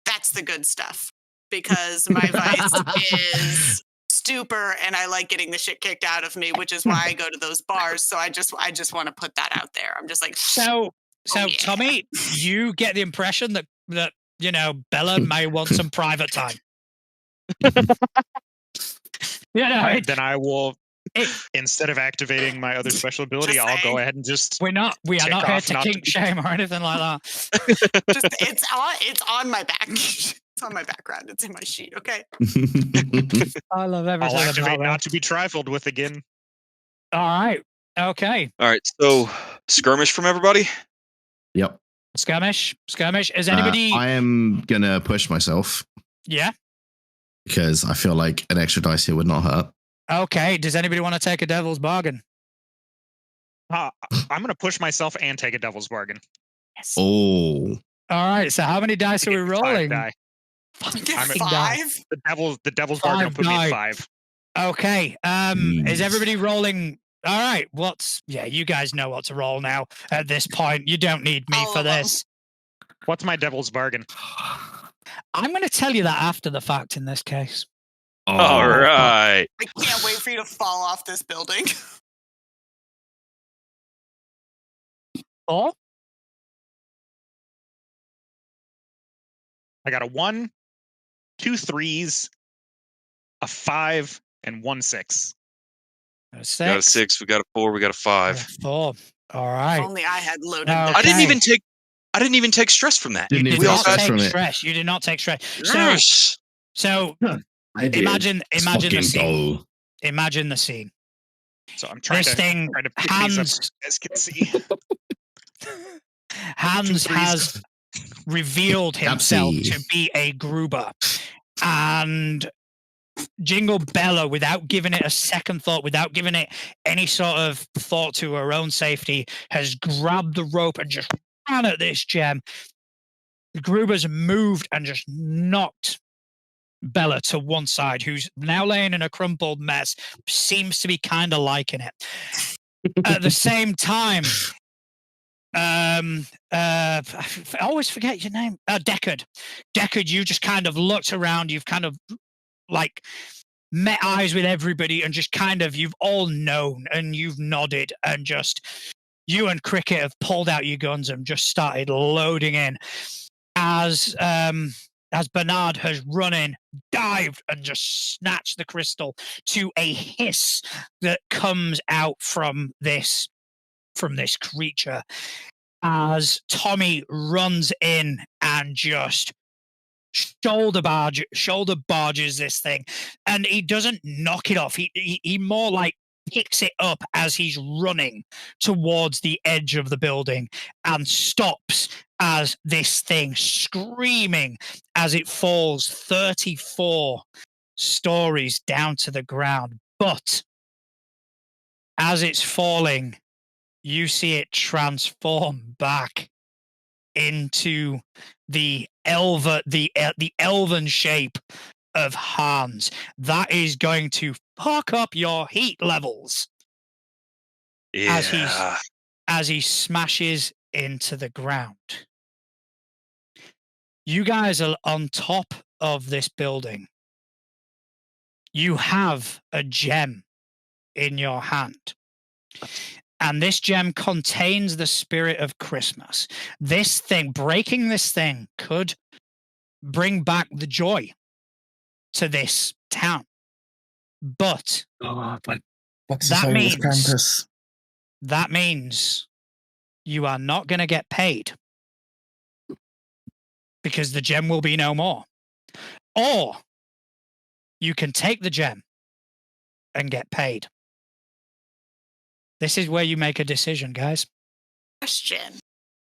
that's the good stuff. Because my vice is stupor and I like getting the shit kicked out of me, which is why I go to those bars. So I just want to put that out there. I'm just like, So yeah. Tommy, you get the impression that Bella may want some private time. Right, then I will, instead of activating my other special ability, I'll go ahead and just... We are not here to kink shame or anything like that. It's on my back. It's on my background. It's in my sheet. Okay. I love everything. I'll activate about not to be trifled with again. All right. Okay. All right. So skirmish from everybody. Yep. Skirmish. Is anybody? I am gonna push myself. Yeah. Because I feel like an extra dice here would not hurt. Okay. Does anybody want to take a devil's bargain? I'm going to push myself and take a devil's bargain. Yes. Oh. All right. So how many dice are we rolling? 5 die. I'm at 5. The devil's bargain will put me at 5. Okay. Is everybody rolling? All right. You guys know what to roll now at this point. You don't need me for this. What's my devil's bargain? I'm going to tell you that after the fact in this case. Oh. All right. I can't wait for you to fall off this building. 4? I got a 1, 2 3s, a 5, and 1 6. A 6. We got a 6. We got a 4. We got a 5. 4. All right. If only I had loaded. Okay. I didn't even take stress from that. You did even not take take from it. stress. You did not take stress. Yes. So I did. imagine the Fucking scene. goal. Imagine the scene. So I'm trying This thing, to pick these up, Hans, as you can see. Hans has revealed himself Capsy. to be a Gruber. And Jingle Bella, without giving it a second thought, without giving it any sort of thought to her own safety, has grabbed the rope and just ran at this gem. The Gruber's moved and just knocked Bella to one side, who's now laying in a crumpled mess, seems to be kind of liking it. At the same time, I always forget your name. Deckard, you just kind of looked around. You've kind of like met eyes with everybody and just kind of, you've all known and you've nodded and just, you and Cricket have pulled out your guns and just started loading in as Bernard has run in, dived and just snatched the crystal to a hiss that comes out from this creature as Tommy runs in and just shoulder barges this thing, and he doesn't knock it off. He more like picks it up as he's running towards the edge of the building and stops as this thing screaming as it falls 34 stories down to the ground. But as it's falling, you see it transform back into the elven shape of Hans. That is going to fuck up your heat levels Yeah. as he smashes into the ground. You guys are on top of this building. You have a gem in your hand. And this gem contains the spirit of Christmas. Breaking this thing could bring back the joy to this town. But that means you are not going to get paid because the gem will be no more. Or you can take the gem and get paid. This is where you make a decision, guys. Question.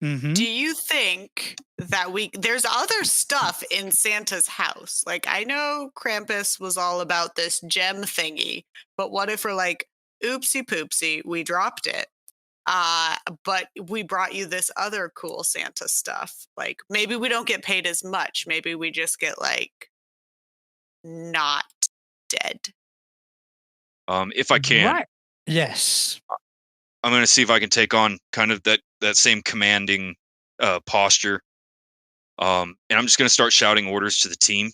Mm-hmm. Do you think that there's other stuff in Santa's house? Like, I know Krampus was all about this gem thingy, but what if we're like, oopsie poopsie, we dropped it. But we brought you this other cool Santa stuff. Like, maybe we don't get paid as much. Maybe we just get like not dead. If I can, Right. Yes. I'm going to see if I can take on kind of that same commanding posture. And I'm just going to start shouting orders to the team.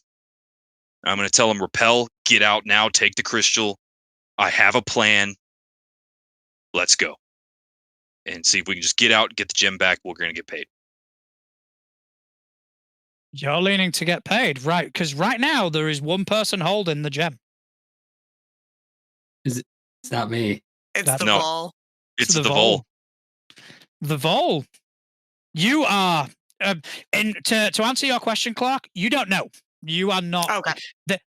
I'm going to tell them, repel, get out now, take the crystal. I have a plan. Let's go. And see if we can just get out, get the gem back. We're going to get paid. You're leaning to get paid, right? Because right now there is one person holding the gem. It's not me. It's the No. ball. It's the Vol. The Vol. You are, and to answer your question, Clark, you don't know. You are not. Okay.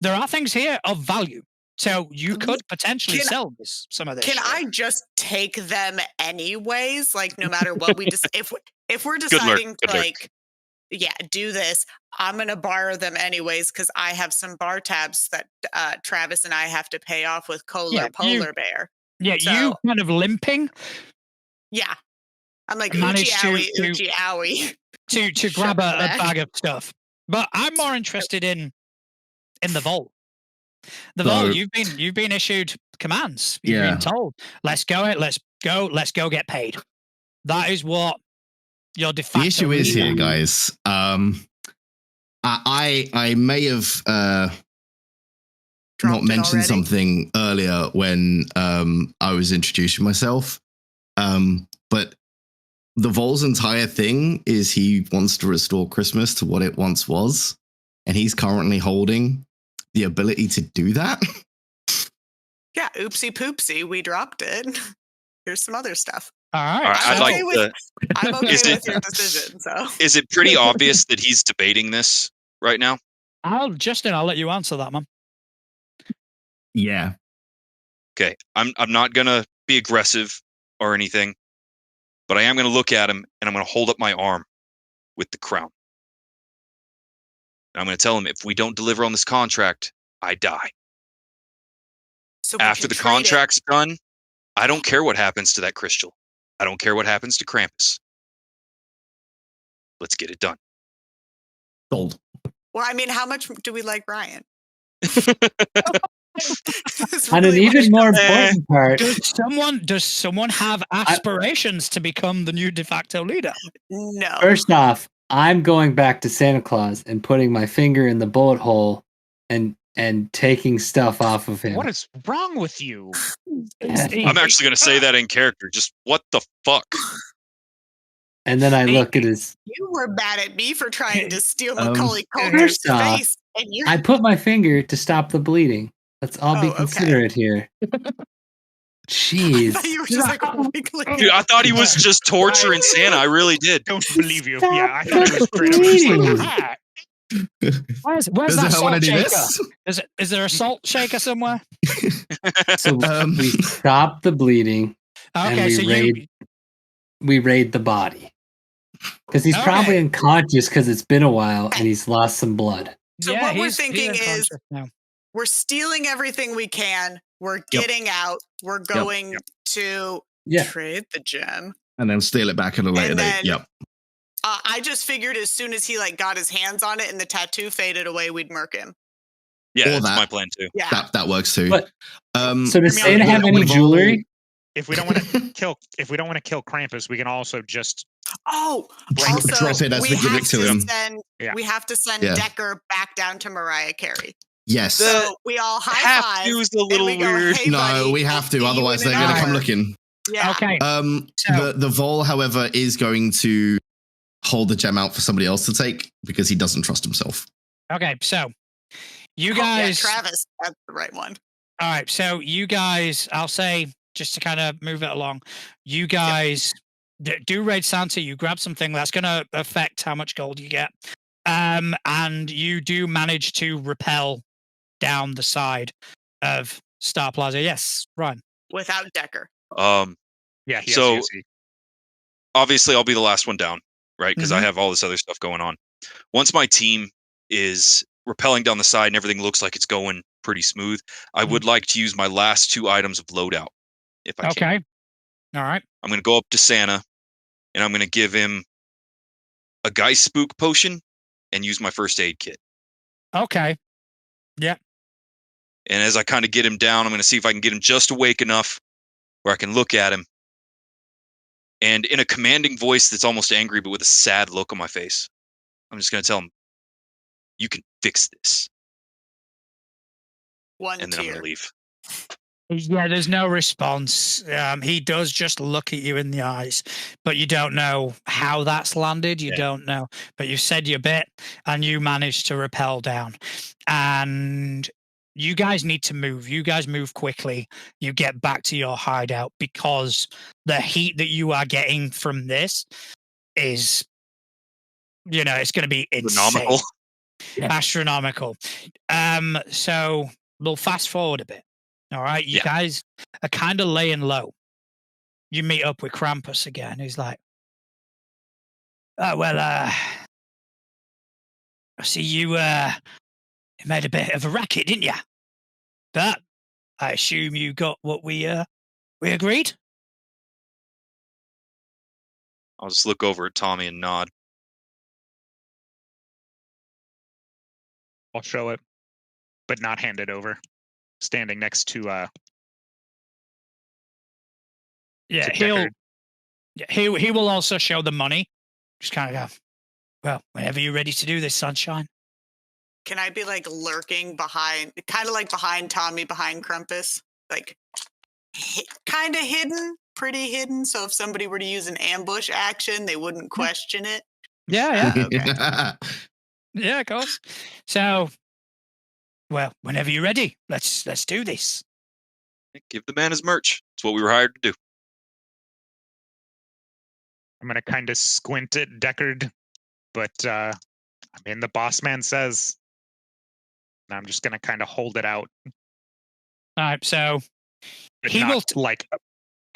There are things here of value, so you could potentially sell some of this. Can I just take them anyways? Like, no matter what we just, if we're deciding to like, yeah, do this, I'm gonna borrow them anyways because I have some bar tabs that Travis and I have to pay off with Polar Bear. Yeah, so, you kind of limping. Yeah. I'm like, oochie owie. To grab a bag of stuff. But I'm more interested in the Vault. The Vault, you've been issued commands. You've been told, let's go get paid. That is what your de facto. The issue is here, guys. I may have not mentioned something earlier when I was introducing myself. But the Vol's entire thing is he wants to restore Christmas to what it once was, and he's currently holding the ability to do that. Yeah, oopsie poopsie, we dropped it. Here's some other stuff. All right. I'm okay with your decision. So, is it pretty obvious that he's debating this right now? Justin, I'll let you answer that, man. Yeah. Okay, I'm not gonna be aggressive or anything, but I am gonna look at him and I'm gonna hold up my arm with the crown. And I'm gonna tell him, if we don't deliver on this contract, I die. So after the contract's done, I don't care what happens to that crystal. I don't care what happens to Krampus. Let's get it done. Sold. Well, I mean, how much do we like Ryan? And an even more important part. Does someone have aspirations to become the new de facto leader? No. First off, I'm going back to Santa Claus and putting my finger in the bullet hole and taking stuff off of him. What is wrong with you? I'm actually going to say that in character. Just what the fuck? And then I look at his. You were mad at me for trying to steal Macaulay Culkin's face. I put my finger to stop the bleeding. Let's all be considerate here. Jeez. I thought you were just like wiggling. Dude, I thought he was just torturing Santa. I really did. Don't believe you. Yeah, I thought it was straight up. Where's that salt shaker? Is there a salt shaker somewhere? So we stop the bleeding. Okay, and we raid the body. Because he's probably unconscious because it's been a while and he's lost some blood. So what we're thinking is we're stealing everything we can. We're getting out. We're going to trade the gem. And then steal it back at a later date. Yep. I just figured as soon as he like got his hands on it and the tattoo faded away, we'd murk him. Yeah, Or that's that. my plan too. Yeah. That works too. But- So does I mean, Santa have any jewelry? If we don't want to kill Krampus, we can also just Oh, Break also, the drop it as we give it to him. Yeah. We have to send Yeah. Decker back down to Mariah Carey. Yes. So we all high Have five. to is a and little we go, weird. "Hey, No, buddy, we have we'll to. see you Otherwise, in they're an going to come hour." looking. Yeah. Okay. The Vol, however, is going to hold the gem out for somebody else to take because he doesn't trust himself. Okay. So you Oh, yeah, guys. Travis, that's the right one. All right. So you guys, I'll say, just to kind of move it along, you guys do raid Santa. You grab something that's going to affect how much gold you get. And you do manage to rappel down the side of Star Plaza. Yes, Ryan. Without Decker. yeah. He So- has UC. Obviously, I'll be the last one down, right? Because I Mhm. have all this other stuff going on. Once my team is rappelling down the side and everything looks like it's going pretty smooth, I would like to use my last 2 items of loadout, if I can. Okay. All right. I'm going to go up to Santa, and I'm going to give him a Geist Spook potion and use my first aid kit. Okay. And as I kind of get him down, I'm going to see if I can get him just awake enough where I can look at him. And in a commanding voice that's almost angry, but with a sad look on my face, I'm just going to tell him, "You can fix this." One And then I'm tier. going to leave. Yeah, there's no response. He does just look at you in the eyes, but you don't know how that's landed. You don't know. But you said your bit and you managed to rappel down. And you guys need to move. You guys move quickly. You get back to your hideout because the heat that you are getting from this is, it's going to be insane. Phenomenal. Astronomical. So we'll fast forward a bit. All right, you guys are kind of laying low. You meet up with Krampus again. He's like, "Oh well, I see you made a bit of a racket, didn't you? But I assume you got what we agreed." I'll just look over at Tommy and nod. I'll show it, but not hand it over. Standing next to Yeah, to Deckard. he will also show the money. Just kind of go, "Well, whenever you're ready to do this, sunshine." Can I be like lurking behind, kind of like behind Tommy, behind Krampus? Like kind of hidden, pretty hidden. So if somebody were to use an ambush action, they wouldn't question it. Yeah, yeah. Okay. Yeah, of course. So, well, whenever you're ready, let's do this. Give the man his merch. It's what we were hired to do. I'm gonna kind of squint at Deckard, but I mean the boss man says, and I'm just gonna kind of hold it out. All right, so But he not, will like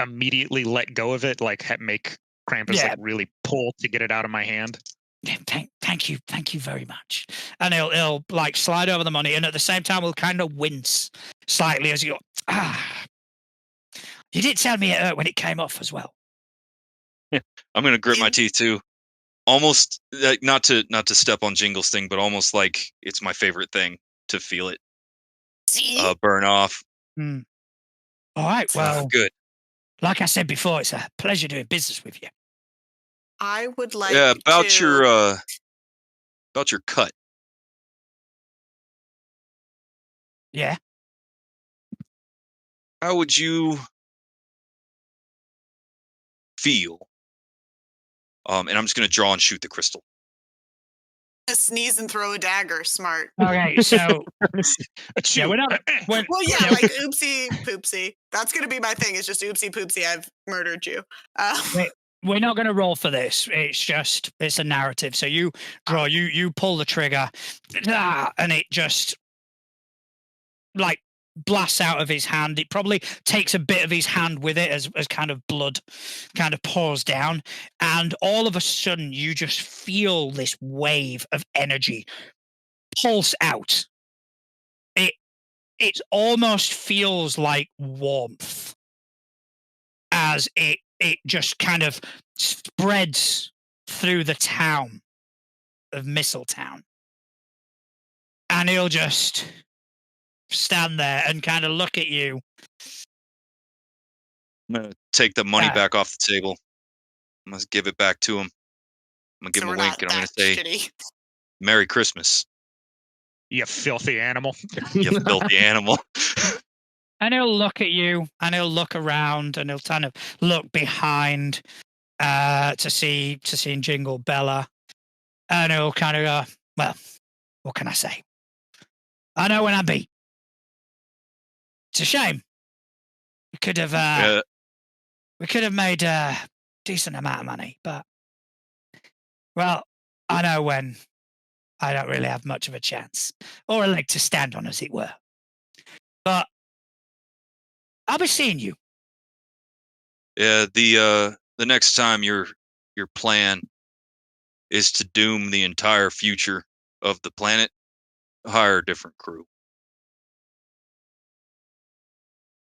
immediately let go of it, like make Krampus like really pull to get it out of my hand. Thank you very much. And he'll like slide over the money, and at the same time, he'll kind of wince slightly as you go, you did tell me it hurt when it came off as well. I'm gonna grit my teeth too. Almost like not to step on Jingle's thing, but almost like it's my favorite thing to feel it burn off. All right, well, Good. like I said before, it's a pleasure doing business with you. I would like about to... your cut. Yeah. How would you feel? And I'm just gonna draw and shoot the crystal. sneeze and throw a dagger. Smart. Okay, so yeah, we're not. Well, yeah, like oopsie poopsie. That's gonna be my thing. It's just oopsie poopsie. I've murdered you. We're not going to roll for this. It's a narrative. So you draw, you pull the trigger, and it just like blasts out of his hand. It probably takes a bit of his hand with it as kind of blood kind of pours down. And all of a sudden, you just feel this wave of energy pulse out. It almost feels like warmth as it just kind of spreads through the town of Mistletown. And he'll just stand there and kind of look at you. I'm gonna take the money back off the table. I'm gonna give it back to him. I'm gonna give him a wink and I'm gonna say, shitty. Merry Christmas, You filthy animal. you filthy animal. And he'll look at you and he'll look around and he'll kind of look behind to see Jingle Bella. And he'll kind of go, well, what can I say? I know when I beat. It's a shame. We could have made a decent amount of money, but well, I know when I don't really have much of a chance or a leg to stand on, as it were. But I'll be seeing you. Yeah, the next time your plan is to doom the entire future of the planet, hire a different crew.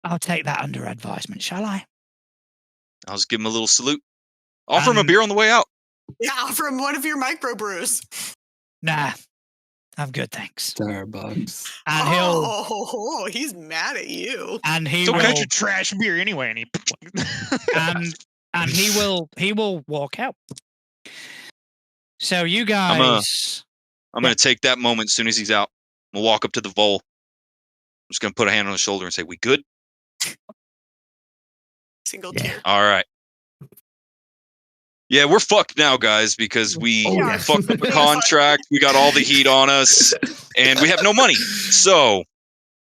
I'll take that under advisement, shall I? I'll just give him a little salute. Offer him a beer on the way out. Yeah, offer him one of your microbrews. Nah, I'm good, thanks. Starbucks. And he's mad at you. And he So will catch a trash beer anyway, and and he will walk out. So you guys, I'm gonna take that moment as soon as he's out. I'm gonna walk up to the Vol. I'm just gonna put a hand on his shoulder and say, "We good?" Single tear. All right. Yeah, we're fucked now, guys, because we fucked up a contract. We got all the heat on us, and we have no money. So,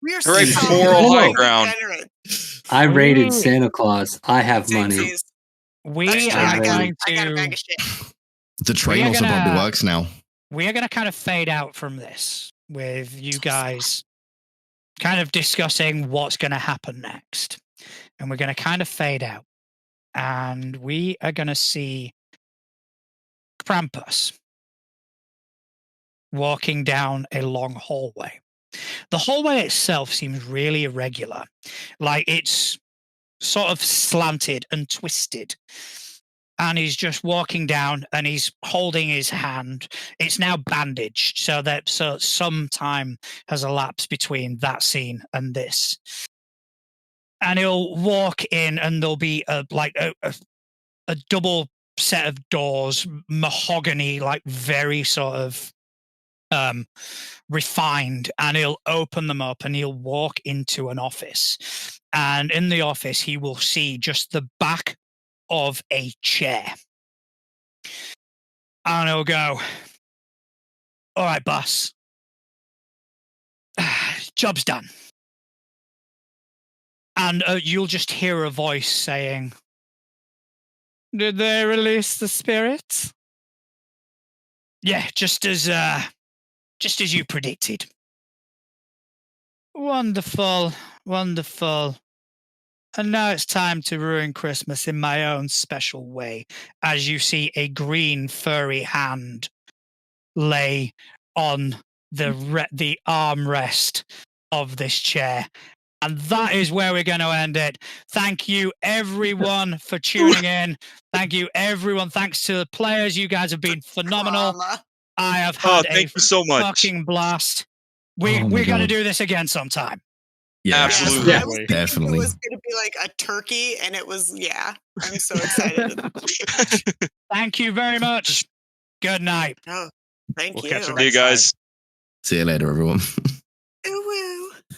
we are moral high ground. I raided Santa Claus. I have money. We are going I got a to. bag of shit. The train also probably works now. We are going to kind of fade out from this with you guys kind of discussing what's going to happen next. And we're going to kind of fade out. And we are going to see Krampus walking down a long hallway. The hallway itself seems really irregular, like it's sort of slanted and twisted. And he's just walking down and he's holding his hand. It's now bandaged, so some time has elapsed between that scene and this. And he'll walk in and there'll be a double set of doors, mahogany, like very sort of refined, and he'll open them up and he'll walk into an office. And in the office, he will see just the back of a chair. And he'll go, all right, boss. Job's done. And you'll just hear a voice saying, did they release the spirit? Yeah, just as you predicted. Wonderful, wonderful. And now it's time to ruin Christmas in my own special way, as you see a green furry hand lay on the armrest of this chair. And that is where we're going to end it. Thank you, everyone, for tuning in. Thank you, everyone. Thanks to the players. You guys have been phenomenal. I have had so much. Fucking blast. We're going to do this again sometime. Yeah, absolutely. Yeah, Definitely. definitely. It was going to be like a turkey, and it was, I'm so excited. Thank you very much. Good night. Oh, thank We'll you. catch you See you guys. See you later, everyone. Ooh, woo.